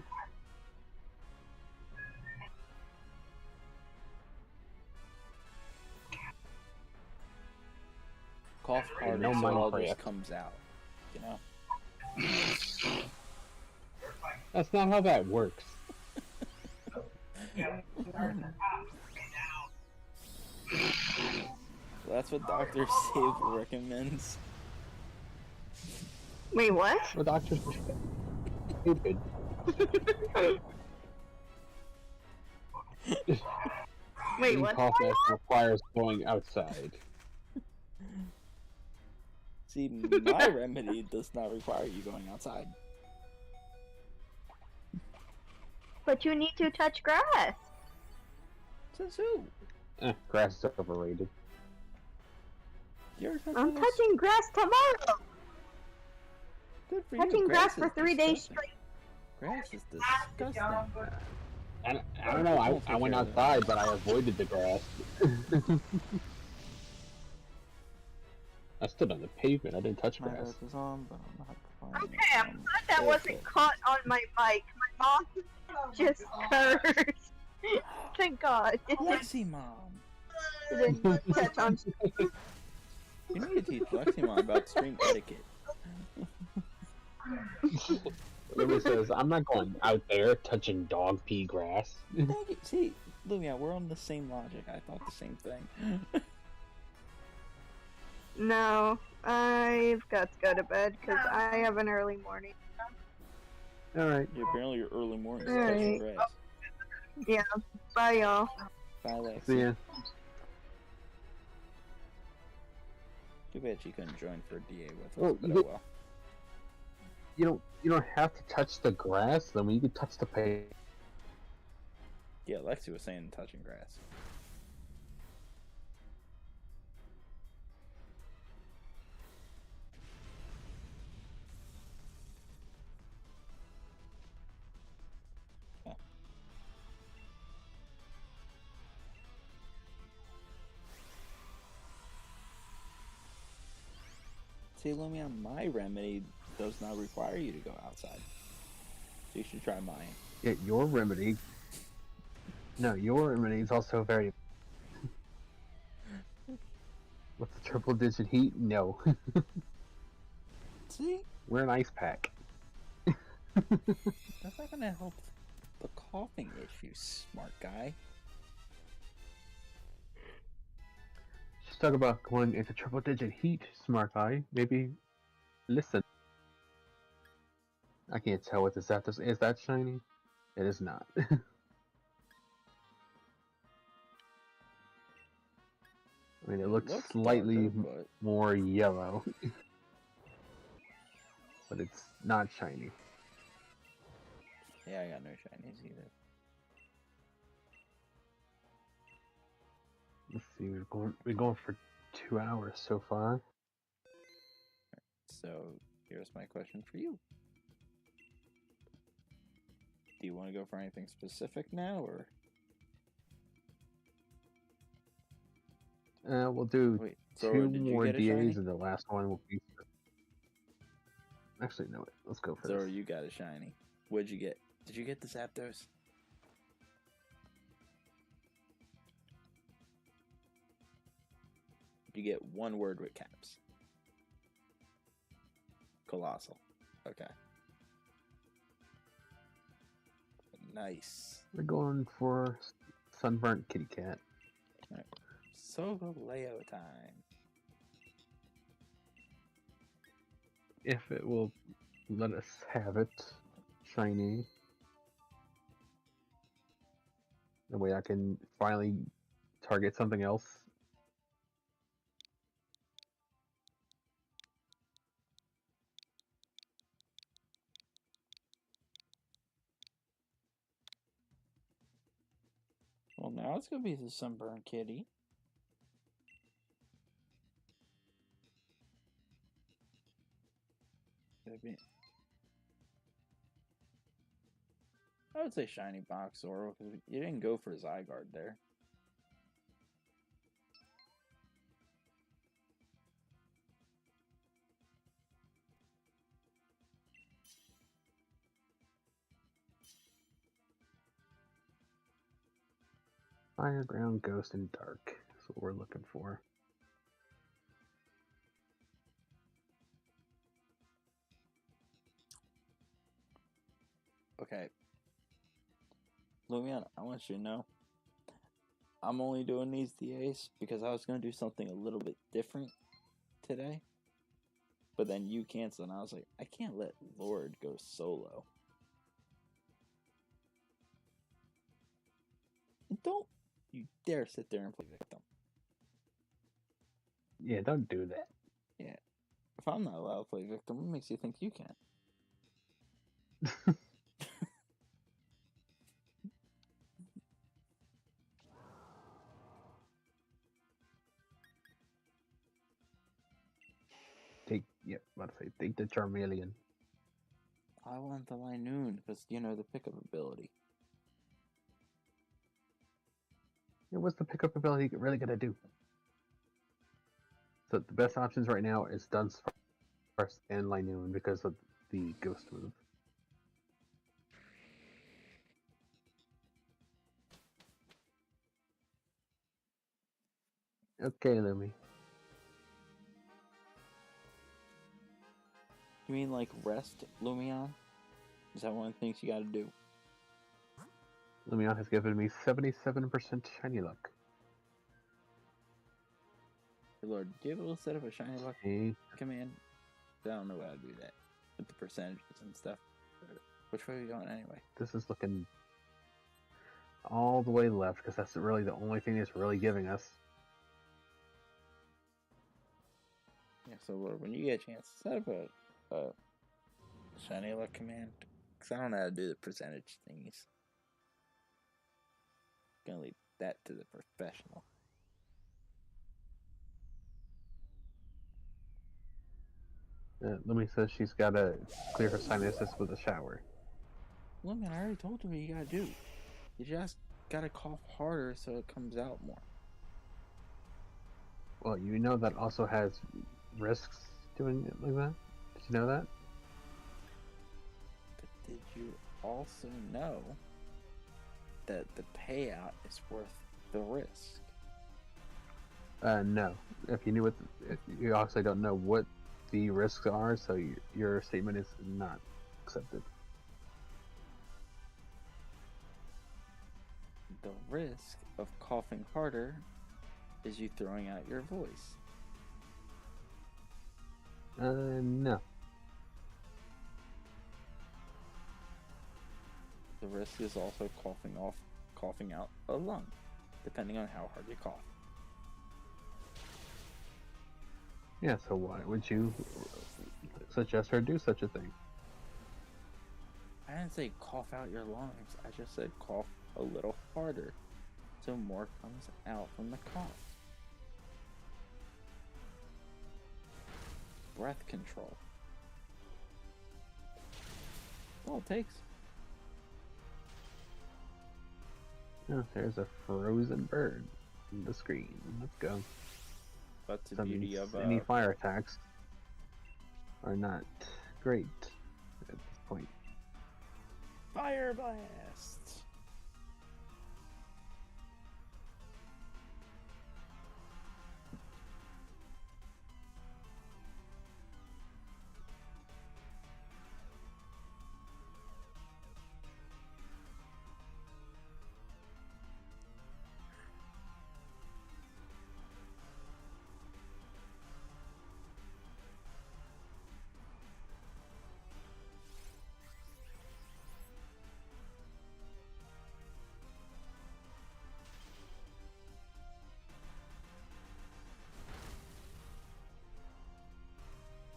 Cough harder no so it all Minecraft. just comes out. You know? That's not how that works. That's what Dr. Save recommends. Wait, what? The doctors are stupid. Wait, Any what? cough medicine requires going outside. See, my remedy does not require you going outside. But you need to touch grass. Says who? Grass is overrated. You're I'm touching grass tomorrow. Good for you. Touching grass for is 3 days disgusting. straight. Grass is disgusting. I don't know, I went outside, but I avoided the grass. I stood on the pavement, I didn't touch My grass. vote is on, but I'm not playing. Okay, I'm glad that wasn't caught on my mic. My mom just cursed. Thank God. It Lexi Mom! didn't catch on. You need to teach Lexi Mom about stream etiquette. Lily says, I'm not going out there touching dog pee grass. Dang it. See, Lumia, we're on the same logic. I thought the same thing. No, I've got to go to bed because I have an early morning. Alright. Yeah, apparently your early morning is Alright. touching grass. Yeah, bye y'all. Bye, Lexi. See ya. Too bad she couldn't join for DA with us, Well, but you oh get- well. You don't have to touch the grass, then you can touch the pavement. Yeah, Lexi was saying touching grass. See, Lumia, my remedy does not require you to go outside. So you should try mine. Yeah, your remedy. No, your remedy is also very. What's the triple digit heat? No. See? We're an ice pack. That's not gonna help the coughing issue, smart guy. Just talk about going into triple digit heat, smart guy. Maybe listen. I can't tell what this after is. That shiny? It is not. I mean, it looks slightly darker, more yellow, but it's not shiny. yeah, I got no shinies either. Let's see, we're going for 2 hours so far. So here's my question for you. Do you want to go for anything specific now, or We'll do Wait, so two did you more get a DAs, shiny? and the last one will be. Actually, no. Wait, let's go for So this. you got a shiny. What'd you get? Did you get the Zapdos? You get one word with caps. Colossal. Okay. Nice. We're going for Sunburnt Kitty Cat. Alright. Solgaleo time. If it will let us have it. Shiny. That way I can finally target something else. Well, now it's gonna be the Sunburn Kitty. I would say shiny box or because you didn't go for Zygarde there. Fire, ground, ghost, and dark. That's what we're looking for. Okay. Lumion, I want you to know I'm only doing these DAs because I was going to do something a little bit different today. But then you canceled, and I was like, I can't let Lord go solo. And don't you dare sit there and play victim. Yeah, don't do that. Yeah. If I'm not allowed to play victim, what makes you think you can? About to say, take the Charmeleon. I want the Linoon because, you know, the pickup ability. Yeah, what's the pickup ability really gonna do? So the best options right now is Dunsparce and Linoon because of the ghost move. Okay, Lumi. You mean like rest, Lumion? Is that one of the things you gotta do? Lumion has given me 77% shiny luck. Hey Lord, do you have a little set of a shiny luck Okay. command? I don't know how to do that. With the percentages and stuff. Which way are we going anyway? This is looking all the way left because that's really the only thing it's really giving us. Yeah, so Lord, when you get a chance, set up a shiny luck command. Because I don't know how to do the percentage thingies. Gonna leave that to the professional. Lumi says she's got to clear her sinuses with a shower. Look, man, I already told you what you gotta do. You just gotta cough harder so it comes out more. Well, you know that also has risks doing it like that? Did you know that? But did you also know that the payout is worth the risk? No. If you knew what, you obviously don't know what the risks are, so your statement is not accepted. The risk of coughing harder is you throwing out your voice. No. The risk is also coughing out a lung, depending on how hard you cough. Yeah, so why would you suggest her do such a thing? I didn't say cough out your lungs. I just said cough a little harder, so more comes out from the cough. Breath control. That's all it takes. Oh, there's a frozen bird. the screen. Let's go. That's the Some beauty of any fire attacks are not great at this point. Fire Blast.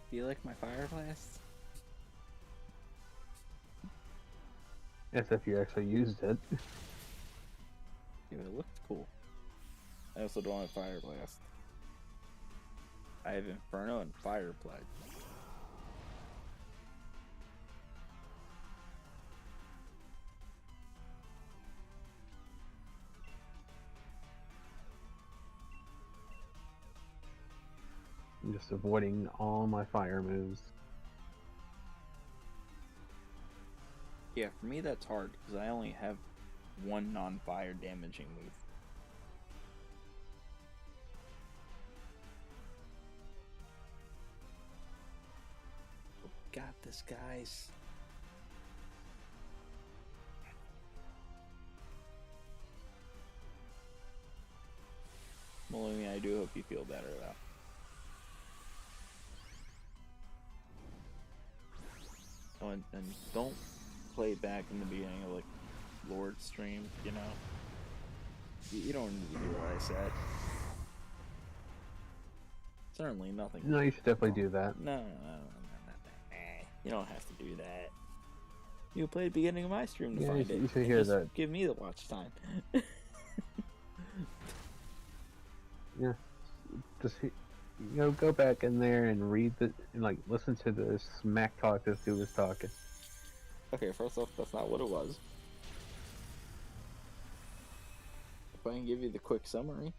Do you like my Fire Blast? As if you actually used it. Yeah, it looked cool. I also don't have Fire Blast. I have Inferno and Fire Plague. I'm just avoiding all my fire moves. Yeah, for me that's hard because I only have one non-fire damaging move. Got this, guys. Maloney, I do hope you feel better though. Oh, and don't play back in the beginning of like Lord stream, you know. You don't need to do what I said. Certainly nothing. No, you should definitely do that. No. You don't have to do that. You play the beginning of my stream to Yeah, find it. you should and hear just that. Give me the watch time. Yeah, just go back in there and read the and like listen to the smack talk this dude was talking. Okay, first off, that's not what it was. If I can give you the quick summary.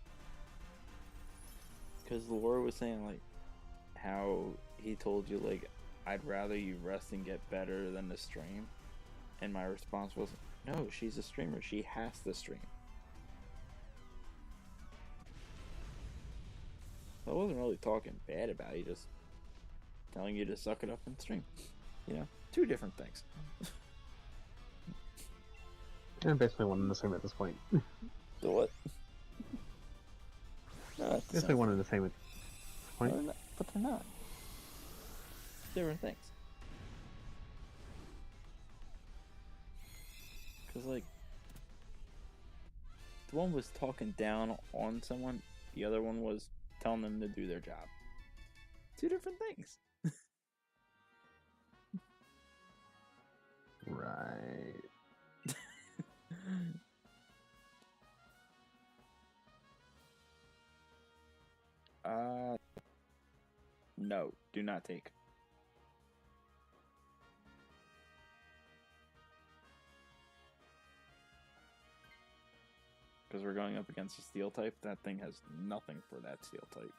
Because Laura was saying, like, how he told you, like, I'd rather you rest and get better than to stream. And my response was, no, she's a streamer. She has to stream. I wasn't really talking bad about you, just telling you to suck it up and stream. You know, two different things. I'm basically one and the same at this point. So what? No, that's Basically one and the same at this point. But they're not. Different things. Because, like, the one was talking down on someone, the other one was telling them to do their job. Two different things. Right. No, do not take. Because we're going up against a steel type, that thing has nothing for that steel type.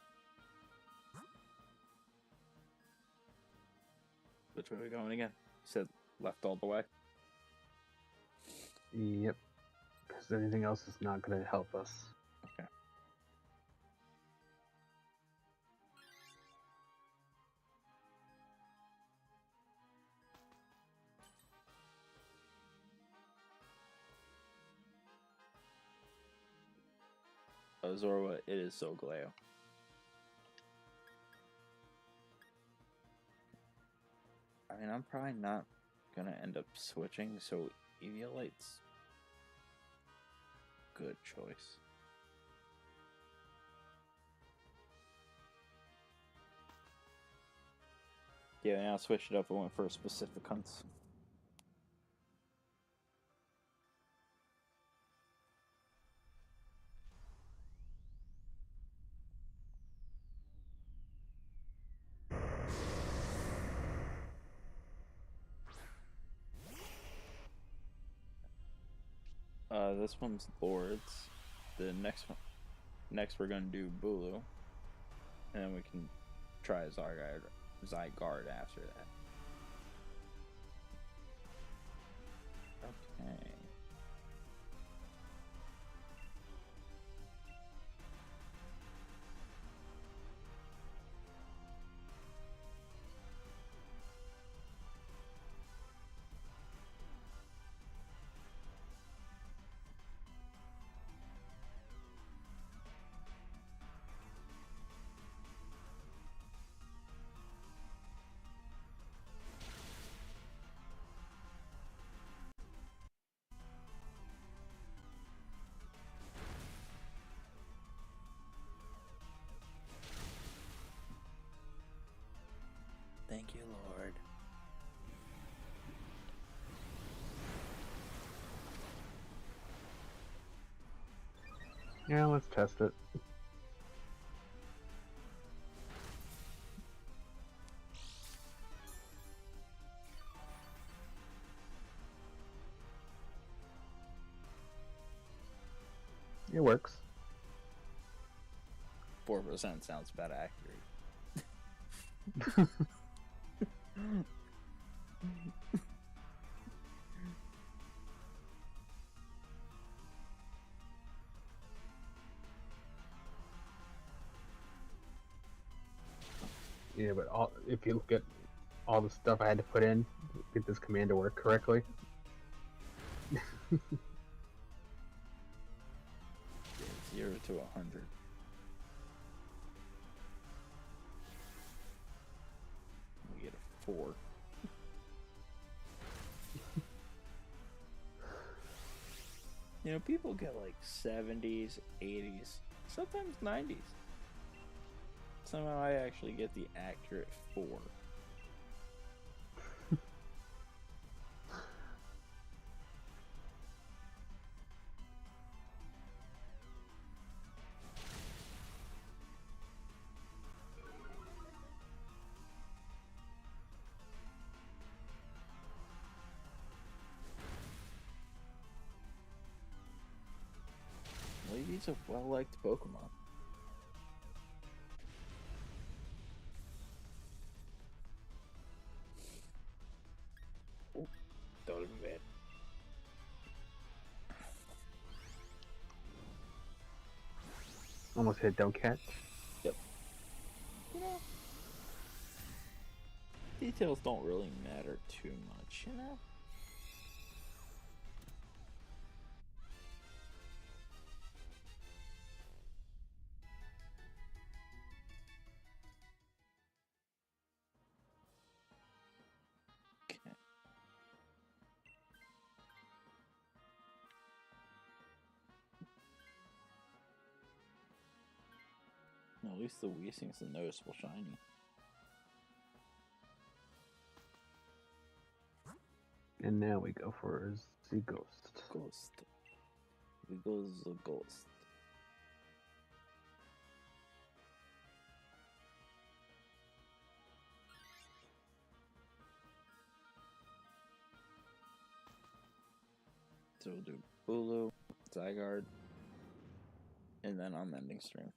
Which way are we going again? You said left all the way? Yep. Because anything else is not going to help us. Okay. Zorwa, it is so glare. I mean, I'm probably not gonna end up switching, so Eviolite's good choice. Yeah, now I switched it up. I went for specific hunts. This one's Lords. The next one. Next, we're gonna do Bulu, and then we can try Zygarde after that. Okay. Thank you, Lord. Yeah, let's test it. It works. 4% sounds about accurate. Yeah, but if you look at all the stuff I had to put in to get this command to work correctly. Yeah, 0 to 100. We get a 4. You know, people get like 70s, 80s, sometimes 90s. Somehow I actually get the accurate 4. He's a well-liked Pokemon. Oh, that would have been bad. Almost hit don't catch. Yep. You know, details don't really matter too much, you know? Okay. At least the Weezing's a noticeable shiny. And now we go for the Ghost. Ghost. We go the Ghost. So we'll do Bulu, Zygarde, and then I'm ending stream.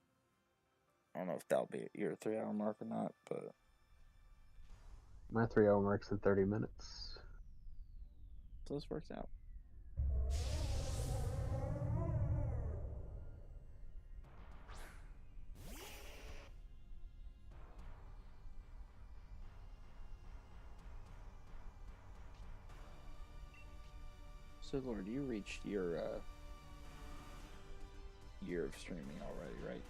I don't know if that'll be your 3-hour mark or not, but My 3-hour mark's in 30 minutes. so this works out. So Lord, you reached your year of streaming already, right?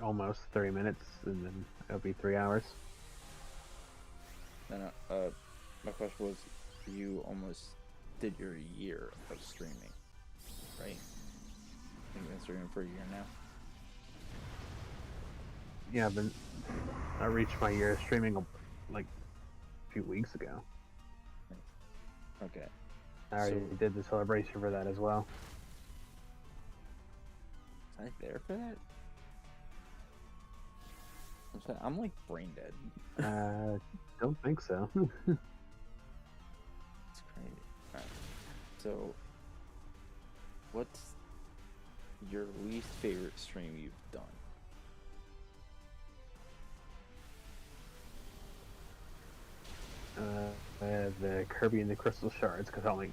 Almost 30 minutes, and then it'll be 3 hours. Then, my question was, you almost did your year of streaming, right? You've been streaming for a year now. Yeah, I reached my year of streaming like a few weeks ago. Okay. I already did the celebration for that as well. Was I there for that? I'm like brain dead. Don't think so. It's crazy. Alright. So, What's your least favorite stream you've done? The Kirby and the Crystal Shards, because I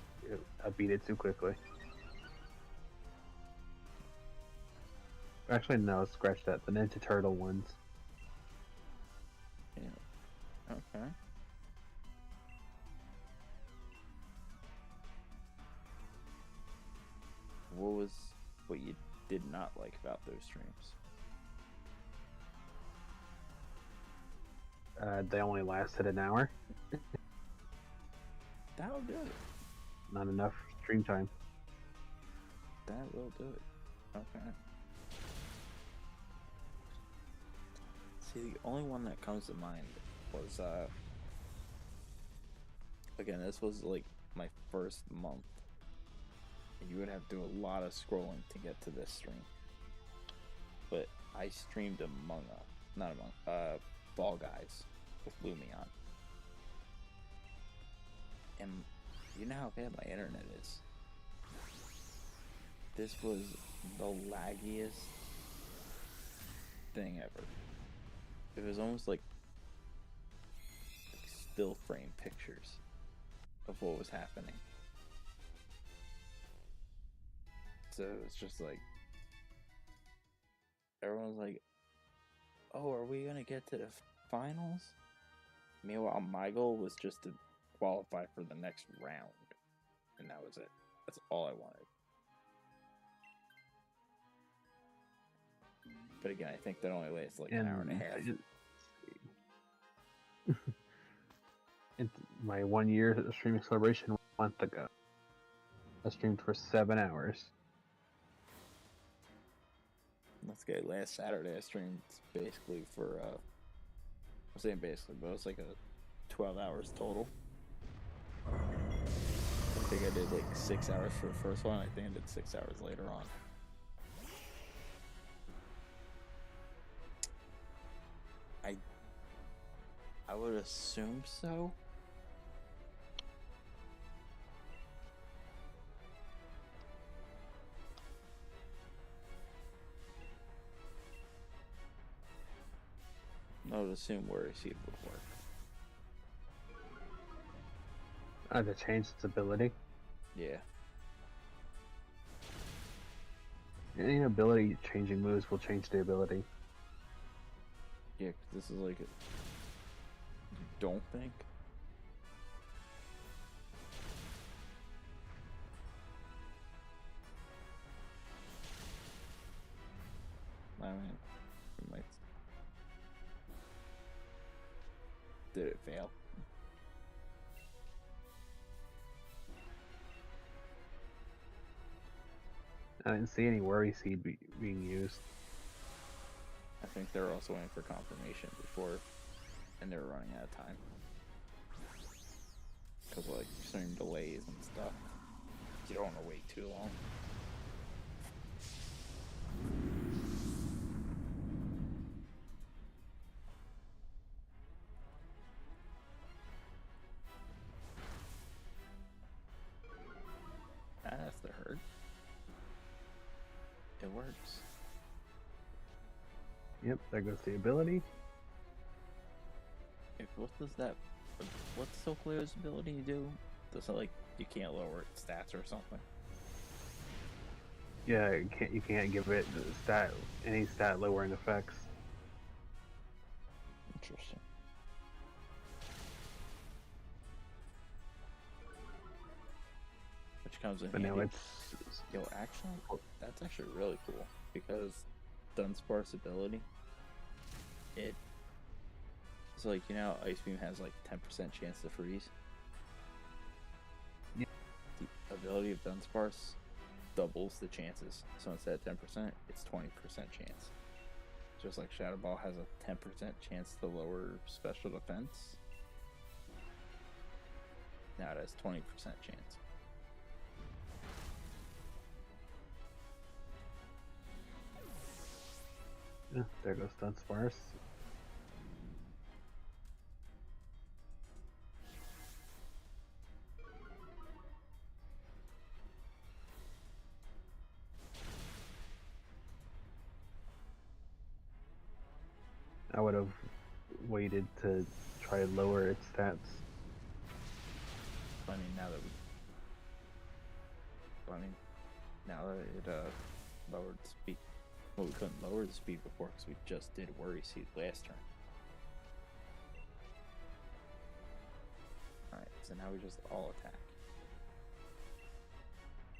beat it too quickly. Actually, no, scratch that. The Ninja Turtle ones. Yeah. Okay. What you did not like about those streams? They only lasted an hour. That'll do it. Not enough stream time. That will do it. Okay. See, the only one that comes to mind was, again, this was like my first month. And you would have to do a lot of scrolling to get to this stream. But I streamed Fall Guys with Lumion. And you know how bad my internet is. This was the laggiest thing ever. It was almost like still frame pictures of what was happening. So it's just like everyone's like, "Oh, are we gonna get to the finals?" Meanwhile, my goal was just to qualify for the next round, and that was it. That's all I wanted. But again, I think that only lasts like an hour and a half. It's my 1 year streaming celebration a month ago. I streamed for 7 hours. Let's get last Saturday I streamed basically for I'm saying basically, but it was like a 12 hours total. I think I did like 6 hours for the first one. I think I did 6 hours later on. I would assume so. I would assume where receive would work. To change its ability. Yeah. Any ability changing moves will change the ability. Yeah, 'cause this is like you don't think? I mean, it might. Did it fail? I didn't see any worry seed being used. I think they were also waiting for confirmation before, and they were running out of time. Because, like, certain delays and stuff. You don't want to wait too long. That's the hurt. It works. Yep, there goes the ability. What does that? What's Sokolio's ability do? Does it like you can't lower its stats or something? Yeah, you can't give it any stat lowering effects. Interesting. Which comes in But handy. now it's Yo, actually, that's actually really cool because Dunsparce's ability, it's like, you know, Ice Beam has like 10% chance to freeze. Yeah. The ability of Dunsparce doubles the chances. So instead of 10%, it's 20% chance. Just like Shadow Ball has a 10% chance to lower special defense. Now it has 20% chance. Yeah, there goes Dunsparce. I would have waited to try to lower its stats. I mean, now that it lowered the speed. Well, we couldn't lower the speed before because we just did Worry Seed last turn. Alright, so now we just all attack.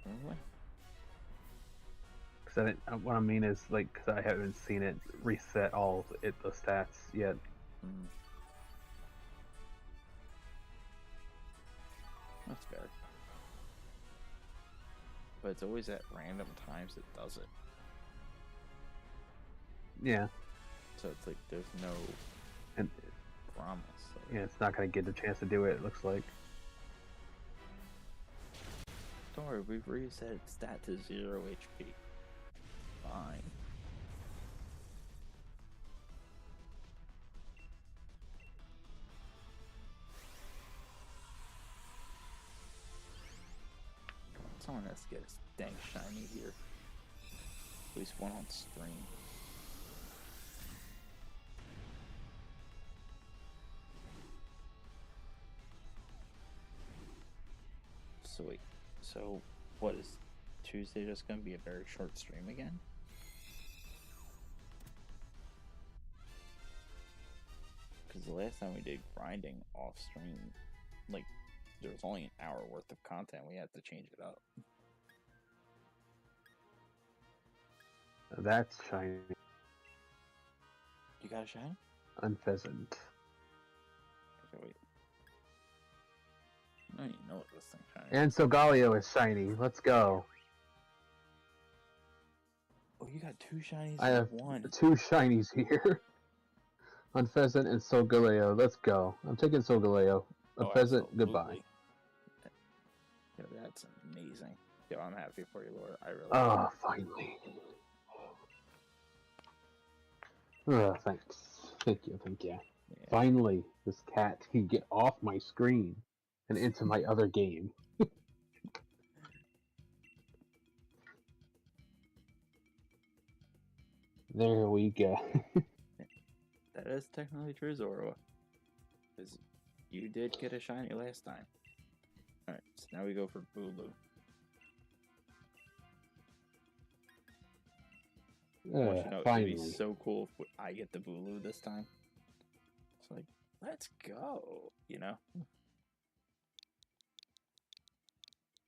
Really? What I mean is, like, because I haven't seen it reset all the stats yet. Mm. That's fair. But it's always at random times it does it. Yeah. So it's like there's no And promise. yeah, it's not going to get the chance to do it, it looks like. Don't worry, we've reset its stat to 0 HP. Fine. Come on, someone has to get a dang shiny here. At least one on stream. So wait, so what is Tuesday just gonna be a very short stream again? Because the last time we did grinding off stream, like, there was only an hour worth of content. We had to change it up. That's shiny. You got a shiny? Unpheasant. Okay, wait. I don't even know what this thing shiny. And Solgaleo is shiny. Let's go. Oh, you got two shinies I in have one. 2 shinies here. Unpheasant and Solgaleo. Let's go. I'm taking Solgaleo. Unpheasant, goodbye. Yo, that's amazing. Yo, I'm happy for you, Laura. I really Oh, finally. Oh, thanks. Thank you. Yeah. Finally, this cat can get off my screen and into my other game. There we go. That is technically true, Zoro. Because you did get a shiny last time. Alright, so now we go for Bulu. Finally. It'd be so cool if I get the Bulu this time. It's like, let's go, you know?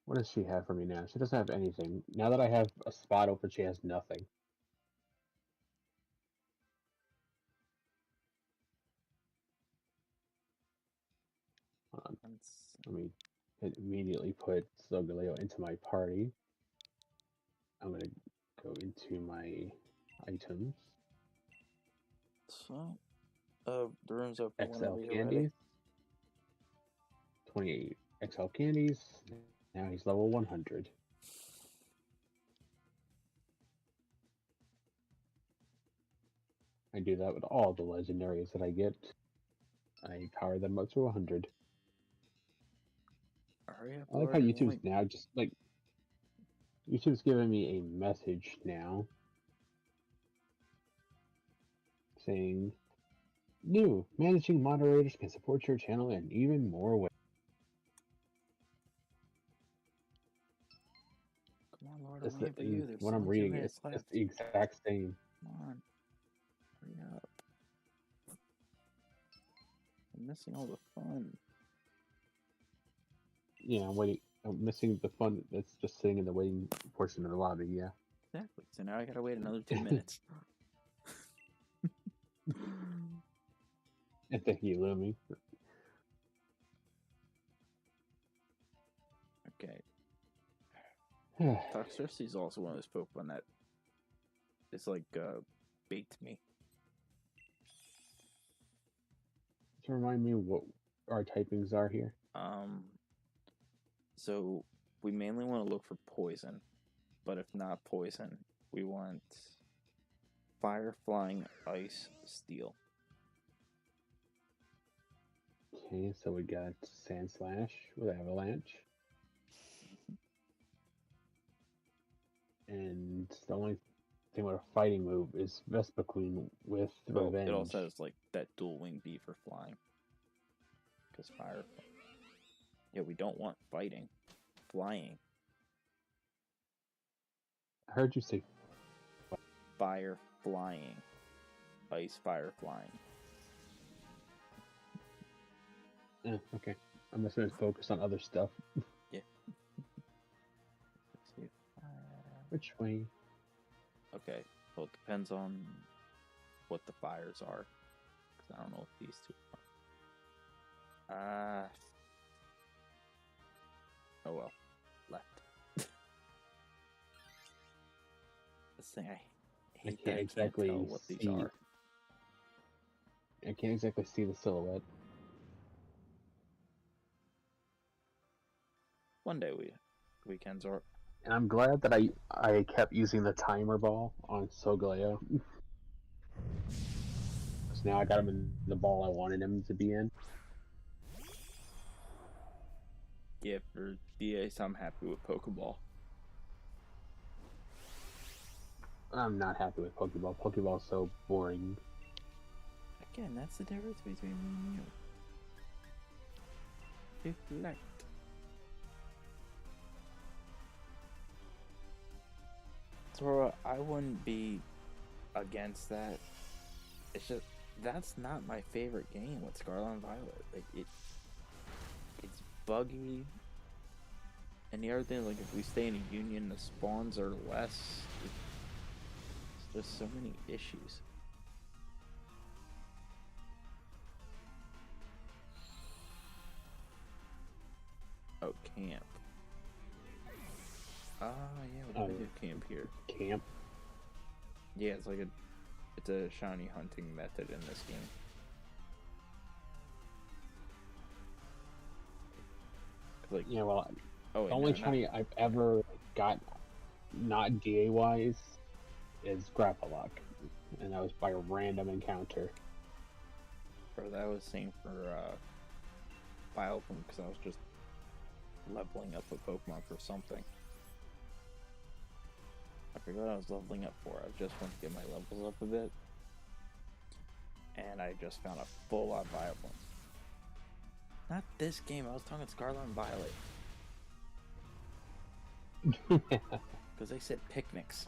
What does she have for me now? She doesn't have anything. Now that I have a spot open, she has nothing. Let me immediately put Solgaleo into my party. I'm gonna go into my items. So, the room's open XL whenever you're candies. ready. 28 XL candies. Now he's level 100. I do that with all the legendaries that I get. I power them up to 100. Hurry up, I like how YouTube's now just like YouTube's giving me a message now saying new managing moderators can support your channel in even more ways. Come on, Lord, It's I'm here for you. There's when I'm only 2 reading it, minutes it's left. the exact same. Come on. Hurry up. I'm missing all the fun. Yeah, I'm waiting. I'm missing the fun that's just sitting in the waiting portion of the lobby. Yeah. Exactly. So now I gotta wait another 2 minutes. And thank you, Lumi. Okay. Toxicity's also one of those Pokemon that is like baked me. To remind me what our typings are here. So we mainly want to look for poison, but if not poison, we want fire, flying, ice, steel. Okay, so we got Sand Slash with Avalanche. And the only thing with a fighting move is Vespa-Queen with Well, Revenge. it also has like that dual wing B for flying. Because fire. Yeah, we don't want fighting. Flying. I heard you say Fire flying. Ice fire flying. okay. I must have been focused on other stuff. Yeah. Let's see. Which way? Okay. Well, it depends on what the fires are. Because I don't know what these two are. Oh well. Left. This thing, I hate that I can't tell what these are. I can't exactly see the silhouette. One day we can, Zor. And I'm glad that I kept using the timer ball on Solgaleo. So now I got him in the ball I wanted him to be in. Yeah, for DAs, I'm happy with Pokeball. I'm not happy with Pokeball. Pokeball's so boring. Again, that's the difference between me and you. Deflect. Zora, I wouldn't be against that. It's just that's not my favorite game with Scarlet and Violet. Like it's buggy. And the other thing, like if we stay in a union, the spawns are less. There's so many issues. Oh, camp. Ah, yeah, what do we do camp here? Camp? Yeah, it's a shiny hunting method in this game. Like, Yeah, well, oh, the only shiny I've ever got, not DA wise, is Grappalock, and that was by a random encounter. Bro, that was same for Biopum, because I was just leveling up a Pokemon for something. I forgot what I was leveling up for. I just wanted to get my levels up a bit. And I just found a full-on Biopum. Not this game, I was talking Scarlet and Violet. Because they said picnics.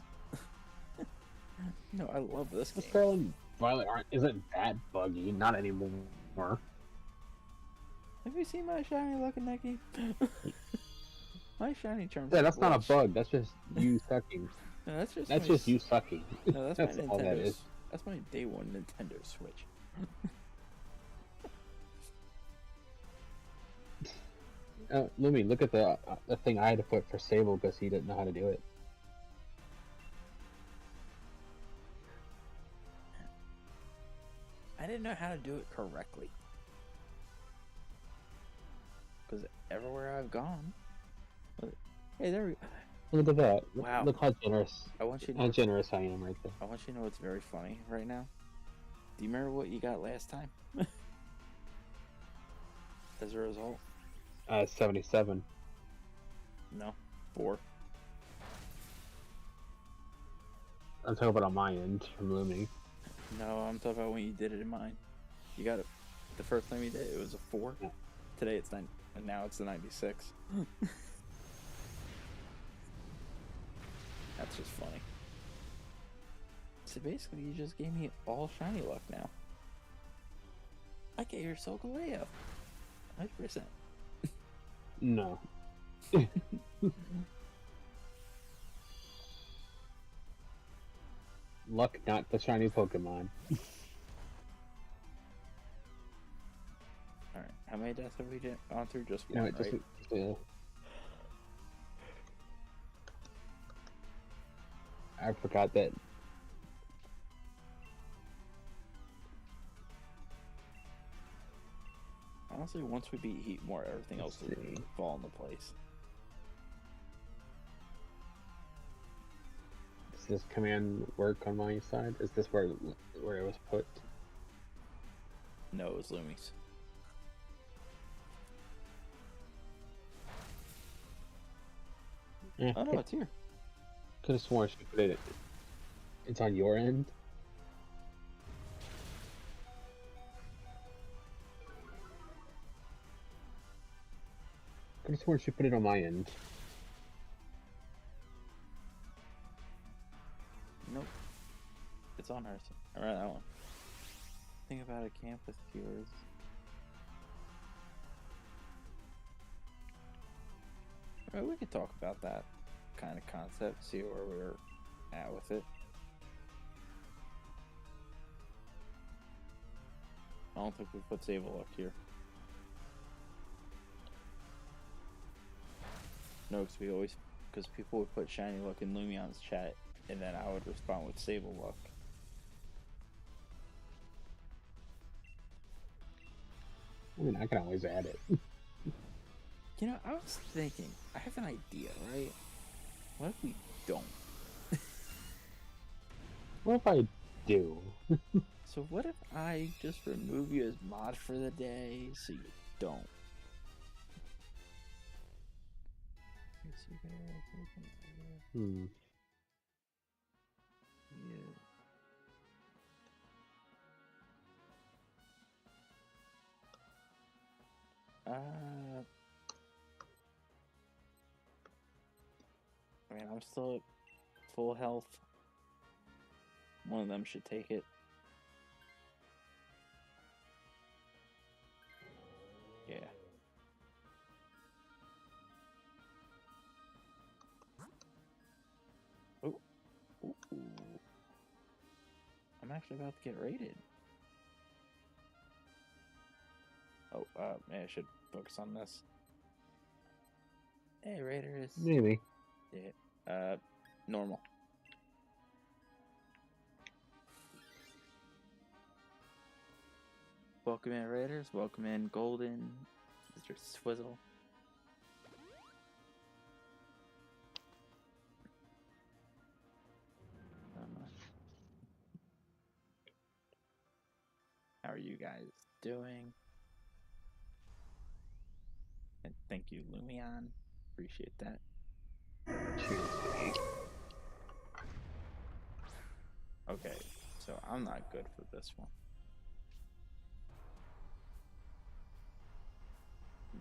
No, I love this game. Scarlet and Violet isn't that buggy, not anymore. Have you seen my shiny looking that game? My shiny charms. Yeah, that's not a bug, that's just you sucking. No, that's just you sucking. No, that's my all that Nintendo. is. That's my day one Nintendo Switch. Lumi, look at the thing I had to put for Sable because he didn't know how to do it. I didn't know how to do it correctly. Because everywhere I've gone. Hey, there we go. Look at that. Wow. Look how generous. I want you to How know, generous I am right there. I want you to know what's very funny right now. Do you remember what you got last time? As a result? 77. No. 4. I'm talking about on my end from Lumi. No, I'm talking about when you did it in mine. You got it. The first time you did it, it was a 4. Yeah. Today it's 9, and now it's a 96. That's just funny. So basically, you just gave me all shiny luck now. I get your Solgaleo. 100%. No. Luck, not the shiny Pokemon. Alright, how many deaths have we gone through? Just No, one, it right? just. I forgot that. Honestly, once we beat Heatmore, everything else will see. fall into place. Does this command work on my side? Is this where it was put? No, it was Lumi's. Yeah, Oh no, it's here. could have sworn she put it It's on your end? Could have sworn she put it on my end. Nope. It's on ours. I read that one. Think about a campus viewers. We could talk about that kind of concept, see where we're at with it. I don't think we put Save a Luck here. No, because people would put Shiny Luck in Lumion's chat, and then I would respond with Save a Luck. I mean, I can always add it. You know, I was thinking, I have an idea, right? What if we don't? What if I do? So what if I just remove you as mod for the day, so you don't? Hmm. Yeah. I mean, I'm still at full health. One of them should take it. Yeah. Ooh. Ooh. I'm actually about to get raided. Oh, maybe I should focus on this. Hey, Raiders. Maybe. Yeah. Normal. Welcome in, Raiders. Welcome in, Golden. Mr. Swizzle. How are you guys doing? And thank you, Lumion. Appreciate that. Okay, so I'm not good for this one.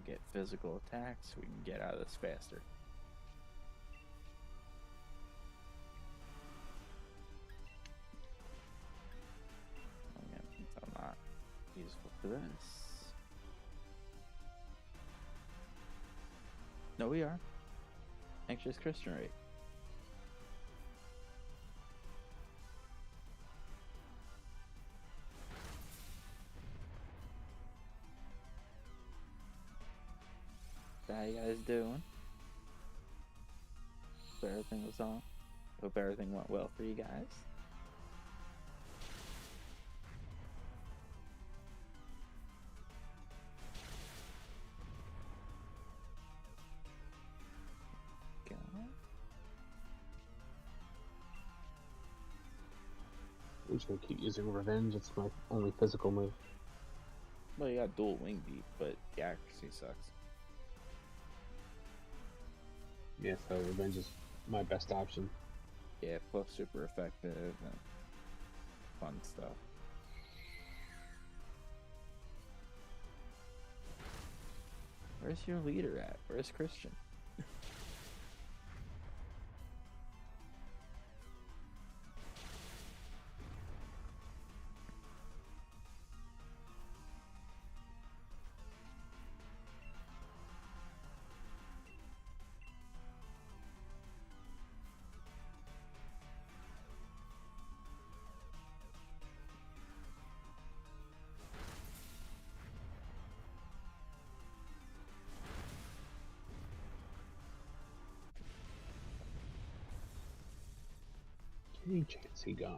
Get physical attacks, we can get out of this faster. Again, since I'm not useful for this. No, we are. Anxious Christian rate. How you guys doing? Hope everything was on. Hope everything went well for you guys. Go. I'm just gonna keep using Revenge. It's my only physical move. Well, you got dual wing beat, but the accuracy sucks. Yeah, so Revenge is my best option. Yeah, plus super effective and fun stuff. Where's your leader at? Where's Christian? Any chance he gone?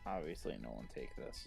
Obviously, no one take this.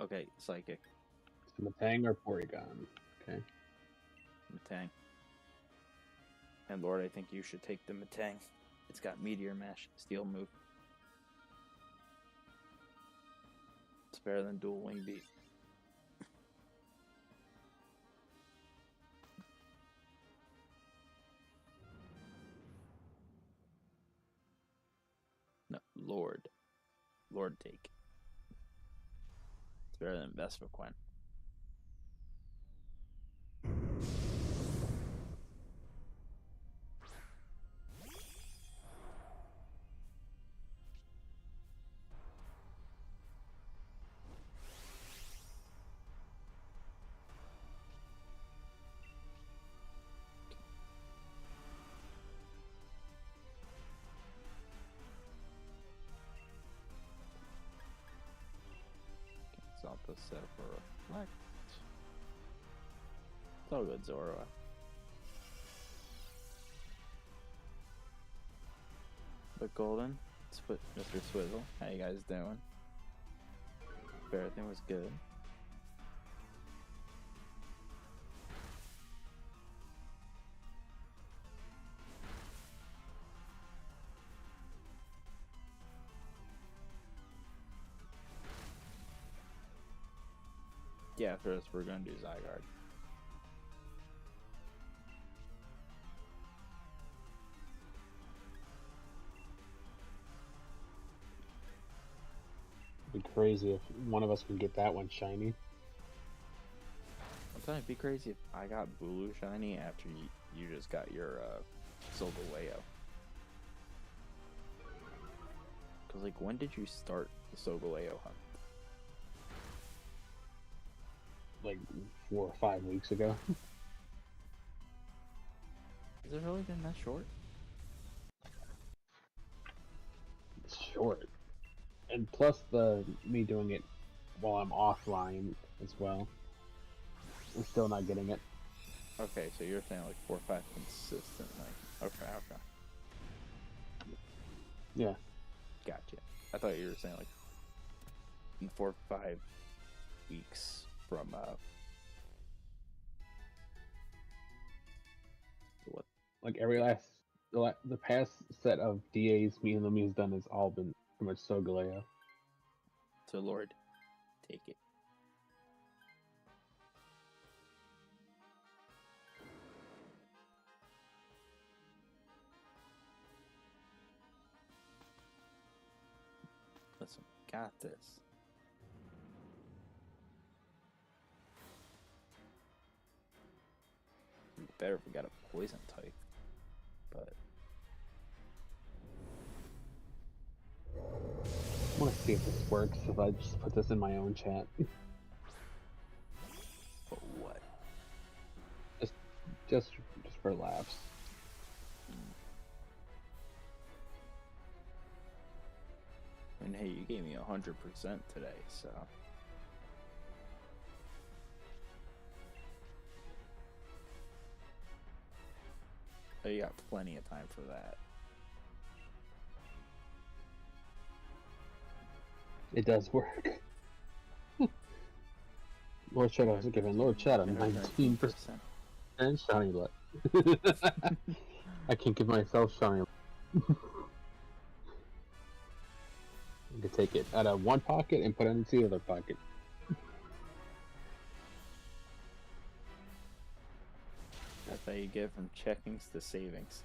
Okay, Psychic. Matang or Porygon? Okay. Matang. And Lord, I think you should take the Matang. It's got Meteor Mash, Steel Move. It's better than Dual Wing Beat. No, Lord. Lord take. It's better than Vespiquen. It's opposite for Reflect. It's all good, Zoro. But Golden, Mr. Swizzle, how you guys doing? Hope everything was good. Yeah, after this we're gonna do Zygarde. It'd be crazy if one of us can get that one shiny. I'm telling you, it'd be crazy if I got Bulu shiny after you just got your Solgaleo. Cause like, when did you start the Solgaleo hunt? Like 4 or 5 weeks ago. Has it really been that short? It's short. And plus me doing it while I'm offline as well. We're still not getting it. Okay, so you're saying like 4 or 5 consistently. Okay. Yeah. Gotcha. I thought you were saying like in 4 or 5 weeks from what? Like the past set of DAs me and Lumi's done has all been pretty much Solgaleo. So Lord, take it. Listen, got this. Better if we got a poison type, but I want to see if this works if I just put this in my own chat. but what? Just for laughs. And hey, you gave me 100% today, so. So you got plenty of time for that. It does work. Lordshadow has given Lordshadow 19% shiny luck. I can give myself shiny luck. I can take it out of one pocket and put it into the other pocket. That's how you get from checkings to savings.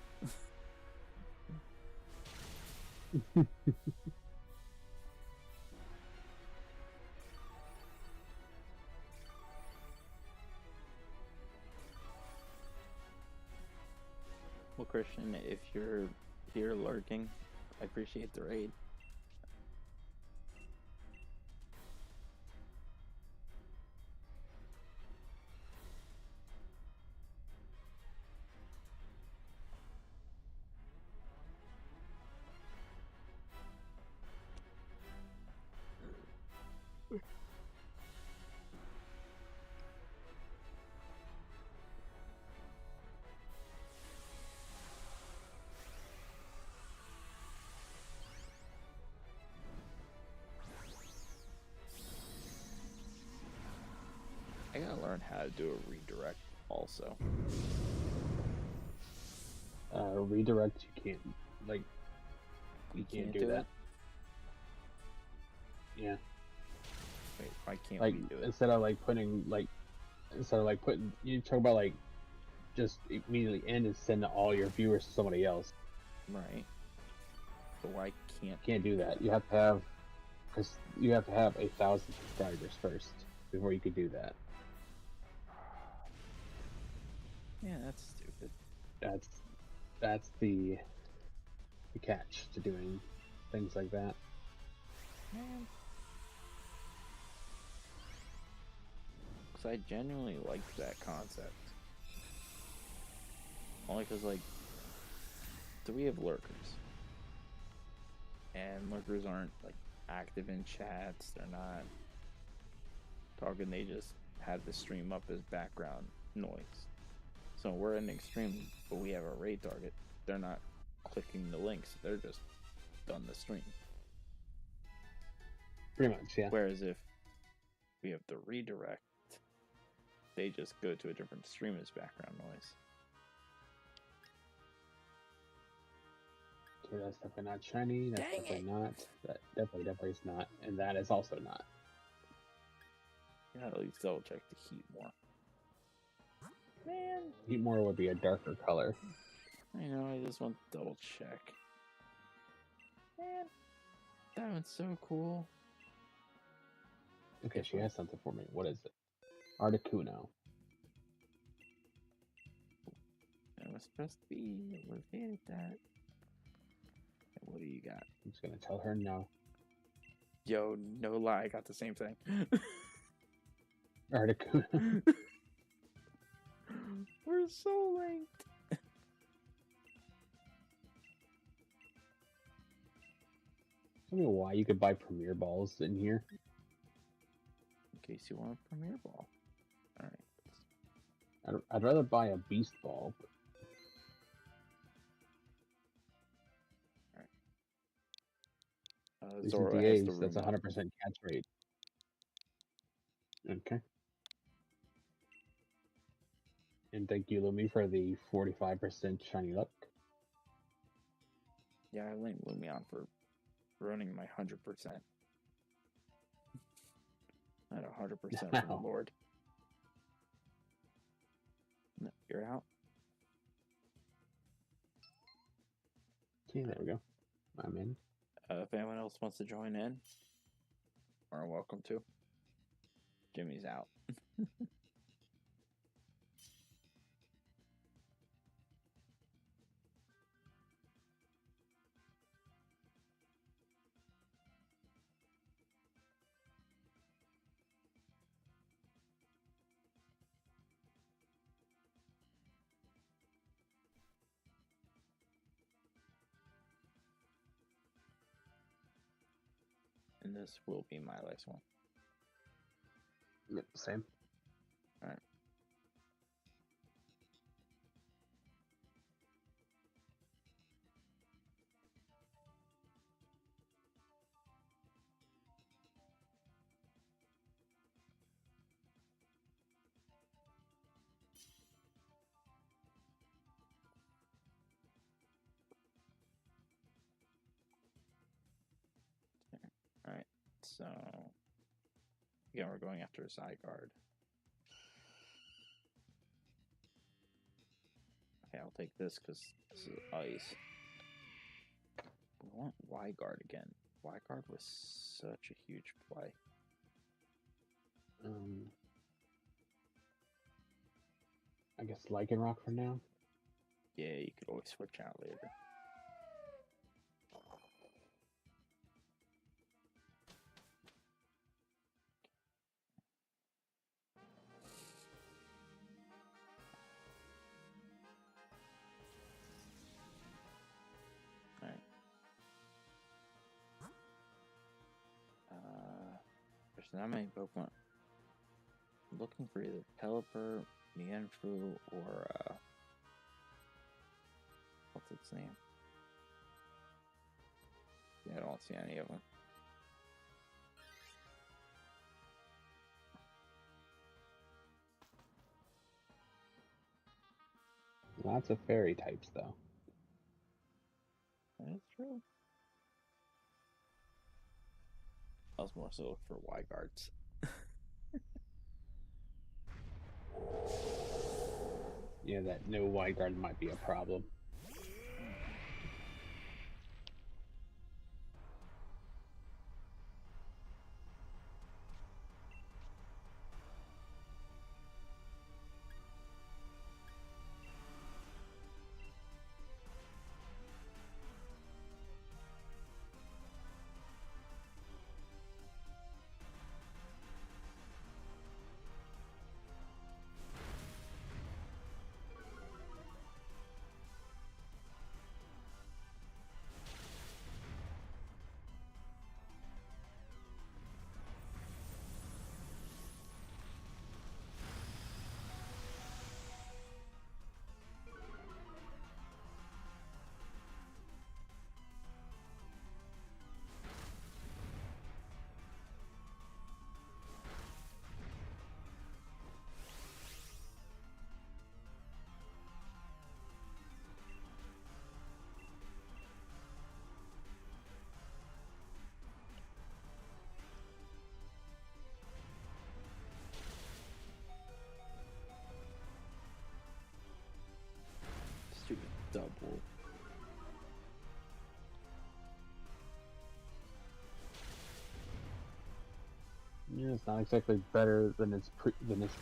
Well, Christian, if you're here lurking, I appreciate the raid. learn how to do a redirect also. Redirect, you can't, like, you can't do that. it? Yeah. Wait, why can't Like, we do it? instead of putting, you talk about, like, just immediately end and send all your viewers to somebody else. Right. But why can't You can't do that. You have to have, because you have to have 1,000 subscribers first before you could do that. Yeah, that's stupid. That's the catch to doing things like that. Man. Because I genuinely liked that concept. Only because, like, so we have lurkers. And lurkers aren't, like, active in chats. They're not talking. They just have the stream up as background noise. So we're in extreme, but we have a raid target. They're not clicking the links. They're just done the stream. Pretty much, yeah. Whereas if we have the redirect, they just go to a different stream as background noise. Okay, that's definitely not shiny. That's Dang definitely it. not. That definitely is not. And that is also not. Yeah, at least double check the heat more. Man, Heatmore would be a darker color. I know, I just want to double check. Man, that one's so cool. Okay, she has something for me. What is it? Articuno. It was supposed to be. We're good at that. And what do you got? I'm just gonna tell her no. Yo, no lie, I got the same thing. Articuno. We're so linked. Tell me why you could buy Premier Balls in here. In case you want a Premier Ball. Alright. I'd rather buy a Beast Ball. These are Zoro has the DAs, that's room 100% catch rate. Okay. And thank you, Lumi, for the 45% shiny luck. Yeah, I linked Lumion for running my 100%. Not 100% from the Wow. Lord. No, you're out. Okay, there we go. I'm in. If anyone else wants to join in, are welcome to. Jimmy's out. And this will be my last one. Yep, same. Alright. Alright, so again, we're going after a side guard. Okay, I'll take this because this is ice. We want Y guard again. Y guard was such a huge play. I guess Lycanroc for now. Yeah, you could always switch out later. Alright. There's not many Pokemon. I'm looking for either Pelipper, Mienfoo, or what's its name? Yeah, I don't see any of them. Lots of fairy types, though. That's true. I was more so for Y guards. Yeah, that no wide guard might be a problem. Stupid double. Yeah, it's not exactly better than its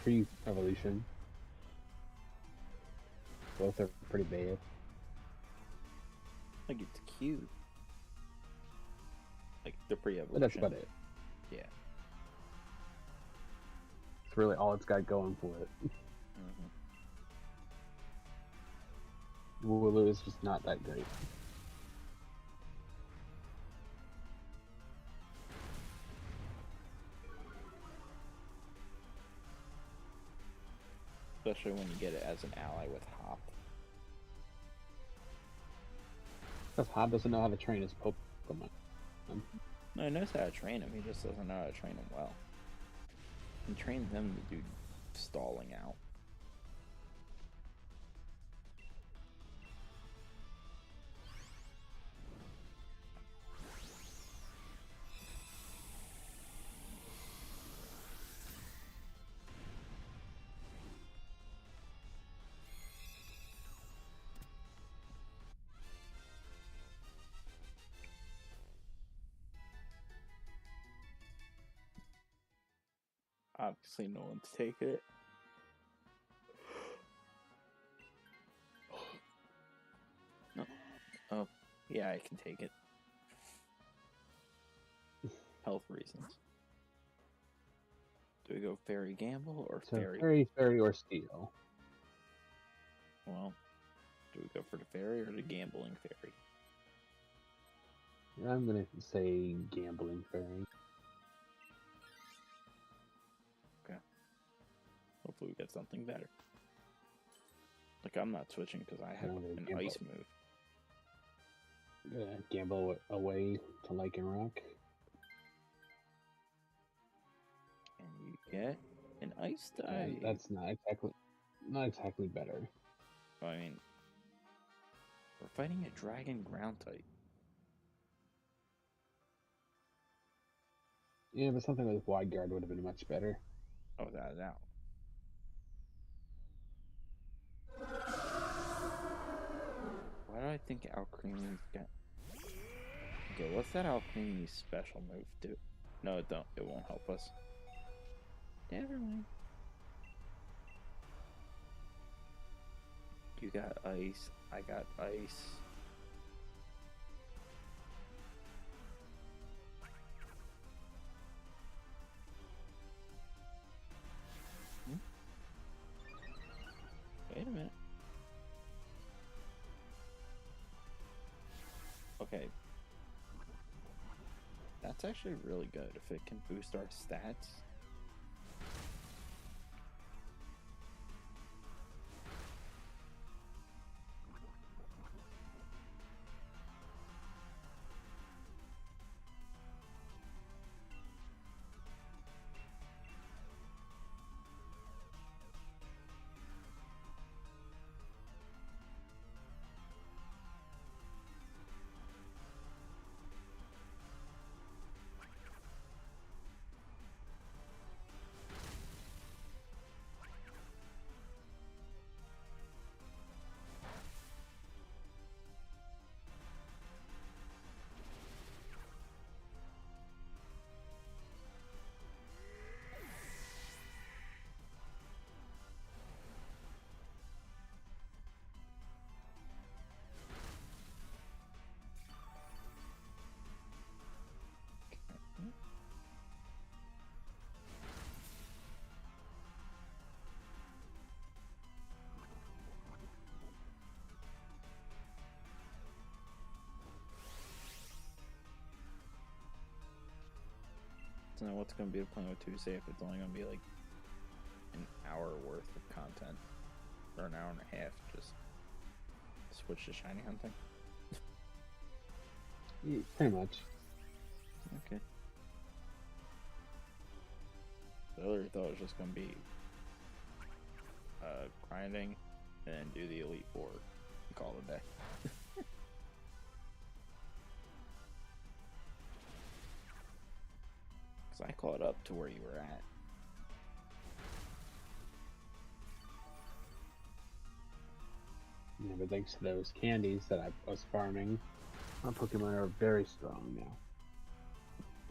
pre-evolution. Both are pretty bad. Like, it's cute. Like, the pre-evolution. But that's about it. Yeah. It's really all it's got going for it. Wooloo is just not that great. Especially when you get it as an ally with Hop. Because Hop doesn't know how to train his Pokemon. No, he knows how to train him, he just doesn't know how to train him well. He trains him to do stalling out. Obviously, no one's taking it. No. Oh, yeah, I can take it. Health reasons. Do we go fairy gamble or So fairy? fairy, or steel. Well, do we go for the fairy or the gambling fairy? I'm gonna say gambling fairy. Hopefully, we get something better. Like, I'm not switching because I have an gamble. ice move. Gamble away to Lichen Rock. And you get an ice type. And that's not exactly better. I mean, we're fighting a dragon ground type. Yeah, but something with Wide Guard would have been much better. Oh, without a doubt. Why do I think Alcreamy's got... Okay, what's that Alcreamy special move do? No, it don't. It won't help us. Never mind. You got ice. I got ice. Wait a minute. Okay. That's actually really good if it can boost our stats. to know what's going to be the plan with Tuesday if it's only going to be like an hour worth of content. Or an hour and a half, just switch to shiny hunting. Yeah, pretty much. Okay. The other thought was just going to be grinding and then do the Elite Four and call it a day. Because I caught up to where you were at. Yeah, but thanks to those candies that I was farming, my Pokemon are very strong now.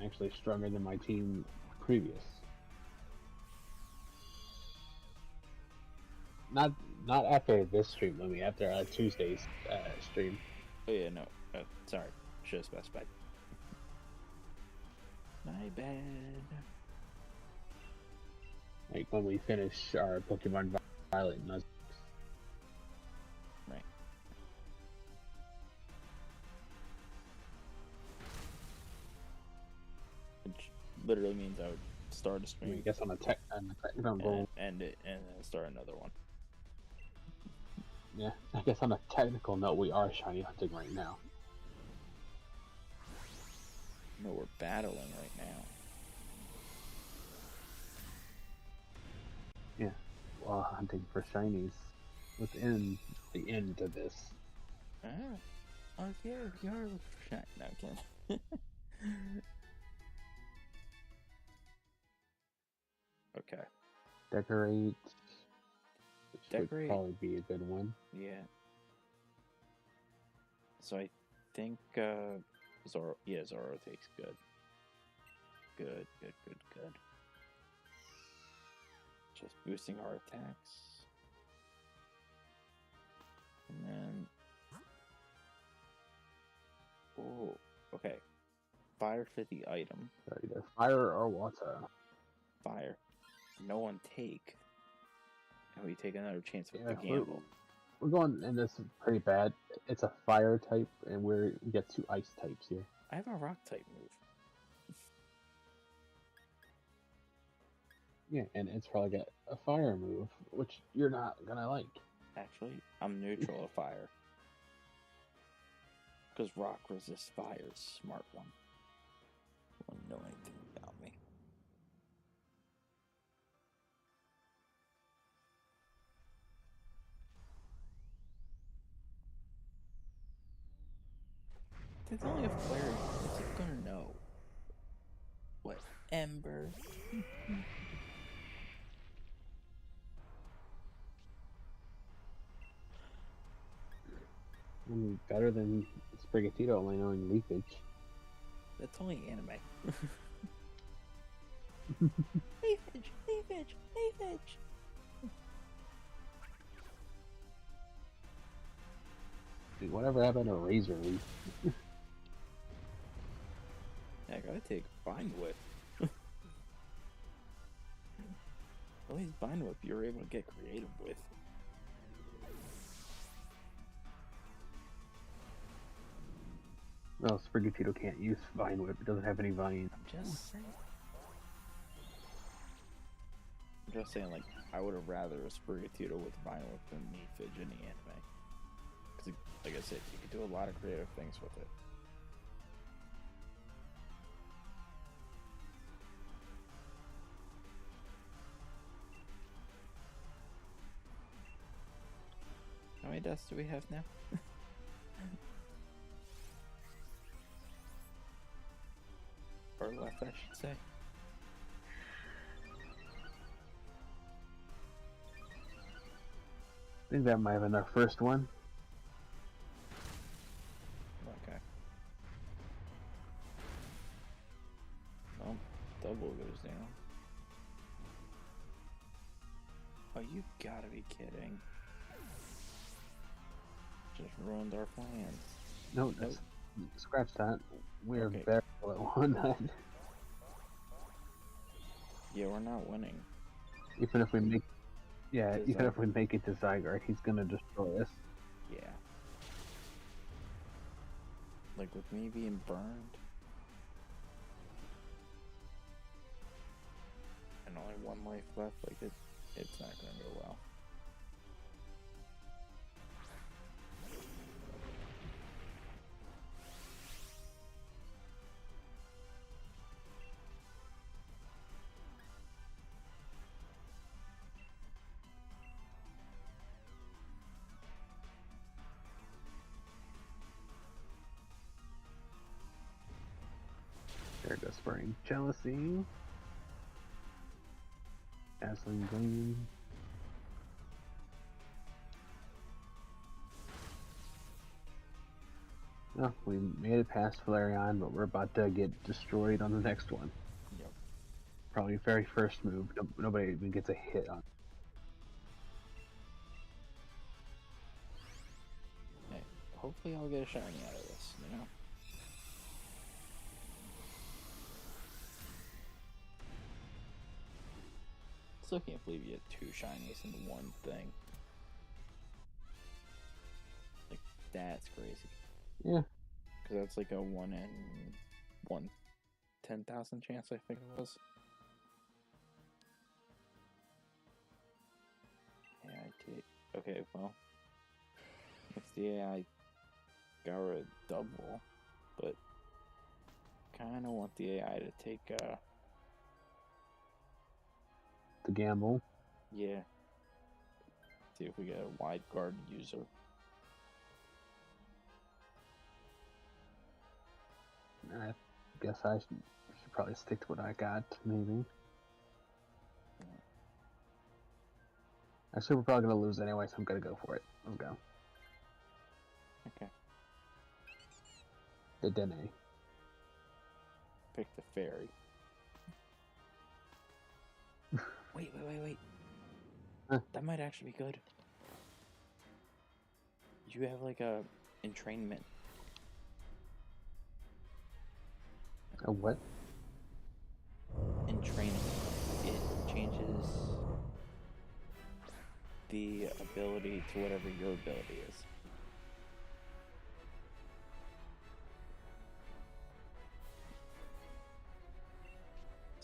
Actually stronger than my team previous. Not after this stream, let me after Tuesday's stream. Oh yeah, no. Sorry. Should have specified. My bad. Like when we finish our Pokemon Violet and Nuzlocke. Right. Which literally means I would start a I stream, guess on a technical goal. end it, and then start another one. Yeah, I guess on a technical note, we are shiny hunting right now. No, we're battling right now. Yeah, while hunting for shinies within the end of this. Ah. Oh yeah, you are looking for shiny. No, I'm kidding. Okay. Decorate. Which Decorate. would probably be a good one. Yeah. So I think Zoro takes good. Good. Just boosting our attacks. And then oh, okay. Fire for the item. So either fire or water. Fire. No one take. And we take another chance with Yeah, the gamble. We're going, and this is pretty bad. It's a fire type, and we get 2 ice types here. I have a rock type move. Yeah, and it's probably got a fire move, which you're not gonna like. Actually, I'm neutral to fire. Because rock resists fire. Smart one. Won't know anything about me. There's only a flare. What's it gonna know? What? Ember? Better than Sprigatito only knowing leafage. That's only anime. Leafage! Dude, whatever happened to Razor Leaf? Yeah, I gotta take Bind Whip. At least Bind Whip you're able to get creative with. Well, Sprigatito can't use Vine Whip. It doesn't have any vines. I'm just saying, like, I would have rather a Sprigatito with Vine Whip than Leafage in the anime. Because, like I said, you could do a lot of creative things with it. How many deaths do we have now? Or left, I should say. I think that might have been our first one. Okay. Well, double goes down. Oh, you gotta be kidding. Just ruined our plans. No, that's, scratch that. We're Okay. very low at 1-9. Yeah, we're not winning. Even if we make, yeah, To even if we make it to Zygarde, he's gonna destroy us. Yeah. Like with me being burned. one life left, like it's not gonna go well. There goes Spring. Jealousy. Dazzling Gleam. Oh, we made it past Flareon, but we're about to get destroyed on the next one. Yep. Probably very first move. Nobody even gets a hit on. Hey, hopefully I'll get a shiny out of this, you know? Still can't believe you had 2 shinies in one thing. Like, that's crazy. Yeah. Because that's like a 1 in 10,000 chance, I think it was. AIT. Okay, well. If the AI got rid of double, but kind of want the AI to take, The gamble. yeah. See if we get a wide guard user. I guess I should probably stick to what I got, maybe. Actually, we're probably gonna lose anyway, so I'm gonna go for it. Let's go. Okay. The Dene. Pick the fairy. Wait. Huh? That might actually be good. You have like a entrainment. A what? Entrainment. It changes the ability to whatever your ability is.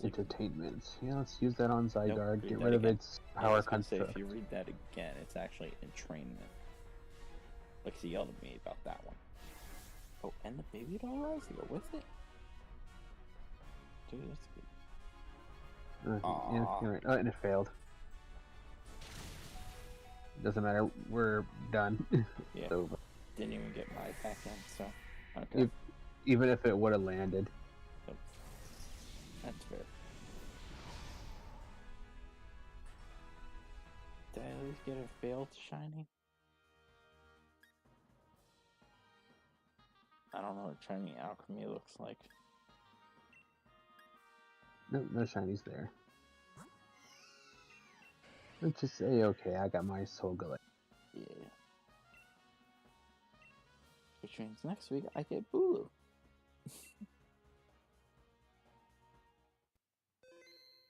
Entertainment. Yeah, let's use that on Zygarde. Nope, Get read that rid of again. its I power was gonna say, construct. if you read that again, it's actually entrainment. Like he yelled at me about that one. Oh, and the baby doll rise to go with it? Dude, that's good. Yeah, you're right. Oh, and it failed. Doesn't matter. We're done. Yeah. It's over. Didn't even get my back in, so okay. Even if it would have landed. That's fair. Did I at least get a failed shiny? I don't know what shiny alchemy looks like. No shinies there. Let's just say, okay, I got my Soul Gullet. Yeah. Which means next week I get Bulu.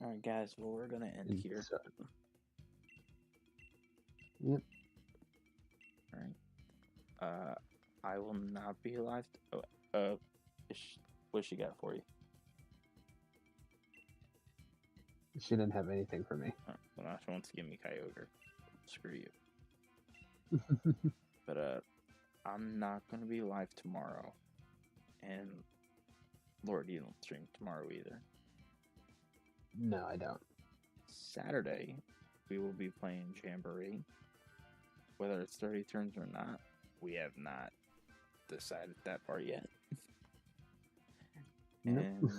Alright guys, well we're gonna end here. So, yep. Alright. I will not be live. What she got for you? She didn't have anything for me. Well, now she wants to give me Kyogre. Screw you. But I'm not gonna be live tomorrow, and Lord, you don't stream tomorrow either. No, I don't. Saturday, we will be playing Jamboree. Whether it's 30 turns or not, we have not decided that part yet. Nope. And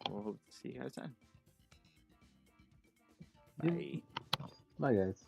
we'll hope to see you guys then. Yep. Bye. Bye, guys.